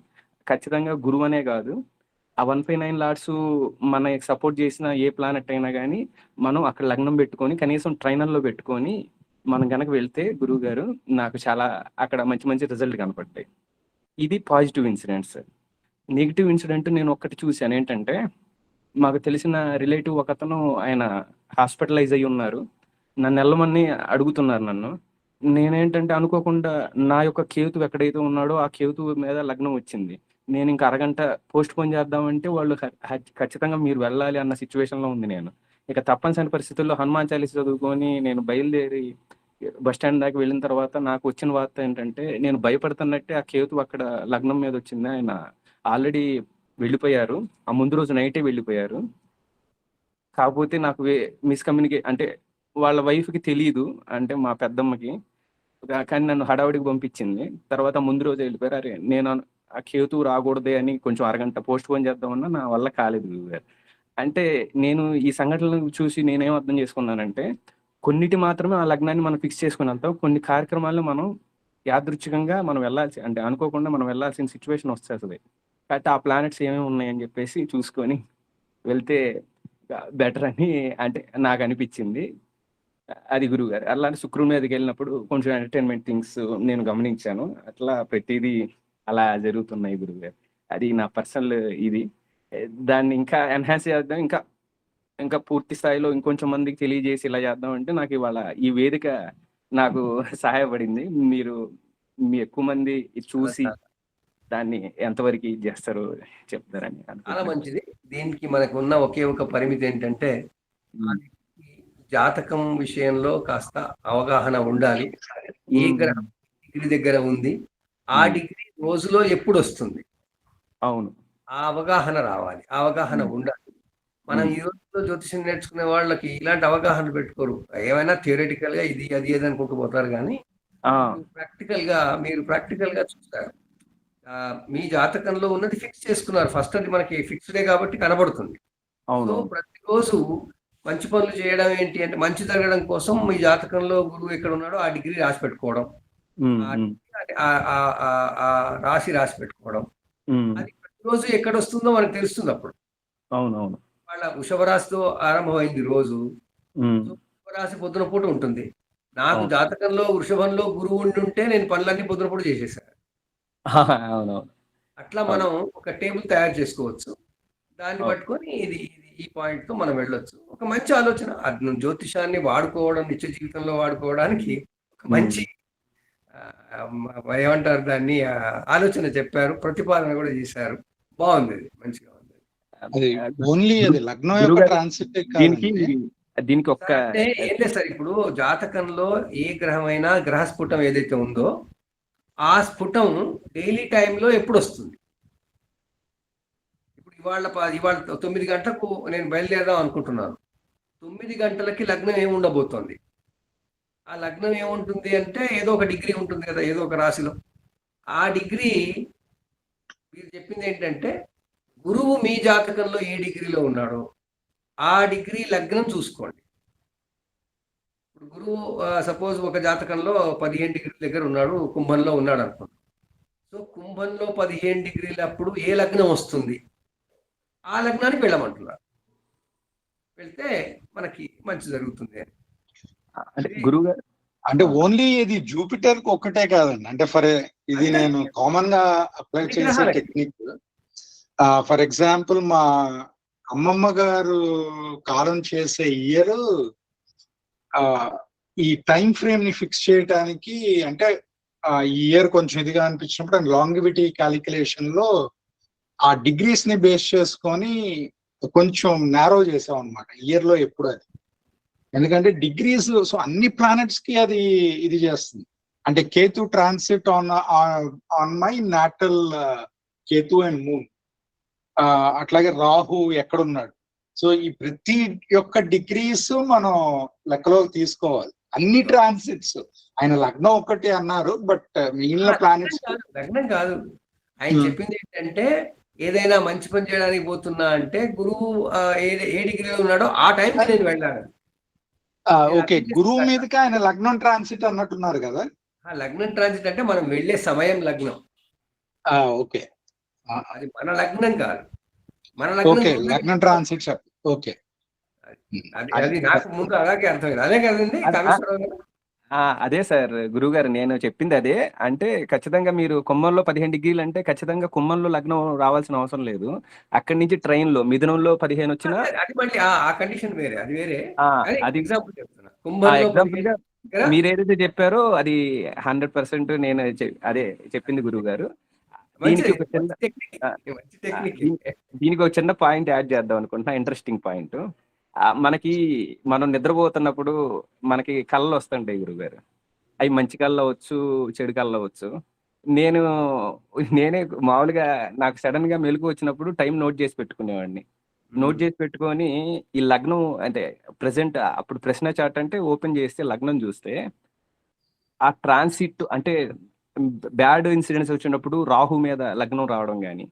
N: ఖచ్చితంగా గురువు అనే కాదు, ఆ 159 లార్డ్స్ మనకి సపోర్ట్ చేసిన ఏ ప్లానెట్ అయినా కానీ మనం అక్కడ లగ్నం పెట్టుకొని కనీసం ట్రైనర్లో పెట్టుకొని మనం కనుక వెళ్తే గురువు గారు నాకు చాలా అక్కడ మంచి మంచి రిజల్ట్ కనపడ్డాయి. ఇది positive incident sir. Negative incident నేను ఒక్కటి చూశాను. ఏంటంటే మాకు తెలిసిన రిలేటివ్ ఒకతను, ఆయన హాస్పిటలైజ్ అయ్యి ఉన్నారు. నన్ను వెళ్ళమని అడుగుతున్నారు నన్ను. నేనేంటంటే అనుకోకుండా నా యొక్క కేతు ఎక్కడైతే ఉన్నాడో ఆ కేతు మీద లగ్నం వచ్చింది. నేను ఇంకా అరగంట పోస్ట్ పోన్ చేద్దామంటే వాళ్ళు ఖచ్చితంగా మీరు వెళ్ళాలి అన్న సిచ్యువేషన్లో ఉంది. నేను ఇక తప్పనిసరి పరిస్థితుల్లో హనుమాన్ చాలీసా చదువుకొని నేను బయలుదేరి బస్ స్టాండ్ దాకా వెళ్ళిన తర్వాత నాకు వచ్చిన వార్త ఏంటంటే, నేను భయపడుతున్నట్టే ఆ కేతు అక్కడ లగ్నం మీద వచ్చింది. ఆయన ఆల్రెడీ వెళ్ళిపోయారు, ఆ ముందు రోజు నైటే వెళ్ళిపోయారు. కాకపోతే నాకు మిస్కమ్యూనికేట్ అంటే వాళ్ళ వైఫ్కి తెలియదు, అంటే మా పెద్దమ్మకి, కానీ నన్ను హడావుడికి పంపించింది. తర్వాత ముందు రోజు వెళ్ళిపోయారు. అరే నేను ఆ కేతు రాకూడదే అని కొంచెం అరగంట పోస్ట్ పోన్ చేద్దామన్నా నా వల్ల కాలేదు గురుగారు. అంటే నేను ఈ సంఘటనలు చూసి నేనేం అర్థం చేసుకున్నానంటే, కొన్నిటి మాత్రమే ఆ లగ్నాన్ని మనం ఫిక్స్ చేసుకున్నంత కొన్ని కార్యక్రమాలను మనం యాదృచ్ఛికంగా మనం వెళ్ళాల్సి, అంటే అనుకోకుండా మనం వెళ్ళాల్సిన సిచ్యువేషన్ వస్తుంది. కాబట్టి ఆ ప్లానెట్స్ ఏమేమి ఉన్నాయని చెప్పేసి చూసుకొని వెళ్తే బెటర్ అని అంటే నాకు అనిపించింది. అది గురువుగారు. అలానే శుక్రుడి మీదకి వెళ్ళినప్పుడు కొంచెం ఎంటర్టైన్మెంట్ థింగ్స్ నేను గమనించాను. అట్లా ప్రతిదీ అలా జరుగుతున్నాయి గురువుగారు. అది నా పర్సనల్ ఇది. దాన్ని ఇంకా ఎన్హాన్స్ చేద్దాం, ఇంకా ఇంకా పూర్తి స్థాయిలో ఇంకొంచెం మందికి తెలియజేసి ఇలా చేద్దాం అంటే నాకు ఇవాళ ఈ వేదిక నాకు సహాయపడింది. మీరు మీ ఎక్కువ మంది ఇది చూసి దాన్ని ఎంతవరకు ఇది చేస్తారో చెప్తారని
A: చాలా
N: అనుకుంటున్నాను.
A: మంచిది. దీనికి మనకు ఉన్న ఒకే ఒక పరిమితి ఏంటంటే ఈ జాతకం విషయంలో కాస్త అవగాహన ఉండాలి. ఏ గ్రహం డిగ్రీ దగ్గర ఉంది, ఆ డిగ్రీ రోజులో ఎప్పుడు వస్తుంది,
N: అవును,
A: ఆ అవగాహన రావాలి, ఆ అవగాహన ఉండాలి. మనం ఈ రోజుల్లో జ్యోతిషం నేర్చుకునే వాళ్ళకి ఇలాంటి అవగాహన పెట్టుకోరు. ఏమైనా థియరిటికల్ గా ఇది అది ఏది అనుకుంటూ పోతారు, కానీ మీరు ప్రాక్టికల్ గా చూస్తారు. మీ జాతకంలో ఉన్నది ఫిక్స్ చేసుకున్నారు. ఫస్ట్ అది మనకి ఫిక్స్డే కాబట్టి కనబడుతుంది. సో ప్రతిరోజు మంచి పనులు చేయడం ఏంటి అంటే, మంచి జరగడం కోసం మీ జాతకంలో గురువు ఎక్కడ ఉన్నాడో ఆ డిగ్రీ రాసి పెట్టుకోవడం, ఆ రాశి రాసి పెట్టుకోవడం. అది ప్రతిరోజు ఎక్కడ వస్తుందో మనకు తెలుస్తుంది. అప్పుడు
N: అవునవును,
A: వాళ్ళ వృషభ రాశితో ఆరంభమైంది రోజు. వృషభ రాశి పొద్దున పూట ఉంటుంది. నాకు జాతకంలో వృషభంలో గురువు ఉంటే నేను పనులన్నీ పొద్దున పూట చేసేసాను.
N: అవునవును.
A: అట్లా మనం ఒక టేబుల్ తయారు చేసుకోవచ్చు. దాన్ని పట్టుకొని ఇది ఈ పాయింట్ తో మనం వెళ్ళొచ్చు. ఒక మంచి ఆలోచన. జ్యోతిషాన్ని వాడుకోవడం, నిత్య జీవితంలో వాడుకోవడానికి ఒక మంచి ఏమంటారు దాన్ని, ఆలోచన చెప్పారు, ప్రతిపాదన కూడా చేశారు. బాగుంది, మంచిగా ఉంది.
H: అది ఓన్లీ అది లగ్నం యొక్క ట్రాన్సిట్
N: దీనికి ఒక్క
A: అంటే ఏంటే సార్, ఇప్పుడు జాతకంలో ఏ గ్రహమైనా గ్రహ స్ఫుటం ఏదైతే ఉందో ఆ స్ఫుటం డైలీ టైంలో ఎప్పుడు వస్తుంది. ఇప్పుడు ఇవాళ 9 గంటలకు నేను బయలుదేరదాం అనుకుంటున్నాను. 9 గంటలకి లగ్నం ఏముండబోతోంది. ఆ లగ్నం ఏముంటుంది అంటే ఏదో ఒక డిగ్రీ ఉంటుంది కదా, ఏదో ఒక రాశిలో. ఆ డిగ్రీ మీరు చెప్పింది ఏంటంటే, గురువు మీ జాతకంలో ఏ డిగ్రీలో ఉన్నాడో ఆ డిగ్రీ లగ్నం చూసుకోండి. ఇప్పుడు గురువు సపోజ్ ఒక జాతకంలో 15 డిగ్రీల దగ్గర ఉన్నాడు, కుంభంలో ఉన్నాడు అనుకోండి. సో కుంభంలో 15 డిగ్రీల అప్పుడు ఏ లగ్నం వస్తుంది, ఆ లగ్నానికి వెళ్ళమంటున్నారు. వెళ్తే మనకి మంచి జరుగుతుంది అని.
N: అంటే గురువు గారు
H: అంటే ఓన్లీ ఇది జూపిటర్ కి ఒక్కటే కాదండి. అంటే ఇది నేను కామన్ గా అప్లై చేసే టెక్నిక్. ఫర్ ఎగ్జాంపుల్ మా అమ్మమ్మ గారు కాలం చేసే ఇయర్ ఈ టైం ఫ్రేమ్ ని ఫిక్స్ చేయడానికి, అంటే ఈ ఇయర్ కొంచెం ఇదిగా అనిపించినప్పుడు లాంగివిటీ క్యాలిక్యులేషన్ లో ఆ డిగ్రీస్ ని బేస్ చేసుకొని కొంచెం నారో చేసాం అనమాట ఇయర్ లో ఎప్పుడు అది. ఎందుకంటే డిగ్రీస్ సో అన్ని ప్లానెట్స్ కి అది ఇది చేస్తుంది. అంటే Ketu transit on my natal Ketu and moon, అట్లాగే రాహు ఎక్కడున్నాడు. సో ఈ ప్రతి యొక్క డిగ్రీస్ మనం లెక్కలోకి తీసుకోవాలి. అన్ని ట్రాన్సిట్స్, ఆయన లగ్నం ఒక్కటి అన్నారు, బట్ మిగిలిన ప్లానెట్స్
A: లగ్నం కాదు. ఆయన చెప్పింది ఏంటంటే, ఏదైనా మంచి పని చేయడానికి పోతున్నా అంటే గురువు ఏ డిగ్రీలో ఉన్నాడో ఆ టైంకి నేను వెళ్ళాను.
H: ఓకే, గురువు మీదకి ఆయన లగ్నం ట్రాన్సిట్ అన్నట్టున్నారు కదా.
A: లగ్నం ట్రాన్సిట్ అంటే మనం వెళ్ళే సమయం లగ్నం.
H: ఓకే,
A: అది మన లగ్నం కాదు. మన
H: లగ్నం ట్రాన్సిట్. ఓకే,
A: అది నాకు ముందు అలాగే అర్థమైంది. అదే కదండి
N: అదే సార్ గురువుగారు, నేను చెప్పింది అదే. అంటే ఖచ్చితంగా మీరు కుంభంలో 15 డిగ్రీలు అంటే ఖచ్చితంగా కుంభంలో లగ్నం రావాల్సిన అవసరం లేదు. అక్కడి నుంచి ట్రైన్ లో మిథునంలో 15 వచ్చినా
A: అది మళ్ళీ ఆ కండిషన్ వేరే, అది వేరే.
N: అది
A: ఎగ్జాంపుల్ చెప్తున్నా. కుంభంలో
N: మీరు ఏదైతే చెప్పారో అది 100% నేను అదే చెప్పింది గురువు గారు. దీనికి ఒక చిన్న పాయింట్ యాడ్ చేద్దాం అనుకుంటున్నా, ఇంట్రెస్టింగ్ పాయింట్. మనం నిద్రపోతున్నప్పుడు మనకి కళ్ళు వస్తుంటాయి గురుగారు. అవి మంచి కళ్ళు అవ్వచ్చు, చెడు కళ్ళు అవ్వచ్చు. నేనే మామూలుగా నాకు సడన్ గా మెలకు వచ్చినప్పుడు టైం నోట్ చేసి పెట్టుకునేవాడిని. నోట్ చేసి పెట్టుకొని ఈ లగ్నం అంటే ప్రెసెంట్ అప్పుడు ప్రశ్న చాట్ అంటే ఓపెన్ చేస్తే లగ్నం చూస్తే ఆ ట్రాన్సిట్ అంటే బ్యాడ్ ఇన్సిడెంట్స్ వచ్చినప్పుడు రాహు మీద లగ్నం రావడం కానీ,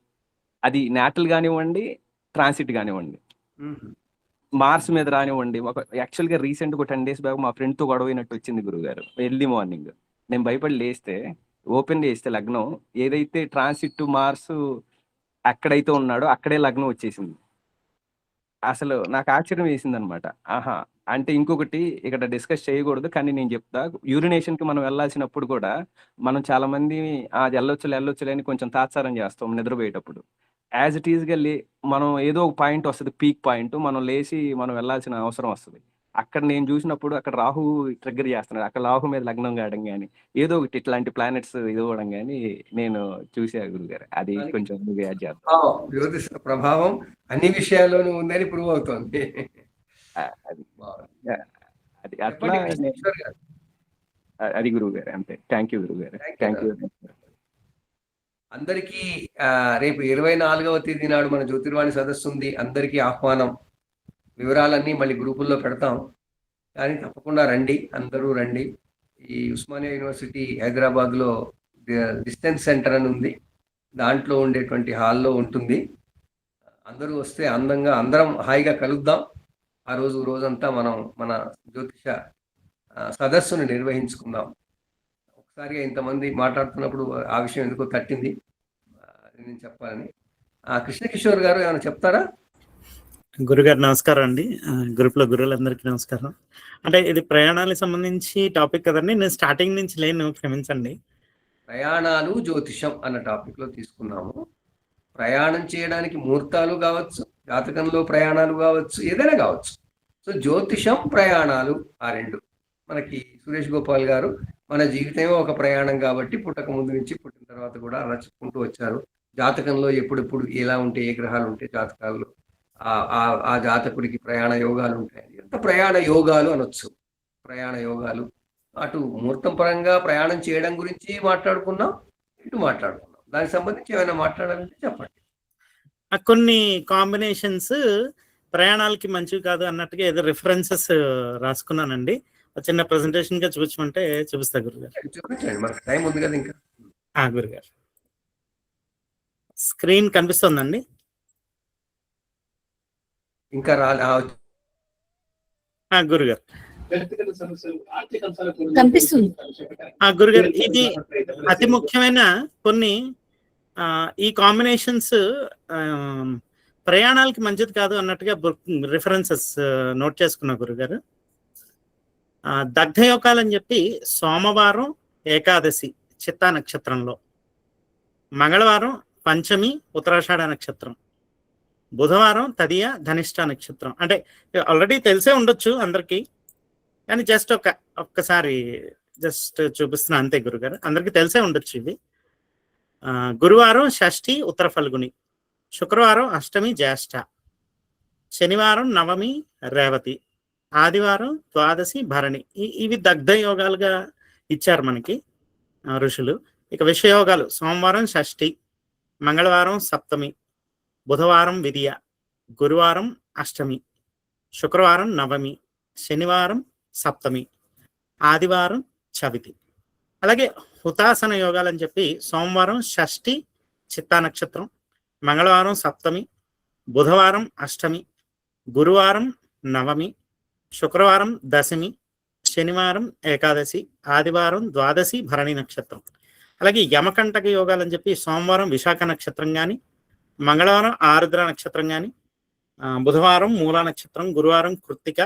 N: అది నాటల్ కానివ్వండి, ట్రాన్సిట్ కానివ్వండి, మార్స్ మీద రానివ్వండి. యాక్చువల్గా రీసెంట్ ఒక 10 days బ్యాక్ మా ఫ్రెండ్తో గొడవైనట్టు వచ్చింది గురుగారు. ఎర్లీ మార్నింగ్ నేను భయపడి లేస్తే ఓపెన్ చేస్తే లగ్నం ఏదైతే ట్రాన్సిట్ మార్స్ ఎక్కడైతే ఉన్నాడో అక్కడే లగ్నం వచ్చేసింది. అసలు నాకు ఆశ్చర్యం వేసిందనమాట. ఆహా! అంటే ఇంకొకటి ఇక్కడ డిస్కస్ చేయకూడదు. కానీ నేను చెప్తా. యూరినేషన్‌కి మనం వెళ్ళాల్సినప్పుడు కూడా మనం చాలామంది అది ఎళ్ళొచ్చులే అని కొంచెం తాత్సారం చేస్తాం నిద్రపోయేటప్పుడు. యాజ్ ఇట్ ఈస్‌గా మనం ఏదో ఒక పాయింట్ వస్తది. Peak point. మనం లేసి మనం వెళ్ళాల్సిన అవసరం వస్తది. అక్కడ నేను చూసినప్పుడు అక్కడ రాహు ట్రిగ్గర్ చేస్తున్నాడు. అక్కడ రాహు మీద లగ్నం కావడం గాని, ఏదో ఒకటి ఇట్లాంటి ప్లానెట్స్ ఇది అవ్వడం గాని నేను చూసా గురుగారు. అది కొంచెం నువ్వు యాడ్ చేద్దాం.
A: జ్యోతిష ప్రభావం అన్ని విషయాల్లోనూ ఉందని ప్రూవ్ అవుతోంది.
N: అది
A: బాగుంది.
N: అది అట్లా
A: చెప్పండి కృష్ణేశ్వర్ గారు.
N: అది గురువుగారు. అంతే. థ్యాంక్ యూ గురువుగారు. Thank you.
A: అందరికీ రేపు 24వ తేదీ నాడు మన జ్యోతిర్వాణి సదస్సు ఉంది. అందరికీ ఆహ్వానం. వివరాలన్నీ మళ్ళీ గ్రూపుల్లో పెడతాం. కానీ తప్పకుండా రండి, అందరూ రండి. ఈ ఉస్మానియా యూనివర్సిటీ హైదరాబాద్లో డిస్టెన్స్ సెంటర్ అని ఉంది. దాంట్లో ఉండేటువంటి హాల్లో ఉంటుంది. అందరూ వస్తే అందరం హాయిగా కలుద్దాం. ఆ రోజంతా మనం మన జ్యోతిష సదస్సును నిర్వహించుకుందాం. ఒకసారిగా ఇంతమంది మాట్లాడుతున్నప్పుడు ఆ విషయం ఎందుకో తట్టింది, నేను చెప్పాలని. కృష్ణ కిషోర్ గారు ఏమైనా చెప్తారా?
F: గురుగారు నమస్కారం అండి. గ్రూప్లో గురువులందరికీ నమస్కారం. అంటే ఇది ప్రయాణాలకు సంబంధించి టాపిక్ కదండి, నేను స్టార్టింగ్ నుంచి లేను, క్షమించండి.
A: ప్రయాణాలు జ్యోతిషం అన్న టాపిక్లో తీసుకున్నాము. ప్రయాణం చేయడానికి ముహూర్తాలు కావచ్చు, జాతకంలో ప్రయాణాలు కావచ్చు, ఏదైనా కావచ్చు. సో జ్యోతిషం, ప్రయాణాలు ఆ రెండు. మనకి సురేష్ గోపాల్ గారు మన జీవితమే ఒక ప్రయాణం కాబట్టి పుట్టక ముందు నుంచి పుట్టిన తర్వాత కూడా అలా చెప్పుకుంటూ వచ్చారు. జాతకంలో ఎప్పుడెప్పుడు ఎలా ఉంటే, ఏ గ్రహాలు ఉంటే జాతకాల్లో ఆ జాతకుడికి ప్రయాణ యోగాలు ఉంటాయి. ఎంత ప్రయాణ యోగాలు అనొచ్చు. ప్రయాణ యోగాలు అటు ముహూర్తం పరంగా ప్రయాణం చేయడం గురించి మాట్లాడుకున్నాం, ఇటు మాట్లాడుకున్నాం. దానికి సంబంధించి ఏమైనా మాట్లాడాలంటే చెప్పండి.
F: కొన్ని కాంబినేషన్స్ ప్రయాణాలకి మంచివి కాదు అన్నట్టుగా ఏదో రిఫరెన్సెస్ రాసుకున్నానండి. చిన్న ప్రెజెంటేషన్ గా చూపించమంటే చూపిస్తా గురుగారు.
A: చూపించండి, మనకు టైం ఉంది కదా ఇంకా.
F: గురుగారు స్క్రీన్ కనిపిస్తుందండి?
A: ఇంకా
F: గురుగారు కనిపిస్తుంది. గురుగారు ఇది అతి ముఖ్యమైన కొన్ని ఈ కాంబినేషన్స్ ప్రయాణాలకి మంచిది కాదు అన్నట్టుగా రిఫరెన్సెస్ నోట్ చేసుకున్నా గురుగారు. దగ్ధయోగాలు అని చెప్పి సోమవారం ఏకాదశి చిత్తా నక్షత్రంలో, మంగళవారం పంచమి ఉత్తరాషాఢ నక్షత్రం, బుధవారం తదియ ధనిష్ట నక్షత్రం. అంటే ఆల్రెడీ తెలిసే ఉండొచ్చు అందరికీ, కానీ జస్ట్ ఒక్కసారి జస్ట్ చూపిస్తున్నా అంతే గురుగారు, అందరికీ తెలిసే ఉండొచ్చు ఇది. గురువారం షష్ఠి ఉత్తర ఫల్గుని, శుక్రవారం అష్టమి జ్యేష్ఠ, శనివారం నవమి రేవతి, ఆదివారం ద్వాదశి భరణి. ఇవి దగ్ధ యోగాలుగా ఇచ్చారు మనకి ఋషులు. ఇక విషయోగాలు సోమవారం షష్ఠి, మంగళవారం సప్తమి, బుధవారం విదియ, గురువారం అష్టమి, శుక్రవారం నవమి, శనివారం సప్తమి, ఆదివారం చవితి. అలాగే హుతాసన యోగాలు అని చెప్పి సోమవారం షష్ఠి చిత్తా నక్షత్రం, మంగళవారం సప్తమి, బుధవారం అష్టమి, గురువారం నవమి, శుక్రవారం దశమి, శనివారం ఏకాదశి, ఆదివారం ద్వాదశి భరణి నక్షత్రం. అలాగే యమకంటక యోగాలు అని చెప్పి సోమవారం విశాఖ నక్షత్రం కానీ, మంగళవారం ఆరుద్ర నక్షత్రం కానీ, బుధవారం మూలా నక్షత్రం, గురువారం కృత్తిక,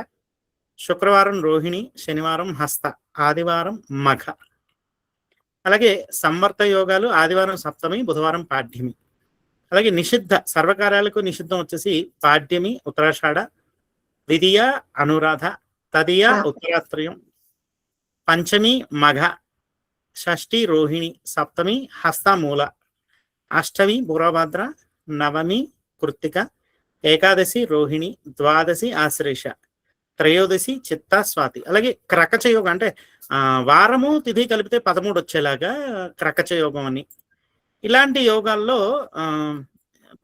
F: శుక్రవారం రోహిణి, శనివారం హస్త, ఆదివారం మఘ. అలాగే సంవర్త యోగాలు ఆదివారం సప్తమి, బుధవారం పాడ్యమి. అలాగే నిషిద్ధ సర్వకార్యాలకు నిషిద్ధం వచ్చేసి పాడ్యమి ఉత్తరాషాఢ, ద్వితీయ అనురాధ, తదియ ఉత్తరాత్రయం, పంచమి మఘ, షష్ఠి రోహిణి, సప్తమి హస్తమూల, అష్టమి పూర్వభద్ర, నవమి కృత్తిక, ఏకాదశి రోహిణి, ద్వాదశి ఆశ్లేష, త్రయోదశి చిత్త స్వాతి. అలాగే క్రకచ యోగం అంటే వారము తిథి కలిపితే 13 వచ్చేలాగా క్రకచ యోగం అని. ఇలాంటి యోగాల్లో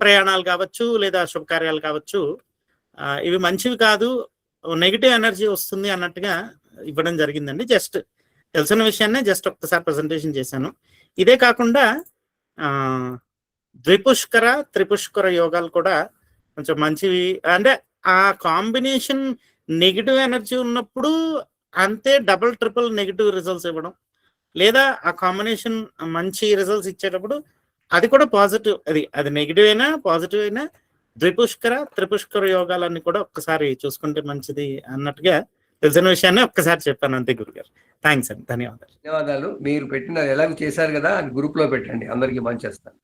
F: ప్రయాణాలు కావచ్చు లేదా శుభకార్యాలు కావచ్చు, ఇవి మంచివి కాదు, నెగిటివ్ ఎనర్జీ వస్తుంది అన్నట్టుగా ఇవ్వడం జరిగిందండి. జస్ట్ తెలిసిన విషయాన్నే జస్ట్ ఒక్కసారి ప్రజెంటేషన్ చేశాను. ఇదే కాకుండా ద్విపుష్కర త్రిపుష్కర యోగాలు కూడా కొంచెం మంచివి. అంటే ఆ కాంబినేషన్ నెగిటివ్ ఎనర్జీ ఉన్నప్పుడు అంతే డబుల్ ట్రిపుల్ నెగిటివ్ రిజల్ట్స్ ఇవ్వడం, లేదా ఆ కాంబినేషన్ మంచి రిజల్ట్స్ ఇచ్చేటప్పుడు అది కూడా పాజిటివ్, అది నెగిటివ్ అయినా పాజిటివ్ అయినా
O: ద్విపుష్కర త్రిపుష్కర యోగాలన్నీ కూడా ఒక్కసారి చూసుకుంటే మంచిది అన్నట్టుగా తెలిసిన విషయాన్ని ఒక్కసారి చెప్పాను అంతే గురుగారు. థ్యాంక్స్ అండి, ధన్యవాదాలు.
A: ధన్యవాదాలు. మీరు పెట్టిన ఎలాగో చేశారు కదా, అది గ్రూప్ లో పెట్టండి, అందరికి పంచేస్తాను.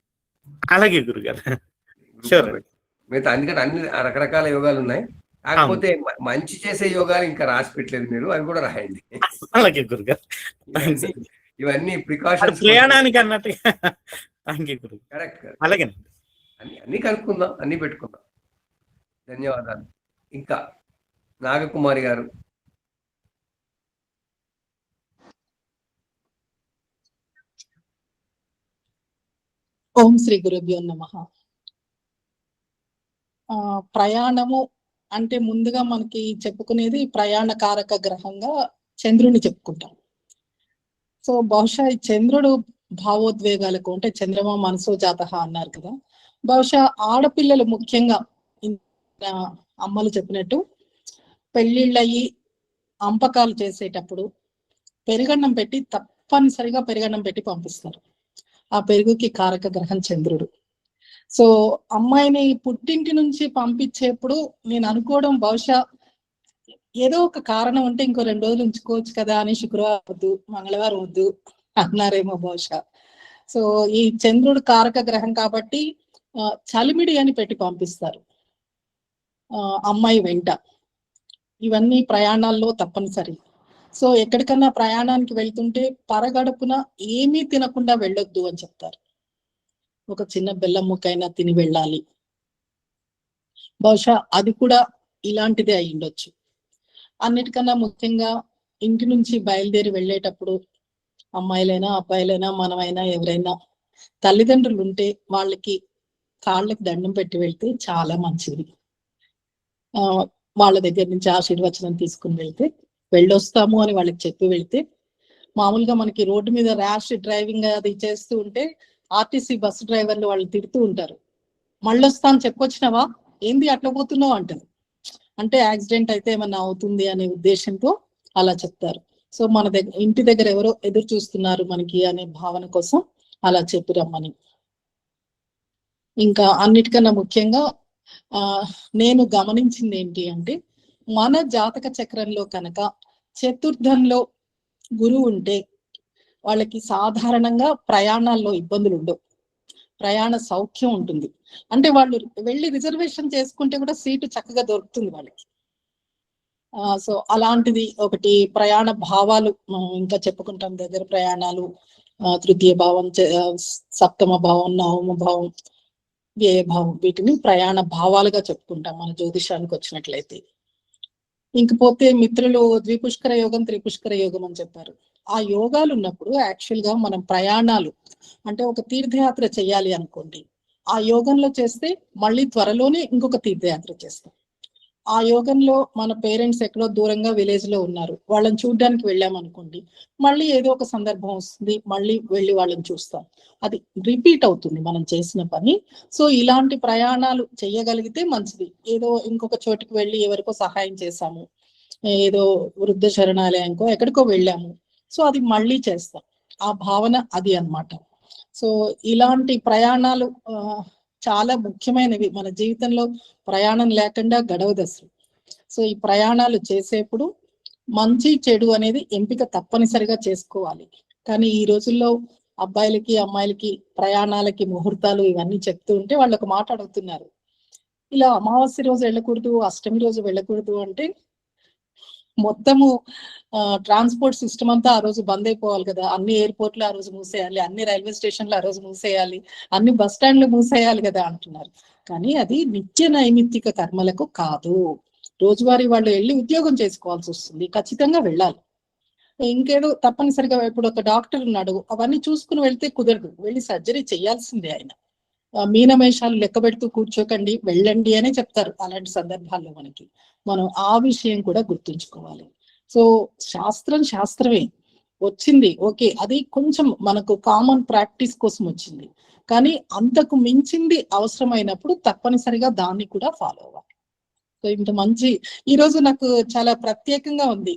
O: అలాగే గురుగారు,
A: Group లో
O: షూర్.
A: పెట్టండి. మిగతా ఎందుకంటే అన్ని రకరకాల యోగాలు ఉన్నాయి, కాకపోతే మంచి చేసే యోగాలు ఇంకా రాసి పెట్టలేదు మీరు, అవి కూడా రాయండి.
O: అలాగే గురుగారు, థ్యాంక్స్.
A: ఇవన్నీ ప్రికాషన్స్
O: ప్రయాణానికి అన్నట్టుగా. Thank you Guru.
A: కరెక్ట్.
O: అలాగేనండి.
A: అన్ని కనుక్కుందాం, అన్ని పెట్టుకుందాం. ధన్యవాదాలు. ఇంకా నాగకుమారి గారు.
P: ఓం శ్రీ గురుభ్యో నమః. ప్రయాణము అంటే ముందుగా మనకి చెప్పుకునేది ప్రయాణకారక గ్రహంగా చంద్రుని చెప్పుకుంటాం. సో బహుశా ఈ చంద్రుడు భావోద్వేగాలకు అంటే చంద్రమా మనసో జాతః అన్నారు కదా, బహుశా ఆడపిల్లలు ముఖ్యంగా అమ్మలు చెప్పినట్టు పెళ్ళిళ్ళయి అంపకాలు చేసేటప్పుడు పెరుగన్నం పెట్టి తప్పనిసరిగా పెరుగన్నం పెట్టి పంపిస్తారు. ఆ పెరుగుకి కారక గ్రహం చంద్రుడు. సో అమ్మాయిని పుట్టింటి నుంచి పంపించేప్పుడు నేను అనుకోవడం బహుశా ఏదో ఒక కారణం ఉంటే ఇంకో 2 రోజులు ఉంచుకోవచ్చు కదా అని శుక్రవారం వద్దు మంగళవారం వద్దు అన్నారేమో బహుశా. సో ఈ చంద్రుడు కారక గ్రహం కాబట్టి చలిమిడి అని పెట్టి పంపిస్తారు అమ్మాయి వెంట. ఇవన్నీ ప్రయాణాల్లో తప్పనిసరి. సో ఎక్కడికన్నా ప్రయాణానికి వెళ్తుంటే పరగడుపున ఏమీ తినకుండా వెళ్ళొద్దు అని చెప్తారు. ఒక చిన్న బెల్లం ముక్కైనా తిని వెళ్ళాలి. బహుశా అది కూడా ఇలాంటిదే అయి ఉండొచ్చు. అన్నిటికన్నా ముఖ్యంగా ఇంటి నుంచి బయలుదేరి వెళ్ళేటప్పుడు అమ్మాయిలైనా అబ్బాయిలైనా మనమైనా ఎవరైనా తల్లిదండ్రులు ఉంటే వాళ్ళకి కాళ్ళకి దండం పెట్టి వెళ్తే చాలా మంచిది. వాళ్ళ దగ్గర నుంచి ఆశీర్వచనం తీసుకుని వెళ్తే వెళ్ళొస్తాము అని వాళ్ళకి చెప్పి వెళ్తే, మామూలుగా మనకి రోడ్డు మీద ర్యాష్ డ్రైవింగ్ అది చేస్తూ ఉంటే ఆర్టీసీ బస్సు డ్రైవర్లు వాళ్ళు తిడుతూ ఉంటారు, మళ్ళొస్తా అని చెప్పొచ్చినావా ఏంది అట్లా పోతున్నావు అంటారు. అంటే యాక్సిడెంట్ అయితే ఏమన్నా అవుతుంది అనే ఉద్దేశంతో అలా చెప్తారు. సో మన దగ్గర ఇంటి దగ్గర ఎవరో ఎదురు చూస్తున్నారు మనకి అనే భావన కోసం అలా చెప్పి రమ్మని. ఇంకా అన్నిటికన్నా ముఖ్యంగా నేను గమనించింది ఏంటి అంటే, మన జాతక చక్రంలో కనుక చతుర్థంలో గురువు ఉంటే వాళ్ళకి సాధారణంగా ప్రయాణాల్లో ఇబ్బందులు ఉండవు, ప్రయాణ సౌఖ్యం ఉంటుంది. అంటే వాళ్ళు వెళ్ళి రిజర్వేషన్ చేసుకుంటే కూడా సీటు చక్కగా దొరుకుతుంది వాళ్ళకి. సో అలాంటిది ఒకటి. ప్రయాణ భావాలు ఇంకా చెప్పుకుంటాం, దగ్గర ప్రయాణాలు, తృతీయ భావం, సప్తమ భావం, నవమ భావం, వ్యయ భావం, వీటిని ప్రయాణ భావాలుగా చెప్పుకుంటాం మన జ్యోతిషానికి వచ్చినట్లయితే. ఇంకపోతే మిత్రులు ద్విపుష్కర యోగం త్రిపుష్కర యోగం అని చెప్పారు. ఆ యోగాలు ఉన్నప్పుడు యాక్చువల్ గా మనం ప్రయాణాలు అంటే ఒక తీర్థయాత్ర చేయాలి అనుకోండి, ఆ యోగంలో చేస్తే మళ్ళీ త్వరలోనే ఇంకొక తీర్థయాత్ర చేస్తాం. ఆ యోగంలో మన పేరెంట్స్ ఎక్కడో దూరంగా విలేజ్ లో ఉన్నారు, వాళ్ళని చూడడానికి వెళ్ళామనుకోండి, మళ్ళీ ఏదో ఒక సందర్భం వస్తుంది, మళ్ళీ వెళ్ళి వాళ్ళని చూస్తాం. అది రిపీట్ అవుతుంది మనం చేసిన పని. సో ఇలాంటి ప్రయాణాలు చేయగలిగితే మంచిది. ఏదో ఇంకొక చోటుకి వెళ్ళి ఎవరికో సహాయం చేశాము, ఏదో వృద్ధ శరణాలయంకో ఎక్కడికో వెళ్ళాము, సో అది మళ్ళీ చేస్తాం. ఆ భావన అది అన్నమాట. సో ఇలాంటి ప్రయాణాలు చాలా ముఖ్యమైనవి. మన జీవితంలో ప్రయాణం లేకుండా గడవదు అసలు. సో ఈ ప్రయాణాలు చేసేప్పుడు మంచి చెడు అనేది ఎంపిక తప్పనిసరిగా చేసుకోవాలి. కానీ ఈ రోజుల్లో అబ్బాయిలకి అమ్మాయిలకి ప్రయాణాలకి ముహూర్తాలు ఇవన్నీ చెప్తూ ఉంటే వాళ్ళు ఒక మాట అడుగుతున్నారు, ఇలా అమావాస్య రోజు వెళ్ళకూడదు, అష్టమి రోజు వెళ్ళకూడదు అంటే మొత్తము ట్రాన్స్పోర్ట్ సిస్టమ్ అంతా ఆ రోజు బంద్ అయిపోవాలి కదా. అన్ని ఎయిర్పోర్ట్లు ఆ రోజు మూసేయాలి, అన్ని రైల్వే స్టేషన్లు ఆ రోజు మూసేయాలి, అన్ని బస్ స్టాండ్లు మూసేయాలి కదా అంటున్నారు. కానీ అది నిత్య నైమిత్తిక కర్మలకు కాదు. రోజువారీ వాళ్ళు వెళ్ళి ఉద్యోగం చేసుకోవాల్సి వస్తుంది, ఖచ్చితంగా వెళ్ళాలి. ఇంకేదో తప్పనిసరిగా ఇప్పుడు ఒక డాక్టర్ ఉన్నాడు, అవన్నీ చూసుకుని వెళ్తే కుదరదు, వెళ్ళి సర్జరీ చేయాల్సిందే ఆయన. మీనమేషాలు లెక్క పెడుతూ కూర్చోకండి, వెళ్ళండి అనే చెప్తారు. అలాంటి సందర్భాల్లో మనం ఆ విషయం కూడా గుర్తుంచుకోవాలి. సో శాస్త్రం శాస్త్రమే వచ్చింది, ఓకే, అది కొంచెం మనకు కామన్ ప్రాక్టీస్ కోసం వచ్చింది. కానీ అంతకు మించింది అవసరమైనప్పుడు తప్పనిసరిగా దాన్ని కూడా ఫాలో అవ్వాలి. సో ఇంత మంచి ఈ రోజు నాకు చాలా ప్రత్యేకంగా ఉంది.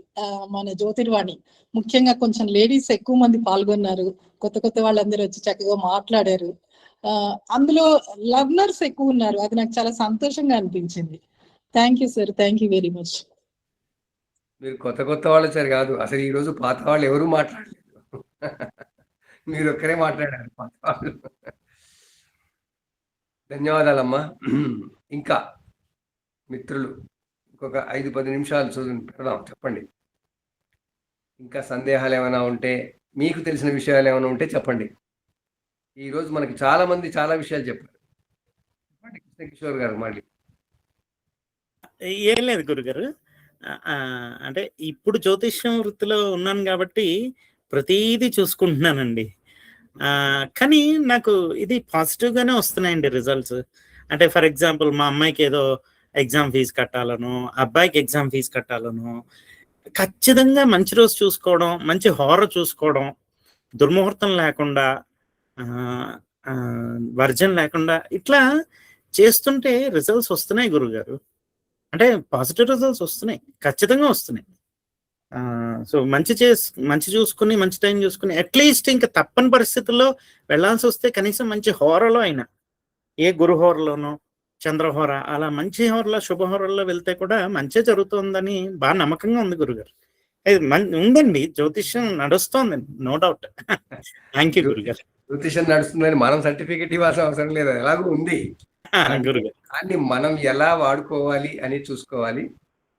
P: మన జ్యోతిర్వాణి ముఖ్యంగా కొంచెం లేడీస్ ఎక్కువ మంది పాల్గొన్నారు, కొత్త కొత్త వాళ్ళందరూ వచ్చి చక్కగా మాట్లాడారు. అందులో లర్నర్స్ ఎక్కువ ఉన్నారు. అది నాకు చాలా సంతోషంగా అనిపించింది. Thank you sir, thank you very much.
A: మీరు కొత్త కొత్త వాళ్ళు వచ్చారు కాదు, అసలు ఈ రోజు పాత వాళ్ళు ఎవరు మాట్లాడలేదు. మీరు ఒక్కరే మాట్లాడారు పాత వాళ్ళు. ధన్యవాదాలమ్మా. ఇంకా మిత్రులు ఇంకొక 5-10 నిమిషాలు పెడదాం, చెప్పండి. ఇంకా సందేహాలు ఏమైనా ఉంటే, మీకు తెలిసిన విషయాలు ఏమైనా ఉంటే చెప్పండి. ఈరోజు మనకి చాలా మంది చాలా విషయాలు చెప్పారు. చెప్పండి కృష్ణకిషోర్ గారు మళ్ళీ.
O: ఏం లేదు గురుగారు. అంటే ఇప్పుడు జ్యోతిష్యం వృత్తిలో ఉన్నాను కాబట్టి ప్రతీది చూసుకుంటున్నానండి. కానీ నాకు ఇది పాజిటివ్ గానే వస్తున్నాయండి రిజల్ట్స్. అంటే ఫర్ ఎగ్జాంపుల్ మా అమ్మాయికి ఏదో ఎగ్జామ్ ఫీజు కట్టాలను, అబ్బాయికి ఎగ్జామ్ ఫీజు కట్టాలను, ఖచ్చితంగా మంచి రోజు చూసుకోవడం, మంచి హారర్ చూసుకోవడం, దుర్ముహూర్తం లేకుండా, వర్జన్ లేకుండా ఇట్లా చేస్తుంటే రిజల్ట్స్ వస్తున్నాయి గురుగారు. అంటే పాజిటివ్ రిజల్ట్స్ వస్తున్నాయి, ఖచ్చితంగా వస్తున్నాయి. సో మంచి చూసుకుని, మంచి టైం చూసుకుని, అట్లీస్ట్ ఇంకా తప్పని పరిస్థితుల్లో వెళ్ళాల్సి వస్తే కనీసం మంచి హోరలో అయినా, ఏ గురు హోరలోనో, చంద్రహోర, అలా మంచి హోరలో, శుభహోరల్లో వెళ్తే కూడా మంచి జరుగుతుందని బాగా నమ్మకంగా ఉంది గురుగారు. ఉందండి, జ్యోతిష్యం నడుస్తోందండి, నో డౌట్. థ్యాంక్ యూ గురుగారు.
A: జ్యోతిష్యం నడుస్తుందని మనం సర్టిఫికెట్ ఇవ్వాల్సిన అవసరం లేదు, ఎలాగో ఉంది. కానీ మనం ఎలా వాడుకోవాలి అని చూసుకోవాలి.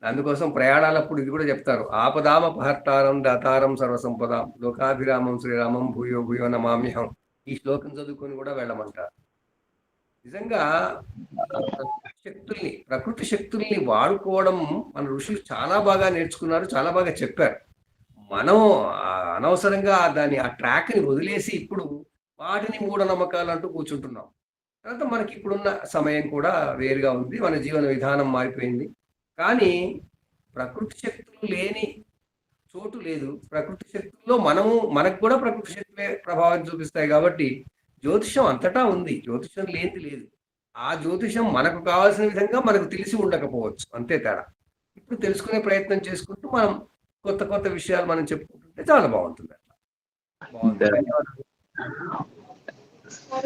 A: అందుకోసం ప్రయాణాలప్పుడు ఇది కూడా చెప్తారు, ఆపదామపహర్తారం దాతారం సర్వసంపదాం లోకాభిరామం శ్రీరామం భూయో భూయో నమామ్యహం. ఈ శ్లోకం చదువుకొని కూడా వెళ్ళమంటారు. నిజంగా ప్రకృతి శక్తుల్ని వాడుకోవడం మన ఋషులు చాలా బాగా నేర్చుకున్నారు, చాలా బాగా చెప్పారు. మనం అనవసరంగా ఆ ట్రాక్ని వదిలేసి ఇప్పుడు వాటిని మూఢనమ్మకాలు అంటూ కూర్చుంటున్నాం. తర్వాత మనకి ఇప్పుడున్న సమయం కూడా వేరుగా ఉంది, మన జీవన విధానం మారిపోయింది. కానీ ప్రకృతి శక్తులు లేని చోటు లేదు. ప్రకృతి శక్తుల్లో మనకు కూడా ప్రకృతి శక్తులే ప్రభావం చూపిస్తాయి. కాబట్టి జ్యోతిషం అంతటా ఉంది, జ్యోతిషం లేనిది లేదు. ఆ జ్యోతిషం మనకు కావాల్సిన విధంగా మనకు తెలిసి ఉండకపోవచ్చు, అంతే తేడా. ఇప్పుడు తెలుసుకునే ప్రయత్నం చేసుకుంటూ మనం కొత్త కొత్త విషయాలు మనం చెప్పుకుంటుంటే చాలా బాగుంటుంది.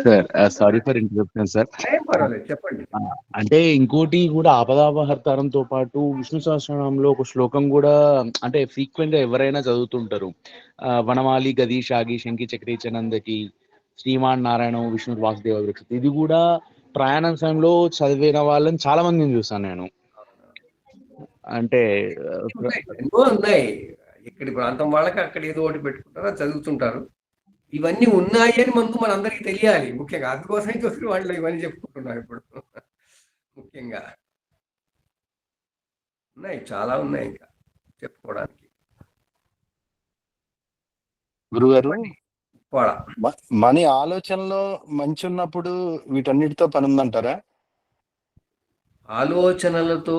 C: Sir sorry for interruption sir.
A: పర్వాలేదు, చెప్పండి.
C: అంటే ఇంకోటి కూడా ఆపదాపహర్తారంతో పాటు విష్ణు సహస్రనామంలో ఒక శ్లోకం కూడా అంటే ఫ్రీక్వెంట్ గా ఎవరైనా చదువుతుంటారు. వనమాలి గది షాగి శంకి చక్రీ చనందకి శ్రీమాన్ నారాయణ విష్ణు వాసుదేవ వృక్ష. ఇది కూడా ప్రయాణం సమయంలో చదివిన వాళ్ళని చాలా మందిని చూసాను నేను. అంటే
A: ఎన్నో ఉన్నాయి, ఇక్కడి ప్రాంతం వాళ్ళకి అక్కడ ఏదో ఒకటి పెట్టుకుంటారు, చదువుతుంటారు. ఇవన్నీ ఉన్నాయి అని మనందరికీ తెలియాలి ముఖ్యంగా. అందుకోసమే చూసి వాళ్ళు ఇవన్నీ చెప్పుకుంటున్నారు. ఇప్పుడు ముఖ్యంగా ఉన్నాయి, చాలా ఉన్నాయి ఇంకా చెప్పుకోవడానికి.
Q: గురుగారు, మన ఆలోచనలో మంచి ఉన్నప్పుడు వీటన్నిటితో పని ఉందంటారా?
A: ఆలోచనలతో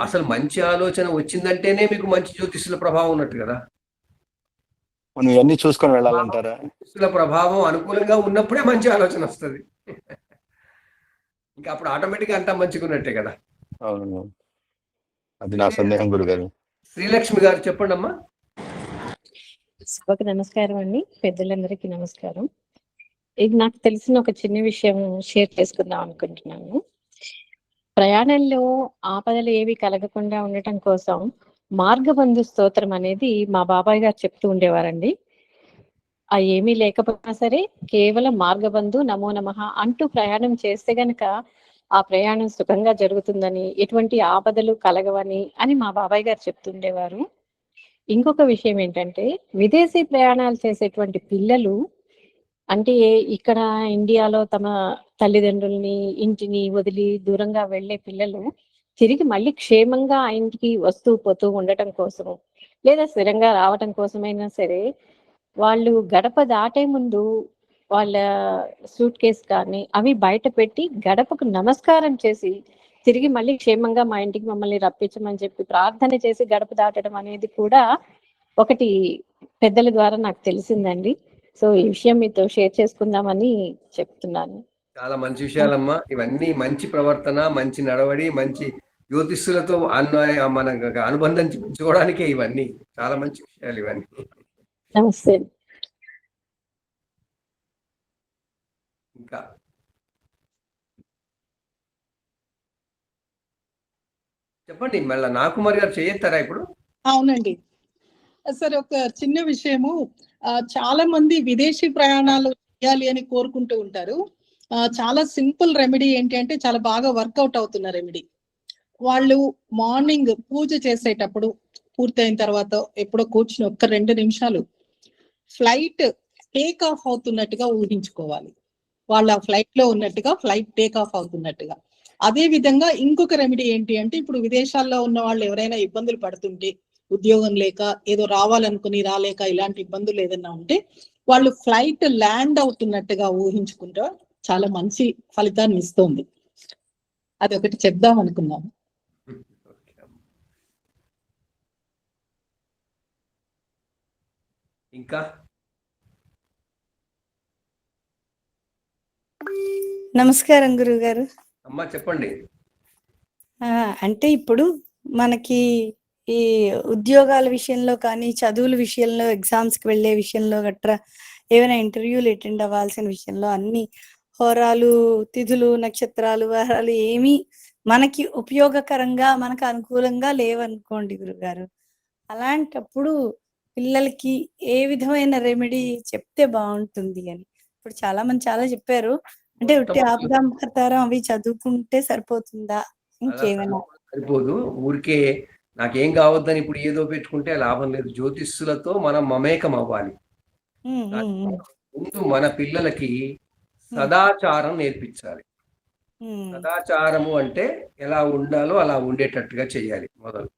A: అసలు మంచి ఆలోచన వచ్చిందంటేనే మీకు మంచి జ్యోతిష్యుల ప్రభావం ఉన్నట్టు కదా.
Q: మనం ఇవన్నీ చూసుకొని వెళ్ళాలంటారా?
A: జ్యోతిష్యుల ప్రభావం అనుకూలంగా ఉన్నప్పుడే మంచి ఆలోచన వస్తుంది. ఇంకా అప్పుడు ఆటోమేటిక్గా అంతా మంచిగున్నట్టే కదా.
Q: అవును, అది నా సందేహం గురుగారు.
A: శ్రీలక్ష్మి గారు చెప్పండి అమ్మా.
R: సభకు నమస్కారం అండి, పెద్దలందరికీ నమస్కారం. ఇది నాకు తెలిసిన ఒక చిన్న విషయం షేర్ చేసుకుందాం అనుకుంటున్నాను. ప్రయాణంలో ఆపదలు ఏవి కలగకుండా ఉండటం కోసం మార్గబంధు స్తోత్రం అనేది మా బాబాయ్ గారు చెప్తూ ఉండేవారండి. ఆ ఏమీ లేకపోయినా సరే కేవలం మార్గబంధు నమో నమః అంటూ ప్రయాణం చేస్తే గనక ఆ ప్రయాణం సుఖంగా జరుగుతుందని, ఎటువంటి ఆపదలు కలగవని అని మా బాబాయ్ గారు చెప్తుండేవారు. ఇంకొక విషయం ఏంటంటే, విదేశీ ప్రయాణాలు చేసేటువంటి పిల్లలు అంటే ఇక్కడ ఇండియాలో తమ తల్లిదండ్రుల్ని ఇంటిని వదిలి దూరంగా వెళ్ళే పిల్లలు తిరిగి మళ్ళీ క్షేమంగా ఆ ఇంటికి వస్తూ పోతూ ఉండటం కోసం, లేదా స్థిరంగా రావటం కోసమైనా సరే వాళ్ళు గడప దాటే ముందు వాళ్ళ సూట్ కేస్ కానీ అవి బయట పెట్టి గడపకు నమస్కారం చేసి తిరిగి మళ్ళీ క్షేమంగా మా ఇంటికి మమ్మల్ని రప్పించమని చెప్పి ప్రార్థన చేసి గడప దాటడం అనేది కూడా ఒకటి పెద్దల ద్వారా నాకు తెలిసిందండి. సో ఈ విషయం మీతో షేర్ చేసుకుందామని చెప్తున్నాను.
A: చాలా మంచి విషయాలమ్మా. ఇవన్నీ మంచి ప్రవర్తన, మంచి నడవడి, మంచి జ్యోతిష్యులతో మన అనుబంధం పెంచుకోవడానికే ఇవన్నీ. చాలా మంచి విషయాలు ఇవన్నీ.
R: నమస్తే.
A: ఇంకా చెప్పండి మళ్ళీ నాకుమారి గారు చేయెత్తారా ఇప్పుడు?
P: అవునండి. సరే, ఒక చిన్న విషయము. చాలా మంది విదేశీ ప్రయాణాలు చేయాలి అని కోరుకుంటూ ఉంటారు. చాలా సింపుల్ రెమెడీ ఏంటి అంటే చాలా బాగా వర్కౌట్ అవుతున్న రెమెడీ. వాళ్ళు మార్నింగ్ పూజ చేసేటప్పుడు పూర్తయిన తర్వాత ఎప్పుడో కూర్చుని ఒక్క 2 నిమిషాలు ఫ్లైట్ టేక్ ఆఫ్ అవుతున్నట్టుగా ఊహించుకోవాలి. వాళ్ళ ఫ్లైట్ లో ఉన్నట్టుగా, ఫ్లైట్ టేక్ ఆఫ్ అవుతున్నట్టుగా. అదే విధంగా ఇంకొక రెమెడీ ఏంటి అంటే, ఇప్పుడు విదేశాల్లో ఉన్న వాళ్ళు ఎవరైనా ఇబ్బందులు పడుతుంటే, ఉద్యోగం లేక, ఏదో రావాలనుకుని రాలేక ఇలాంటి ఇబ్బందులు ఏదైనా ఉంటే, వాళ్ళు ఫ్లైట్ ల్యాండ్ అవుతున్నట్టుగా ఊహించుకుంటే చాలా మంచి ఫలితాన్ని ఇస్తుంది. అదొకటి చెప్దాం అనుకున్నాను.
A: ఇంకా
S: నమస్కారం గురువుగారు.
A: అమ్మా చెప్పండి.
S: అంటే ఇప్పుడు మనకి ఈ ఉద్యోగాల విషయంలో కానీ, చదువుల విషయంలో, ఎగ్జామ్స్‌కి వెళ్ళే విషయంలో గట్రా ఏవైనా ఇంటర్వ్యూలు అటెండ్ అవ్వాల్సిన విషయంలో అన్ని హోరాలు, తిథులు, నక్షత్రాలు, వారాలు ఏమీ మనకి ఉపయోగకరంగా, మనకు అనుకూలంగా లేవనుకోండి గురుగారు. అలాంటప్పుడు పిల్లలకి ఏ విధమైన రెమెడీ చెప్తే బావుంటుంది అని. ఇప్పుడు చాలా మంది చాలా చెప్పారు. అంటే ఉట్టి ఆపదాంతరం అవి చదువుకుంటే సరిపోతుందా?
A: అలా
S: ఇంకేమైనా?
A: సరిపోదు. ఊరికే నాకేం కావద్దని ఇప్పుడు ఏదో పెట్టుకుంటే లాభం లేదు. జ్యోతిష్యులతో మనం మమేకం అవ్వాలి.
S: హ్మ్. హ్మ్. హ్మ్.
A: ముందు మన పిల్లలకి సదాచారం నేర్పించాలి.
S: హ్మ్.
A: సదాచారము అంటే ఎలా ఉండాలో అలా ఉండేటట్టుగా చేయాలి మొదలు.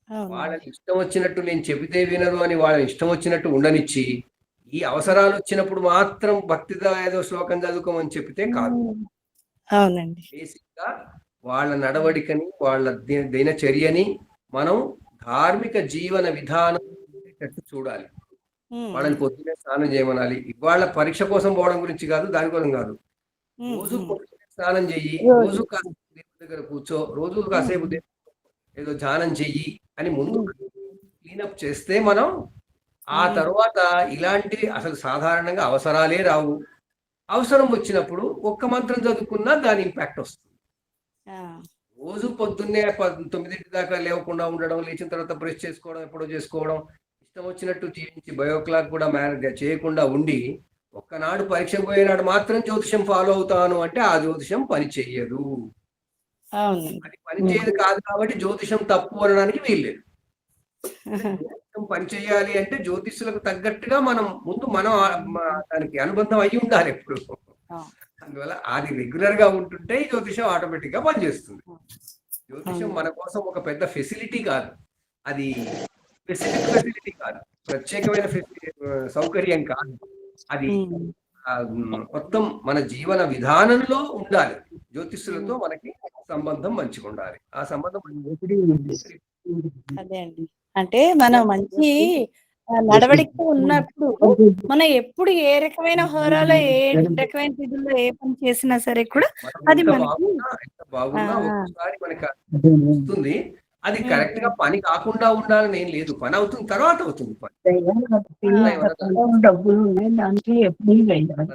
A: వాళ్ళని
S: అవునండి.
A: ఇష్టం వచ్చినట్టు నేను చెబితే వినరు అని వాళ్ళని ఇష్టం వచ్చినట్టు ఉండనిచ్చి, ఈ అవసరాలు వచ్చినప్పుడు మాత్రం భక్తిగా ఏదో శ్లోకం చదువుకోమని చెప్తే కాదు.
S: హ్మ్. అవునండి.
A: బేసిక్‌గా వాళ్ళ నడవడికని, వాళ్ళ దినచర్యని మనం ధార్మిక జీవన విధానం ఉండేటట్టు చూడాలి.
S: హ్మ్.
A: వాళ్ళని పొద్దున్నే స్నానం చేయమనాలి. ఇవాళ పరీక్ష కోసం పోవడం గురించి కాదు, దానికోసం కాదు.
S: హ్మ్.
A: రోజు
S: హ్మ్.
A: పొద్దున్నే స్నానం చెయ్యి,
S: రోజు.
A: రోజు కాసేపు దేవుడి దగ్గర కూర్చో, రోజు
S: హ్మ్.
A: కాసేపు ఏదో ధ్యానం చెయ్యి అని ముందు
S: హ్మ్.
A: క్లీనప్ చేస్తే మనం ఆ
S: హ్మ్.
A: తర్వాత ఇలాంటివి అసలు సాధారణంగా అవసరాలే రావు. అవసరం వచ్చినప్పుడు ఒక్క మంత్రం చదువుకున్నా దాని ఇంపాక్ట్ వస్తుంది.
S: ఆ!
A: రోజు పొద్దున్నే 9 దాకా లేవకుండా ఉండడం, లేచిన తర్వాత బ్రష్ చేసుకోవడం, ఎప్పుడో చేసుకోవడం, ఇష్టం వచ్చినట్టు జీవించి బయో క్లాక్ కూడా చేయకుండా ఉండి, ఒక్కనాడు పరీక్షకు పోయినాడు మాత్రం జ్యోతిషం ఫాలో అవుతాను అంటే ఆ జ్యోతిషం పని చెయ్యదు.
S: అవునండి.
A: అది పని చేయదు కాదు కాబట్టి జ్యోతిషం తప్పు అనడానికి వీల్లేదు. జ్యోతిషం పని చేయాలి అంటే జ్యోతిష్యులకు తగ్గట్టుగా మనం ముందు మనం దానికి అనుబంధం అయ్యి ఉండాలి ఎప్పుడు. అందువల్ల అది రెగ్యులర్ గా ఉంటుంటే ఈ జ్యోతిషం ఆటోమేటిక్ గా పనిచేస్తుంది. జ్యోతిషం మన కోసం ఒక పెద్ద ఫెసిలిటీ కాదు. అది స్పెసిఫిక్ ఫెసిలిటీ కాదు. ప్రత్యేకమైన సౌకర్యం కాదు. అది మొత్తం మన జీవన విధానంలో ఉండాలి. జ్యోతిష్యులతో మనకి సంబంధం మంచిగా ఉండాలి. ఆ సంబంధం
S: అదే అండి. అంటే మనం మంచి నడవడిక ఉన్నప్పుడు మనం ఎప్పుడు ఏ రకమైన హోరాలో, ఏ రకమైన తిథుల్లో ఏ పని చేసినా సరే కూడా అది
A: ఎంత
S: మనకి
A: బాగున్నా ఒక్కసారి మనకి వస్తుంది. అది కరెక్ట్ గా పని కాకుండా ఉండాలని ఏం లేదు. పని అవుతుంది, తర్వాత అవుతుంది పని.
M: డబ్బులు ఉన్నాయి, దానికి ఎఫ్డి వేయాలి.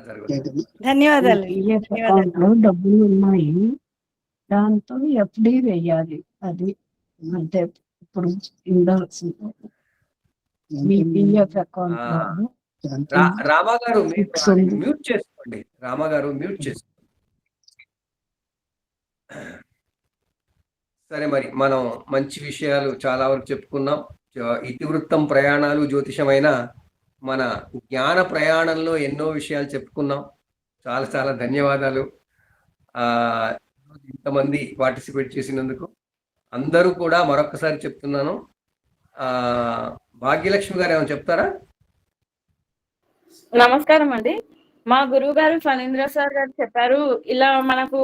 S: ధన్యవాదాలు.
M: పిఎఫ్ అకౌంట్ లో డబ్బులు ఉన్నాయి, దాంతో ఎఫ్డి వేయాలి. అది అంటే ఇప్పుడు ఉండాల్సింది మీ పిఎఫ్ అకౌంట్ లో
A: రామా గారు మ్యూట్ చేసుకోండి. రామా గారు మ్యూట్ చేసుకోండి. సరే, మరి మనం మంచి విషయాలు చాలా వరకు చెప్పుకున్నాం. ఇతివృత్తం ప్రయాణాలు జ్యోతిషమైన మన జ్ఞాన ప్రయాణంలో ఎన్నో విషయాలు చెప్పుకున్నాం. చాలా చాలా ధన్యవాదాలు. ఇంతమంది పార్టిసిపేట్ చేసినందుకు అందరూ కూడా మరొకసారి చెప్తున్నాను. భాగ్యలక్ష్మి గారు ఏమైనా చెప్తారా?
T: నమస్కారం అండి. మా గురువు గారు ఫణీంద్ర సార్ గారు చెప్పారు, ఇలా మనకు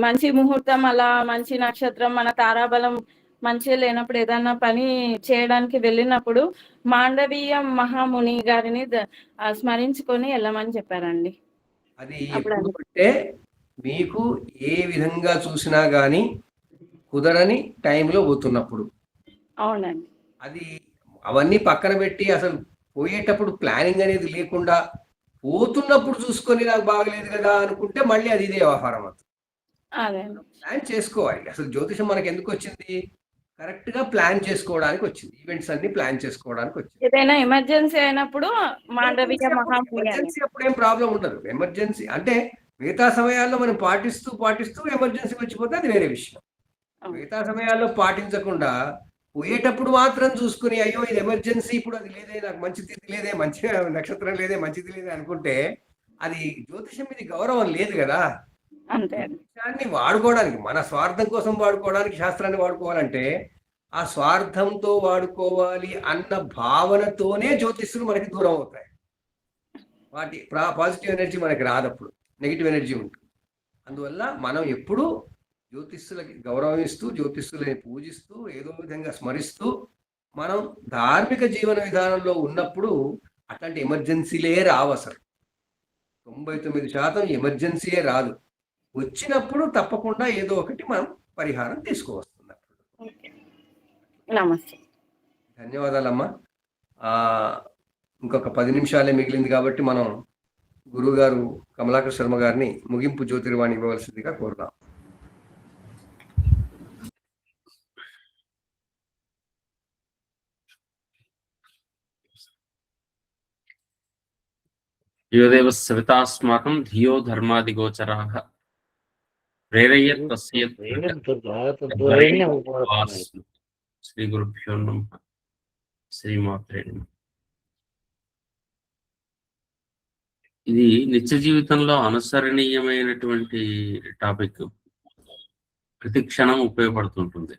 T: మంచి ముహూర్తం, అలా మంచి నక్షత్రం, మన తారాబలం మంచిగా లేనప్పుడు ఏదన్నా పని చేయడానికి వెళ్ళినప్పుడు మాండవీయ మహాముని గారిని స్మరించుకొని వెళ్ళమని చెప్పారండి.
A: అది ఎప్పుడు అంటే మీకు ఏ విధంగా చూసినా గానీ కుదరని టైంలో పోతున్నప్పుడు.
T: అవునండి.
A: అది అవన్నీ పక్కన పెట్టి అసలు పోయేటప్పుడు ప్లానింగ్ అనేది లేకుండా పోతున్నప్పుడు చూసుకొని నాకు బాగలేదు కదా అనుకుంటే మళ్ళీ అది ఇదే వ్యవహారం అవుతుంది.
T: అదే
A: ప్లాన్ చేసుకోవాలి. అసలు జ్యోతిషం మనకి ఎందుకు వచ్చింది? కరెక్ట్ గా ప్లాన్ చేసుకోవడానికి వచ్చింది. ఈవెంట్స్ అన్ని ప్లాన్ చేసుకోవడానికి వచ్చింది.
T: ఏదైనా ఎమర్జెన్సీ అయినప్పుడు మాండవిక మహాముని అని.
A: ఎమర్జెన్సీ అప్పుడు ఏం ప్రాబ్లం ఉండదు. ఎమర్జెన్సీ అంటే మిగతా సమయాల్లో మనం పాటిస్తూ ఎమర్జెన్సీ వచ్చిపోతే అది వేరే విషయం. మిగతా సమయాల్లో పాటించకుండా పోయేటప్పుడు మాత్రం చూసుకుని అయ్యో ఇది ఎమర్జెన్సీ, ఇప్పుడు అది లేదే, నాకు మంచి తిథి లేదే, మంచి నక్షత్రం లేదే, మంచిది లేదే అనుకుంటే అది జ్యోతిషం మీద గౌరవం లేదు కదా.
T: అంతే.
A: విషయాన్ని వాడుకోవడానికి, మన స్వార్థం కోసం వాడుకోవడానికి శాస్త్రాన్ని వాడుకోవాలంటే ఆ స్వార్థంతో వాడుకోవాలి అన్న భావనతోనే జ్యోతిష్యులు మనకి దూరం అవుతాయి. వాటి పాజిటివ్ ఎనర్జీ మనకి రాదప్పుడు, నెగిటివ్ ఎనర్జీ ఉంటుంది. అందువల్ల మనం ఎప్పుడూ జ్యోతిష్యులకి గౌరవం ఇస్తూ, జ్యోతిష్యులని పూజిస్తూ, ఏదో విధంగా స్మరిస్తూ మనం ధార్మిక జీవన విధానంలో ఉన్నప్పుడు అట్లాంటి ఎమర్జెన్సీలే రావు. అసలు 99% ఎమర్జెన్సీయే రాదు. వచ్చినప్పుడు తప్పకుండా ఏదో ఒకటి మనం పరిహారం తీసుకువస్తుంది.
T: నమస్తే.
A: ధన్యవాదాలమ్మా. ఇంకొక 10 నిమిషాలే మిగిలింది కాబట్టి మనం గురువు గారు కమలాకర్ శర్మ గారిని ముగింపు జ్యోతిర్వాణి ఇవ్వవలసిందిగా కోరుదాం.
U: యోదేవ సవితాస్మాకం ధియో ధర్మాదిగోచరాః ప్రేరయేత్ తస్యేత్ శ్రీ గురుభ్యో నమః. శ్రీమాత్రే నమః. ఇది నిత్య జీవితంలో అనుసరణీయమైనటువంటి టాపిక్. ప్రతి క్షణం ఉపయోగపడుతుంటుంది.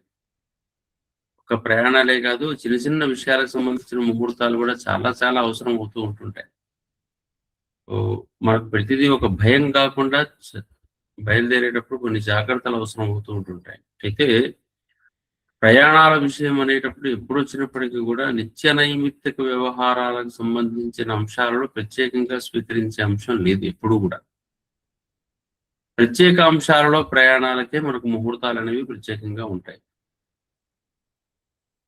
U: ఒక ప్రయాణాలే కాదు, చిన్న చిన్న విషయాలకు సంబంధించిన ముహూర్తాలు కూడా చాలా చాలా అవసరం అవుతూ ఉంటుంటాయి. మనకు ప్రతిదీ ఒక భయం కాకుండా బయలుదేరేటప్పుడు కొన్ని జాగ్రత్తలు అవసరం అవుతూ ఉంటుంటాయి. అయితే ప్రయాణాల విషయం అనేటప్పుడు ఎప్పుడు వచ్చినప్పటికీ కూడా నిత్య నైమిత్తిక వ్యవహారాలకు సంబంధించిన అంశాలలో ప్రత్యేకంగా స్వీకరించే అంశం లేదు ఎప్పుడు కూడా. ప్రత్యేక అంశాలలో ప్రయాణాలకే మనకు ముహూర్తాలు అనేవి ప్రత్యేకంగా ఉంటాయి.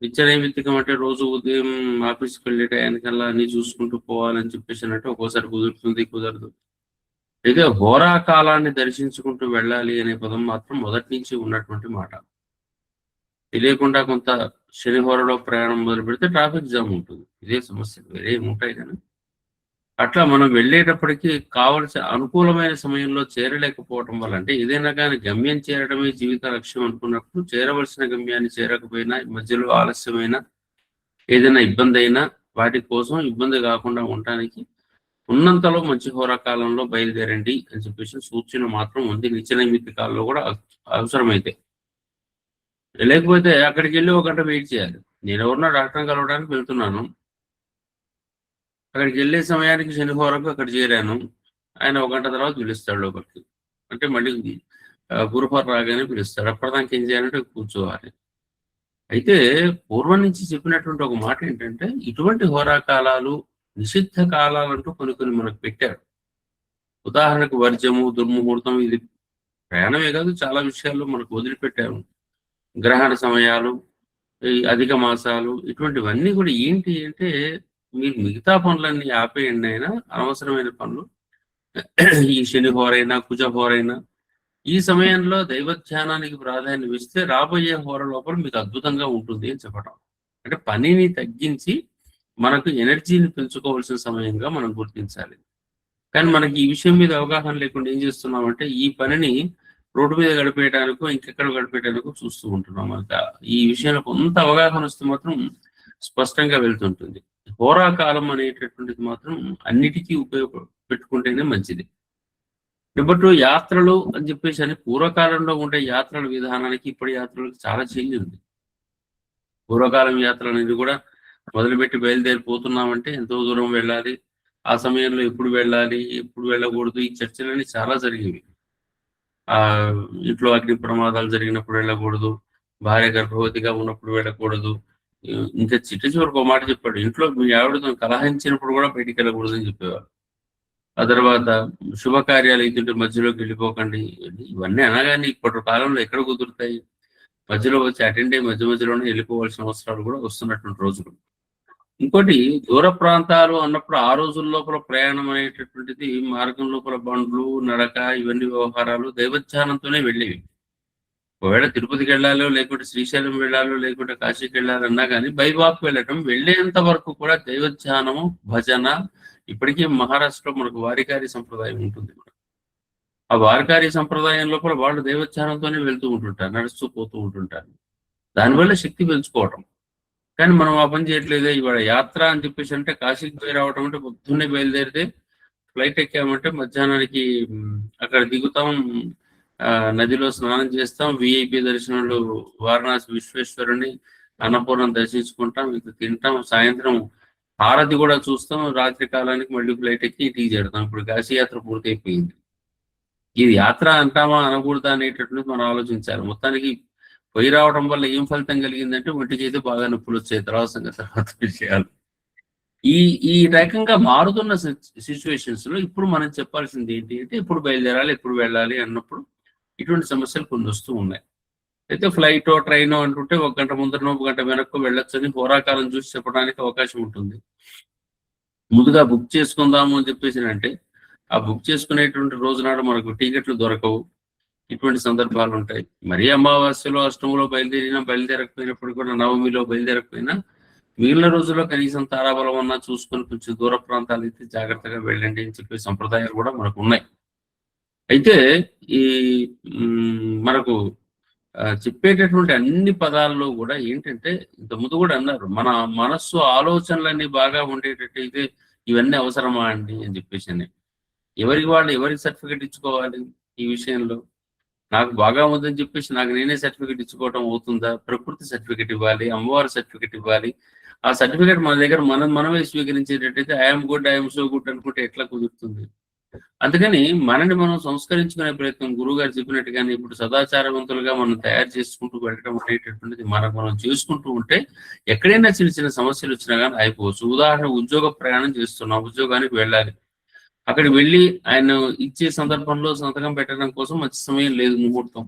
U: నిత్య నైమిత్తికం అంటే రోజు ఉదయం ఆఫీస్కి వెళ్ళే టయానికల్లా అన్ని చూసుకుంటూ పోవాలని చెప్పేసి అంటే ఒక్కోసారి కుదురుతుంది, కుదరదు. అయితే హోరా కాలాన్ని దర్శించుకుంటూ వెళ్ళాలి అనే పదం మాత్రం మొదటి నుంచి ఉన్నటువంటి మాట. తెలియకుండా కొంత శనిహోరలో ప్రయాణం మొదలు పెడితే ట్రాఫిక్ జామ్ ఉంటుంది. ఇదే సమస్య, వేరే ఉంటాయి కానీ అట్లా మనం వెళ్ళేటప్పటికీ కావలసిన అనుకూలమైన సమయంలో చేరలేకపోవటం వల్ల, అంటే ఏదైనా కానీ గమ్యం చేరడమే జీవిత లక్ష్యం అనుకున్నప్పుడు చేరవలసిన గమ్యాన్ని చేరకపోయినా, మధ్యలో ఆలస్యమైన ఏదైనా ఇబ్బంది అయినా వాటి కోసం ఇబ్బంది కాకుండా ఉండటానికి ఉన్నంతలో మంచి హోరా కాలంలో బయలుదేరండి అని చెప్పేసి సూచన మాత్రం ఉంది. నిత్య నైమిత్తికాల్లో కూడా అవసరమైతే. లేకపోతే అక్కడికి వెళ్ళి 1 గంట వెయిట్ చేయాలి. నేను ఎవరన్నా డాక్టర్ని కలవడానికి వెళ్తున్నాను, అక్కడికి వెళ్ళే సమయానికి శనిహోరకు అక్కడ చేరాను, ఆయన 1 గంట తర్వాత పిలుస్తాడు లోపలికి. అంటే మళ్ళీ గురుహోర రాగానే పిలుస్తాడు. అప్పటిదానికి ఏం చేయాలంటే కూర్చోవాలి. అయితే పూర్వం నుంచి చెప్పినటువంటి ఒక మాట ఏంటంటే, ఇటువంటి హోరాకాలాలు నిషిద్ధ కాలాలంటూ కొన్ని మనకు పెట్టారు. ఉదాహరణకు వర్జము, దుర్ముహూర్తం, ఇది ప్రయాణమే కాదు చాలా విషయాల్లో మనకు వదిలిపెట్టారు. గ్రహణ సమయాలు, ఈ అధిక మాసాలు, ఇటువంటివన్నీ కూడా ఏంటి అంటే మీరు మిగతా పనులన్నీ ఆపేయండి అయినా అనవసరమైన పనులు, ఈ శని హోరైనా కుజ హోరైనా ఈ సమయంలో దైవ ధ్యానానికి ప్రాధాన్యం ఇస్తే రాబోయే హోర లోపల మీకు అద్భుతంగా ఉంటుంది అని చెప్పడం. అంటే పనిని తగ్గించి మనకు ఎనర్జీని పెంచుకోవాల్సిన సమయంగా మనం గుర్తించాలి. కానీ మనకి ఈ విషయం మీద అవగాహన లేకుండా ఏం చేస్తున్నామంటే ఈ పనిని రోడ్డు మీద గడిపేయడానికో ఇంకెక్కడ గడిపేయడానికో చూస్తూ ఉంటున్నాం. మనకు ఈ విషయంలో కొంత అవగాహన వస్తే మాత్రం స్పష్టంగా వెళ్తుంటుంది. హోరాకాలం అనేటటువంటిది మాత్రం అన్నిటికీ ఉపయోగపెట్టుకుంటేనే మంచిది. నెంబర్ 2, యాత్రలు అని చెప్పేసి అని పూర్వకాలంలో ఉండే యాత్రల విధానానికి ఇప్పటి యాత్రలకు చాలా చేంజ్ ఉంది. పూర్వకాలం యాత్ర అనేది కూడా మొదలుపెట్టి బయలుదేరిపోతున్నామంటే ఎంతో దూరం వెళ్ళాలి, ఆ సమయంలో ఎప్పుడు వెళ్ళాలి, ఎప్పుడు వెళ్ళకూడదు, ఈ చర్చలన్నీ చాలా జరిగేవి. ఇంట్లో అగ్ని ప్రమాదాలు జరిగినప్పుడు వెళ్ళకూడదు, భార్య గర్భవతిగా ఉన్నప్పుడు వెళ్ళకూడదు. ఇంకా చిట్ట చివరికి ఒక మాట చెప్పాడు, ఇంట్లో మీ ఆవిడతో కలహించినప్పుడు కూడా బయటికి వెళ్ళకూడదు అని చెప్పేవారు. ఆ తర్వాత శుభకార్యాలు అవుతుంటే మధ్యలోకి వెళ్ళిపోకండి. ఇవన్నీ అనగానే ఇప్పటి కాలంలో ఎక్కడ కుదురుతాయి? మధ్యలో వచ్చి అటెండ్ అయ్యి మధ్యలోనే వెళ్ళిపోవాల్సిన అవసరాలు కూడా వస్తున్నటువంటి రోజులు. ఇంకోటి దూర ప్రాంతాలు అన్నప్పుడు ఆ రోజుల లోపల ప్రయాణం అనేటటువంటిది మార్గం లోపల బండ్లు, నడక, ఇవన్నీ వ్యవహారాలు దైవధ్యానంతోనే వెళ్ళేవి. ఒకవేళ తిరుపతికి వెళ్ళాలో, లేకుంటే శ్రీశైలం వెళ్ళాలో, లేకుంటే కాశీకి వెళ్ళాలన్నా కానీ బైవాక్ వెళ్ళటం, వెళ్ళేంత వరకు కూడా దైవధ్యానము, భజన. ఇప్పటికీ మహారాష్ట్రలో మనకు వారికారి సంప్రదాయం ఉంటుంది. ఆ వారికారి సంప్రదాయం లోపల వాళ్ళు దైవధ్యానంతోనే వెళ్తూ ఉంటుంటారు, నడుస్తూ పోతూ ఉంటుంటారు. దానివల్ల శక్తి పెంచుకోవటం. కానీ మనం ఆ పని చేయట్లేదే. ఇవాళ యాత్ర అని చెప్పేసి అంటే కాశీకి పోయి రావటం అంటే పొద్దున్నే బయలుదేరితే ఫ్లైట్ ఎక్కామంటే మధ్యాహ్నానికి అక్కడ దిగుతాం, నదిలో స్నానం చేస్తాం, విఐపి దర్శనాలు, వారణాసి విశ్వేశ్వరుని, అన్నపూర్ణం దర్శించుకుంటాం, ఇది తింటాం, సాయంత్రం హారతి కూడా చూస్తాం, రాత్రి కాలానికి మళ్ళీ ఫ్లైట్ ఎక్కి ఇంటికి చేరుతాం. ఇప్పుడు కాశీ యాత్ర పూర్తయిపోయింది. ఇది యాత్ర అంటామా అనకూడదా అనేటటువంటి మనం ఆలోచించాలి. మొత్తానికి పోయి రావడం వల్ల ఏం ఫలితం కలిగిందంటే ఒంటికి అయితే బాగా నొప్పులు వచ్చాయి, తర్వాత విషయాలు. ఈ రకంగా మారుతున్న సిచ్యువేషన్స్ లో ఇప్పుడు మనం చెప్పాల్సింది ఏంటి అంటే ఎప్పుడు బయలుదేరాలి, ఎప్పుడు వెళ్ళాలి అన్నప్పుడు ఇటువంటి సమస్యలు కొన్ని వస్తూ ఉన్నాయి. అయితే ఫ్లైటో ట్రైనో అంటుంటే 1 గంట ముందరనో 1 గంట వెనక్కు వెళ్ళొచ్చని హోరాకాలం చూసి చెప్పడానికి అవకాశం ఉంటుంది. ముందుగా బుక్ చేసుకుందాము అని చెప్పేసి అంటే ఆ బుక్ చేసుకునేటువంటి రోజునాడు మనకు టికెట్లు దొరకవు. ఇటువంటి సందర్భాలు ఉంటాయి. మరీ అమావాస్యలో, అష్టమిలో బయలుదేరకపోయినప్పుడు కూడా, నవమిలో బయలుదేరకపోయినా మిగిలిన రోజుల్లో కనీసం తారాబలం అన్నా చూసుకొని కొంచెం దూర ప్రాంతాలు అయితే జాగ్రత్తగా వెళ్ళండి అని చెప్పే సంప్రదాయాలు కూడా మనకు ఉన్నాయి. అయితే ఈ మనకు చెప్పేటటువంటి అన్ని పదాల్లో కూడా ఏంటంటే ఇంతకుముందు కూడా అన్నారు, మన మనస్సు ఆలోచనలన్నీ బాగా ఉండేటట్టయితే ఇవన్నీ అవసరమా అండి అని చెప్పేసి. ఎవరికి వాళ్ళు ఎవరికి సర్టిఫికెట్ ఇచ్చుకోవాలి ఈ విషయంలో? నాకు బాగా ఉందని చెప్పేసి నాకు నేనే సర్టిఫికెట్ ఇచ్చుకోవటం అవుతుందా? ప్రకృతి సర్టిఫికెట్ ఇవ్వాలి, అమ్మవారి సర్టిఫికెట్ ఇవ్వాలి. ఆ సర్టిఫికెట్ మన దగ్గర మనమే స్వీకరించేటట్టయితే I'm good, I'm so good అనుకుంటే ఎట్లా కుదురుతుంది? అందుకని మనని మనం సంస్కరించుకునే ప్రయత్నం గురువు గారు చెప్పినట్టుగానే ఇప్పుడు సదాచారవంతులుగా మనం తయారు చేసుకుంటూ వెళ్ళడం అనేటటువంటిది మనం చేసుకుంటూ ఉంటే ఎక్కడైనా చిన్న చిన్న సమస్యలు వచ్చినా కానీ అయిపోవచ్చు. ఉదాహరణ, ఉద్యోగ ప్రయాణం చేస్తున్నాం, ఉద్యోగానికి వెళ్ళాలి. అక్కడికి వెళ్ళి ఆయన ఇచ్చే సందర్భంలో సంతకం పెట్టడం కోసం మంచి సమయం లేదు, ముహూర్తం.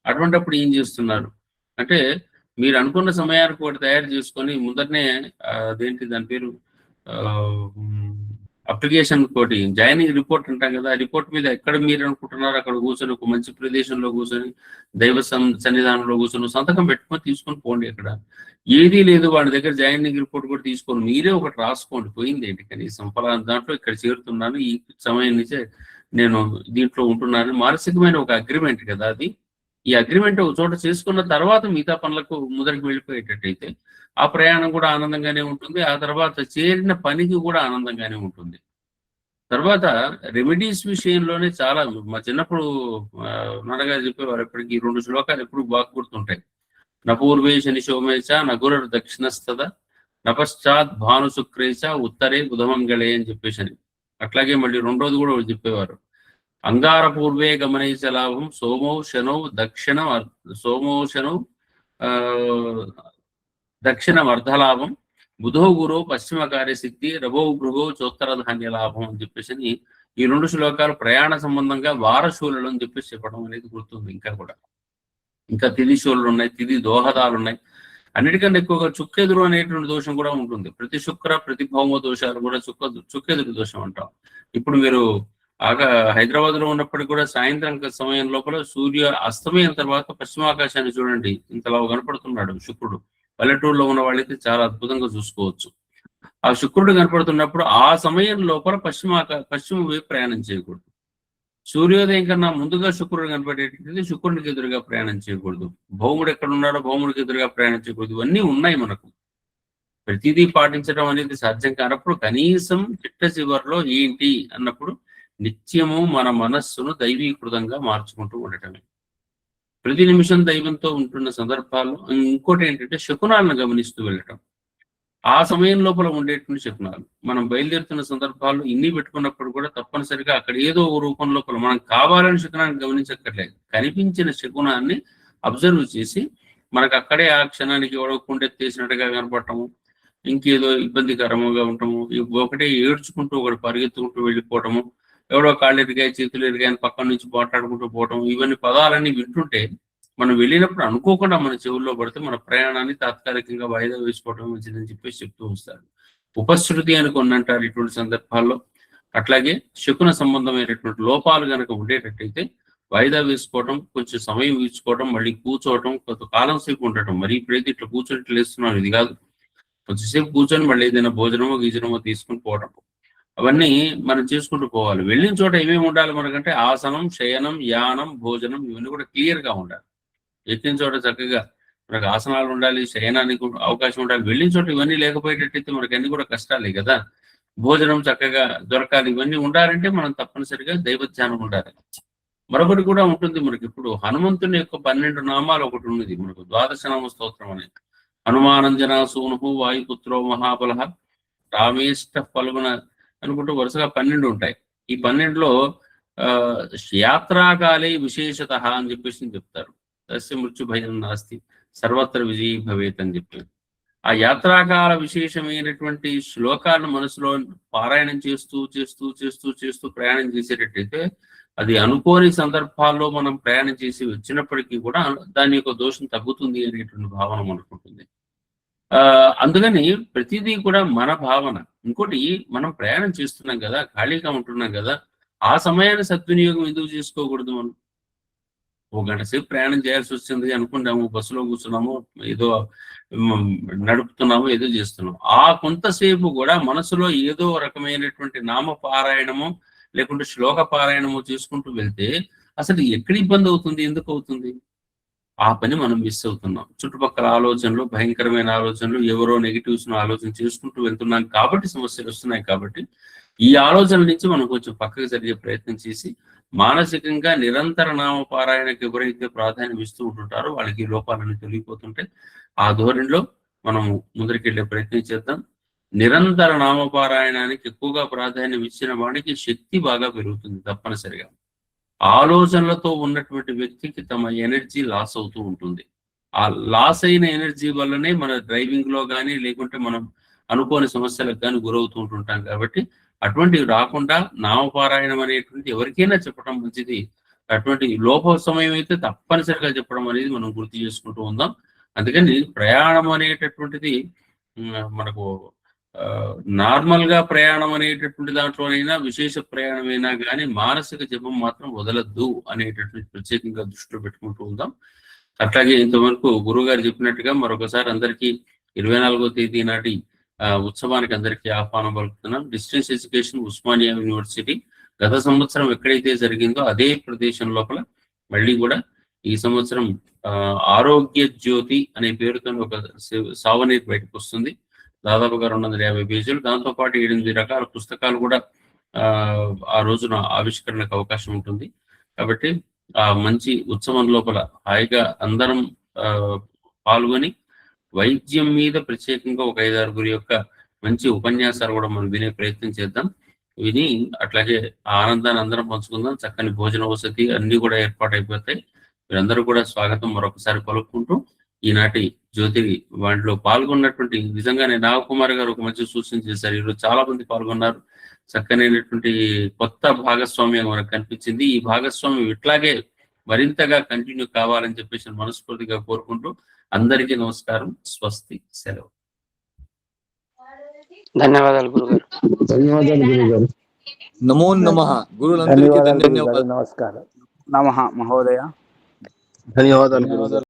U: అటువంటిప్పుడు ఏం చేస్తున్నారు అంటే మీరు అనుకున్న సమయానికి ఒకటి తయారు చేసుకొని ముందరనే అదేంటి దాని పేరు అప్లికేషన్ కోటి జాయినింగ్ రిపోర్ట్ అంటాం కదా, ఆ రిపోర్ట్ మీద ఎక్కడ మీరు అనుకుంటున్నారు అక్కడ కూర్చొని ఒక మంచి ప్రదేశంలో కూర్చొని దైవ సన్నిధానంలో కూర్చొని సంతకం పెట్టుకొని తీసుకొని పోండి. అక్కడ ఏదీ లేదు, వాళ్ళ దగ్గర జాయినింగ్ రిపోర్ట్ కూడా తీసుకొని మీరే ఒకటి రాసుకోండి. పోయింది ఏంటి కనీసం ఫలానా దాంట్లో ఇక్కడ చేరుతున్నాను, ఈ సమయం నుంచే నేను దీంట్లో ఉంటున్నాను, మానసికమైన ఒక అగ్రిమెంట్ కదా అది. ఈ అగ్రిమెంట్ ఒక చోట చేసుకున్న తర్వాత మిగతా పనులకు ముందరికి వెళ్ళిపోయేటట్టయితే ఆ ప్రయాణం కూడా ఆనందంగానే ఉంటుంది, ఆ తర్వాత చేరిన పనికి కూడా ఆనందంగానే ఉంటుంది. తర్వాత రెమెడీస్ విషయంలోనే చాలా మా చిన్నప్పుడు నాన్నగా చెప్పేవారు, ఎప్పటికీ 2 శ్లోకాలు ఎప్పుడు బాగా గుర్తుంటాయి. నపూర్వే శని శోమేచ నగుర దక్షిణస్తద నపశ్చాత్ భాను శుక్రేచ ఉత్తరే బుధమంగళే అని చెప్పేసి. అట్లాగే మళ్ళీ రెండోది కూడా చెప్పేవారు, అంగార పూర్వే గమనేచ లాభం సోమౌ శనౌ దక్షిణం అర్ధలాభం బుధో గురో పశ్చిమ కార్యసిద్ధి రభో భృగో చోత్తర ధాన్య లాభం అని చెప్పేసి ఈ 2 శ్లోకాలు ప్రయాణ సంబంధంగా వారశూలు అని చెప్పేసి చెప్పడం అనేది గుర్తుంది. ఇంకా తిథి శూలు ఉన్నాయి, తిథి దోహదాలు ఉన్నాయి. అన్నిటికంటే ఎక్కువగా చుక్కెదురు అనేటువంటి దోషం కూడా ఉంటుంది. ప్రతి శుక్ర ప్రతి భౌమ దోషాలు కూడా చుక్కెదురు దోషం అంటాం. ఇప్పుడు మీరు హైదరాబాద్ లో ఉన్నప్పటికీ కూడా సాయంత్రం సమయం లోపల సూర్య అస్తమయం తర్వాత పశ్చిమాకాశాన్ని చూడండి, ఇంతలా కనపడుతున్నాడు శుక్రుడు. పల్లెటూరులో ఉన్న వాళ్ళైతే చాలా అద్భుతంగా చూసుకోవచ్చు. ఆ శుక్రుడు కనపడుతున్నప్పుడు ఆ సమయం లోపల పశ్చిమ వైపు ప్రయాణం చేయకూడదు. సూర్యోదయం కన్నా ముందుగా శుక్రుడు కనపడేటట్టు శుక్రుడికి ఎదురుగా ప్రయాణం చేయకూడదు. భౌముడు ఎక్కడ ఉన్నాడో భౌముడికి ఎదురుగా ప్రయాణం చేయకూడదు. ఇవన్నీ ఉన్నాయి మనకు. ప్రతిదీ పాటించడం అనేది సాధ్యం కానప్పుడు కనీసం చిట్ట చివరిలో ఏంటి అన్నప్పుడు నిత్యము మన మనస్సును దైవీకృతంగా మార్చుకుంటూ ఉండటమే. ప్రతి నిమిషం దైవంతో ఉంటున్న సందర్భాల్లో ఇంకోటి ఏంటంటే శకునాలను గమనిస్తూ వెళ్ళటం. ఆ సమయం లోపల ఉండేటువంటి శకునాలు మనం బయలుదేరుతున్న సందర్భాల్లో ఇన్ని పెట్టుకున్నప్పుడు కూడా తప్పనిసరిగా అక్కడ ఏదో ఒక రూపం లోపల మనం కావాలని శకునాన్ని గమనించక్కర్లేదు, కనిపించిన శకునాన్ని అబ్జర్వ్ చేసి మనకు అక్కడే ఆ క్షణానికి ఎవడో కుండెత్తేసినట్టుగా కనపడటము, ఇంకేదో ఇబ్బందికరముగా ఉండటము, ఒకటే ఏడ్చుకుంటూ ఒకటి పరిగెత్తుకుంటూ వెళ్ళిపోవటము, ఎవడో కాళ్ళు ఎరిగాయి చేతులు ఎరిగాయని పక్కన నుంచి మాట్లాడుకుంటూ పోవటం, ఇవన్నీ పదాలన్నీ వింటుంటే మనం వెళ్ళినప్పుడు అనుకోకుండా మన చెవుల్లో పడితే మన ప్రయాణాన్ని తాత్కాలికంగా వాయిదా వేసుకోవడం మంచిదని చెప్పేసి చెప్తూ వస్తారు. ఉపశృతి అని కొన్ని అంటారు ఇటువంటి సందర్భాల్లో. అట్లాగే శకున సంబంధమైనటువంటి లోపాలు కనుక ఉండేటట్టయితే వాయిదా వేసుకోవటం, కొంచెం సమయం ఇచ్చుకోవడం, మళ్ళీ కూర్చోవటం, కొంత కాలం సేపు ఉండటం. మరి ఇప్పుడైతే ఇట్లా కూర్చొని లేస్తున్నాను ఇది కాదు, కొంచెంసేపు కూర్చొని మళ్ళీ ఏదైనా భోజనమో గీజనమో తీసుకుని పోవడం, అవన్నీ మనం చేసుకుంటూ పోవాలి. వెళ్ళిన చోట ఏమేమి ఉండాలి మనకంటే ఆసనం, శయనం, యానం, భోజనం ఇవన్నీ కూడా క్లియర్గా ఉండాలి. ఎక్కిన చోట చక్కగా మనకు ఆసనాలు ఉండాలి, శయనానికి అవకాశం ఉండాలి. వెళ్ళిన చోట ఇవన్నీ లేకపోయేటట్టయితే మనకి అన్ని కూడా కష్టాలే కదా. భోజనం చక్కగా దొరకాలి, ఇవన్నీ ఉండాలంటే మనం తప్పనిసరిగా దైవధ్యానం ఉండాలి. మరొకటి కూడా ఉంటుంది మనకి, ఇప్పుడు హనుమంతుని యొక్క 12 నామాలు ఒకటి ఉన్నది మనకు, ద్వాదశనామ స్తోత్రం అనేది. హనుమానంజన సూను వాయుపుత్రో మహాబల రామేష్ట ఫల్గుణ అనుకుంటూ వరుసగా 12 ఉంటాయి. ఈ 12లో యాత్రాకాలే విశేషత అని చెప్పేసి చెప్తారు. తస్య మృత్యు భయం నాస్తి సర్వత్ర విజయీ భవేత్ అని చెప్పి ఆ యాత్రాకాల విశేషమైనటువంటి శ్లోకాలను మనసులో పారాయణం చేస్తూ చేస్తూ చేస్తూ చేస్తూ ప్రయాణం చేసేటట్టయితే అది అనుకోని సందర్భాల్లో మనం ప్రయాణం చేసి వచ్చినప్పటికీ కూడా దాని యొక్క దోషం తగ్గుతుంది అనేటువంటి భావన మనకు ఉంటుంది. అందుకని ప్రతిదీ కూడా మన భావన. ఇంకోటి, మనం ప్రయాణం చేస్తున్నాం కదా, ఖాళీగా ఉంటున్నాం కదా, ఆ సమయాన్ని సద్వినియోగం ఎందుకు చేసుకోకూడదు? మనం 1 గంట సేపు ప్రయాణం చేయాల్సి వచ్చింది అనుకుంటాము, బస్సులో కూర్చున్నాము, ఏదో నడుపుతున్నాము, ఏదో చేస్తున్నాము. ఆ కొంతసేపు కూడా మనసులో ఏదో రకమైనటువంటి నామ పారాయణము లేకుంటే శ్లోక పారాయణము చేసుకుంటూ వెళ్తే అసలు ఎక్కడ ఇబ్బంది అవుతుంది, ఎందుకు అవుతుంది? ఆ పని మనం మిస్ అవుతున్నాం. చుట్టుపక్కల ఆలోచనలు, భయంకరమైన ఆలోచనలు, ఎవరో నెగిటివ్స్ ఆలోచన చేసుకుంటూ వెళ్తున్నాం కాబట్టి సమస్యలు వస్తున్నాయి. కాబట్టి ఈ ఆలోచనల నుంచి మనం కొంచెం పక్కకు జరిగే ప్రయత్నం చేసి మానసికంగా నిరంతర నామపారాయణకు ఎవరైతే ప్రాధాన్యం ఇస్తూ ఉంటుంటారో వాళ్ళకి లోపాలన్నీ తొలగిపోతుంటే ఆ ధోరణిలో మనం ముందరికెళ్ళే ప్రయత్నం చేద్దాం. నిరంతర నామపారాయణానికి ఎక్కువగా ప్రాధాన్యం ఇచ్చిన వాడికి శక్తి బాగా పెరుగుతుంది. తప్పనిసరిగా ఆలోచనలతో ఉన్నటువంటి వ్యక్తికి తమ ఎనర్జీ లాస్ అవుతూ ఉంటుంది. ఆ లాస్ అయిన ఎనర్జీ వల్లనే మన డ్రైవింగ్ లో కానీ లేకుంటే మనం అనుకోని సమస్యలకు కానీ గురవుతూ ఉంటుంటాం. కాబట్టి అటువంటివి రాకుండా నామపారాయణం అనేటువంటి ఎవరికైనా చెప్పడం మంచిది. అటువంటి లోప సమయం అయితే తప్పనిసరిగా చెప్పడం అనేది మనం గుర్తు చేసుకుంటూ ఉందాం. అందుకని ప్రయాణం అనేటటువంటిది మనకు నార్మల్ గా ప్రయాణం అనేటటువంటి దాంట్లోనైనా విశేష ప్రయాణమైనా కానీ మానసిక జపం మాత్రం వదలద్దు అనేటటువంటి ప్రత్యేకంగా దృష్టిలో పెట్టుకుంటూ ఉందాం. అట్లాగే ఇంతవరకు గురువు గారు చెప్పినట్టుగా మరొకసారి అందరికీ 24వ తేదీ నాటి ఉత్సవానికి అందరికీ ఆహ్వానం పలుకుతున్నాం. డిస్టెన్స్ ఎడ్యుకేషన్ ఉస్మానియా యూనివర్సిటీ గత సంవత్సరం ఎక్కడైతే జరిగిందో అదే ప్రదేశం లోపల మళ్ళీ కూడా ఈ సంవత్సరం ఆరోగ్య జ్యోతి అనే పేరుతో ఒక సావనీర్ బయటకు వస్తుంది. దాదాపుగా 250 పేజీలు, దాంతోపాటు 8 రకాల పుస్తకాలు కూడా ఆ రోజున ఆవిష్కరణకు అవకాశం ఉంటుంది. కాబట్టి ఆ మంచి ఉత్సవం లోపల హాయిగా అందరం పాల్గొని వైద్యం మీద ప్రత్యేకంగా ఒక 5-6 యొక్క మంచి ఉపన్యాసాలు కూడా మనం వినే ప్రయత్నం చేద్దాం. విని అట్లాగే ఆనందాన్ని అందరం పంచుకుందాం. చక్కని భోజన వసతి అన్ని కూడా ఏర్పాటైపోతాయి. మీరందరూ కూడా స్వాగతం మరొకసారి పలుకుంటూ ఈనాటి జ్యోతి వాటిలో పాల్గొన్నటువంటి నిజంగానే నాగకుమార్ గారు ఒక మంచి సూచన చేశారు. ఈరోజు చాలా మంది పాల్గొన్నారు. చక్కనైనటువంటి కొత్త భాగస్వామ్యం మనకు కనిపించింది. ఈ భాగస్వామ్యం ఇట్లాగే మరింతగా కంటిన్యూ కావాలని చెప్పేసి మనస్ఫూర్తిగా కోరుకుంటూ అందరికీ నమస్కారం. స్వస్తి. సెలవు.
E: ధన్యవాదాలు గురుగారు.
Q: ధన్యవాదాలు గురుగారు. నమో నమః. గురులందరికీ ధన్యవాదాలు.
E: నమః మహోదయ.
Q: ధన్యవాదాలు.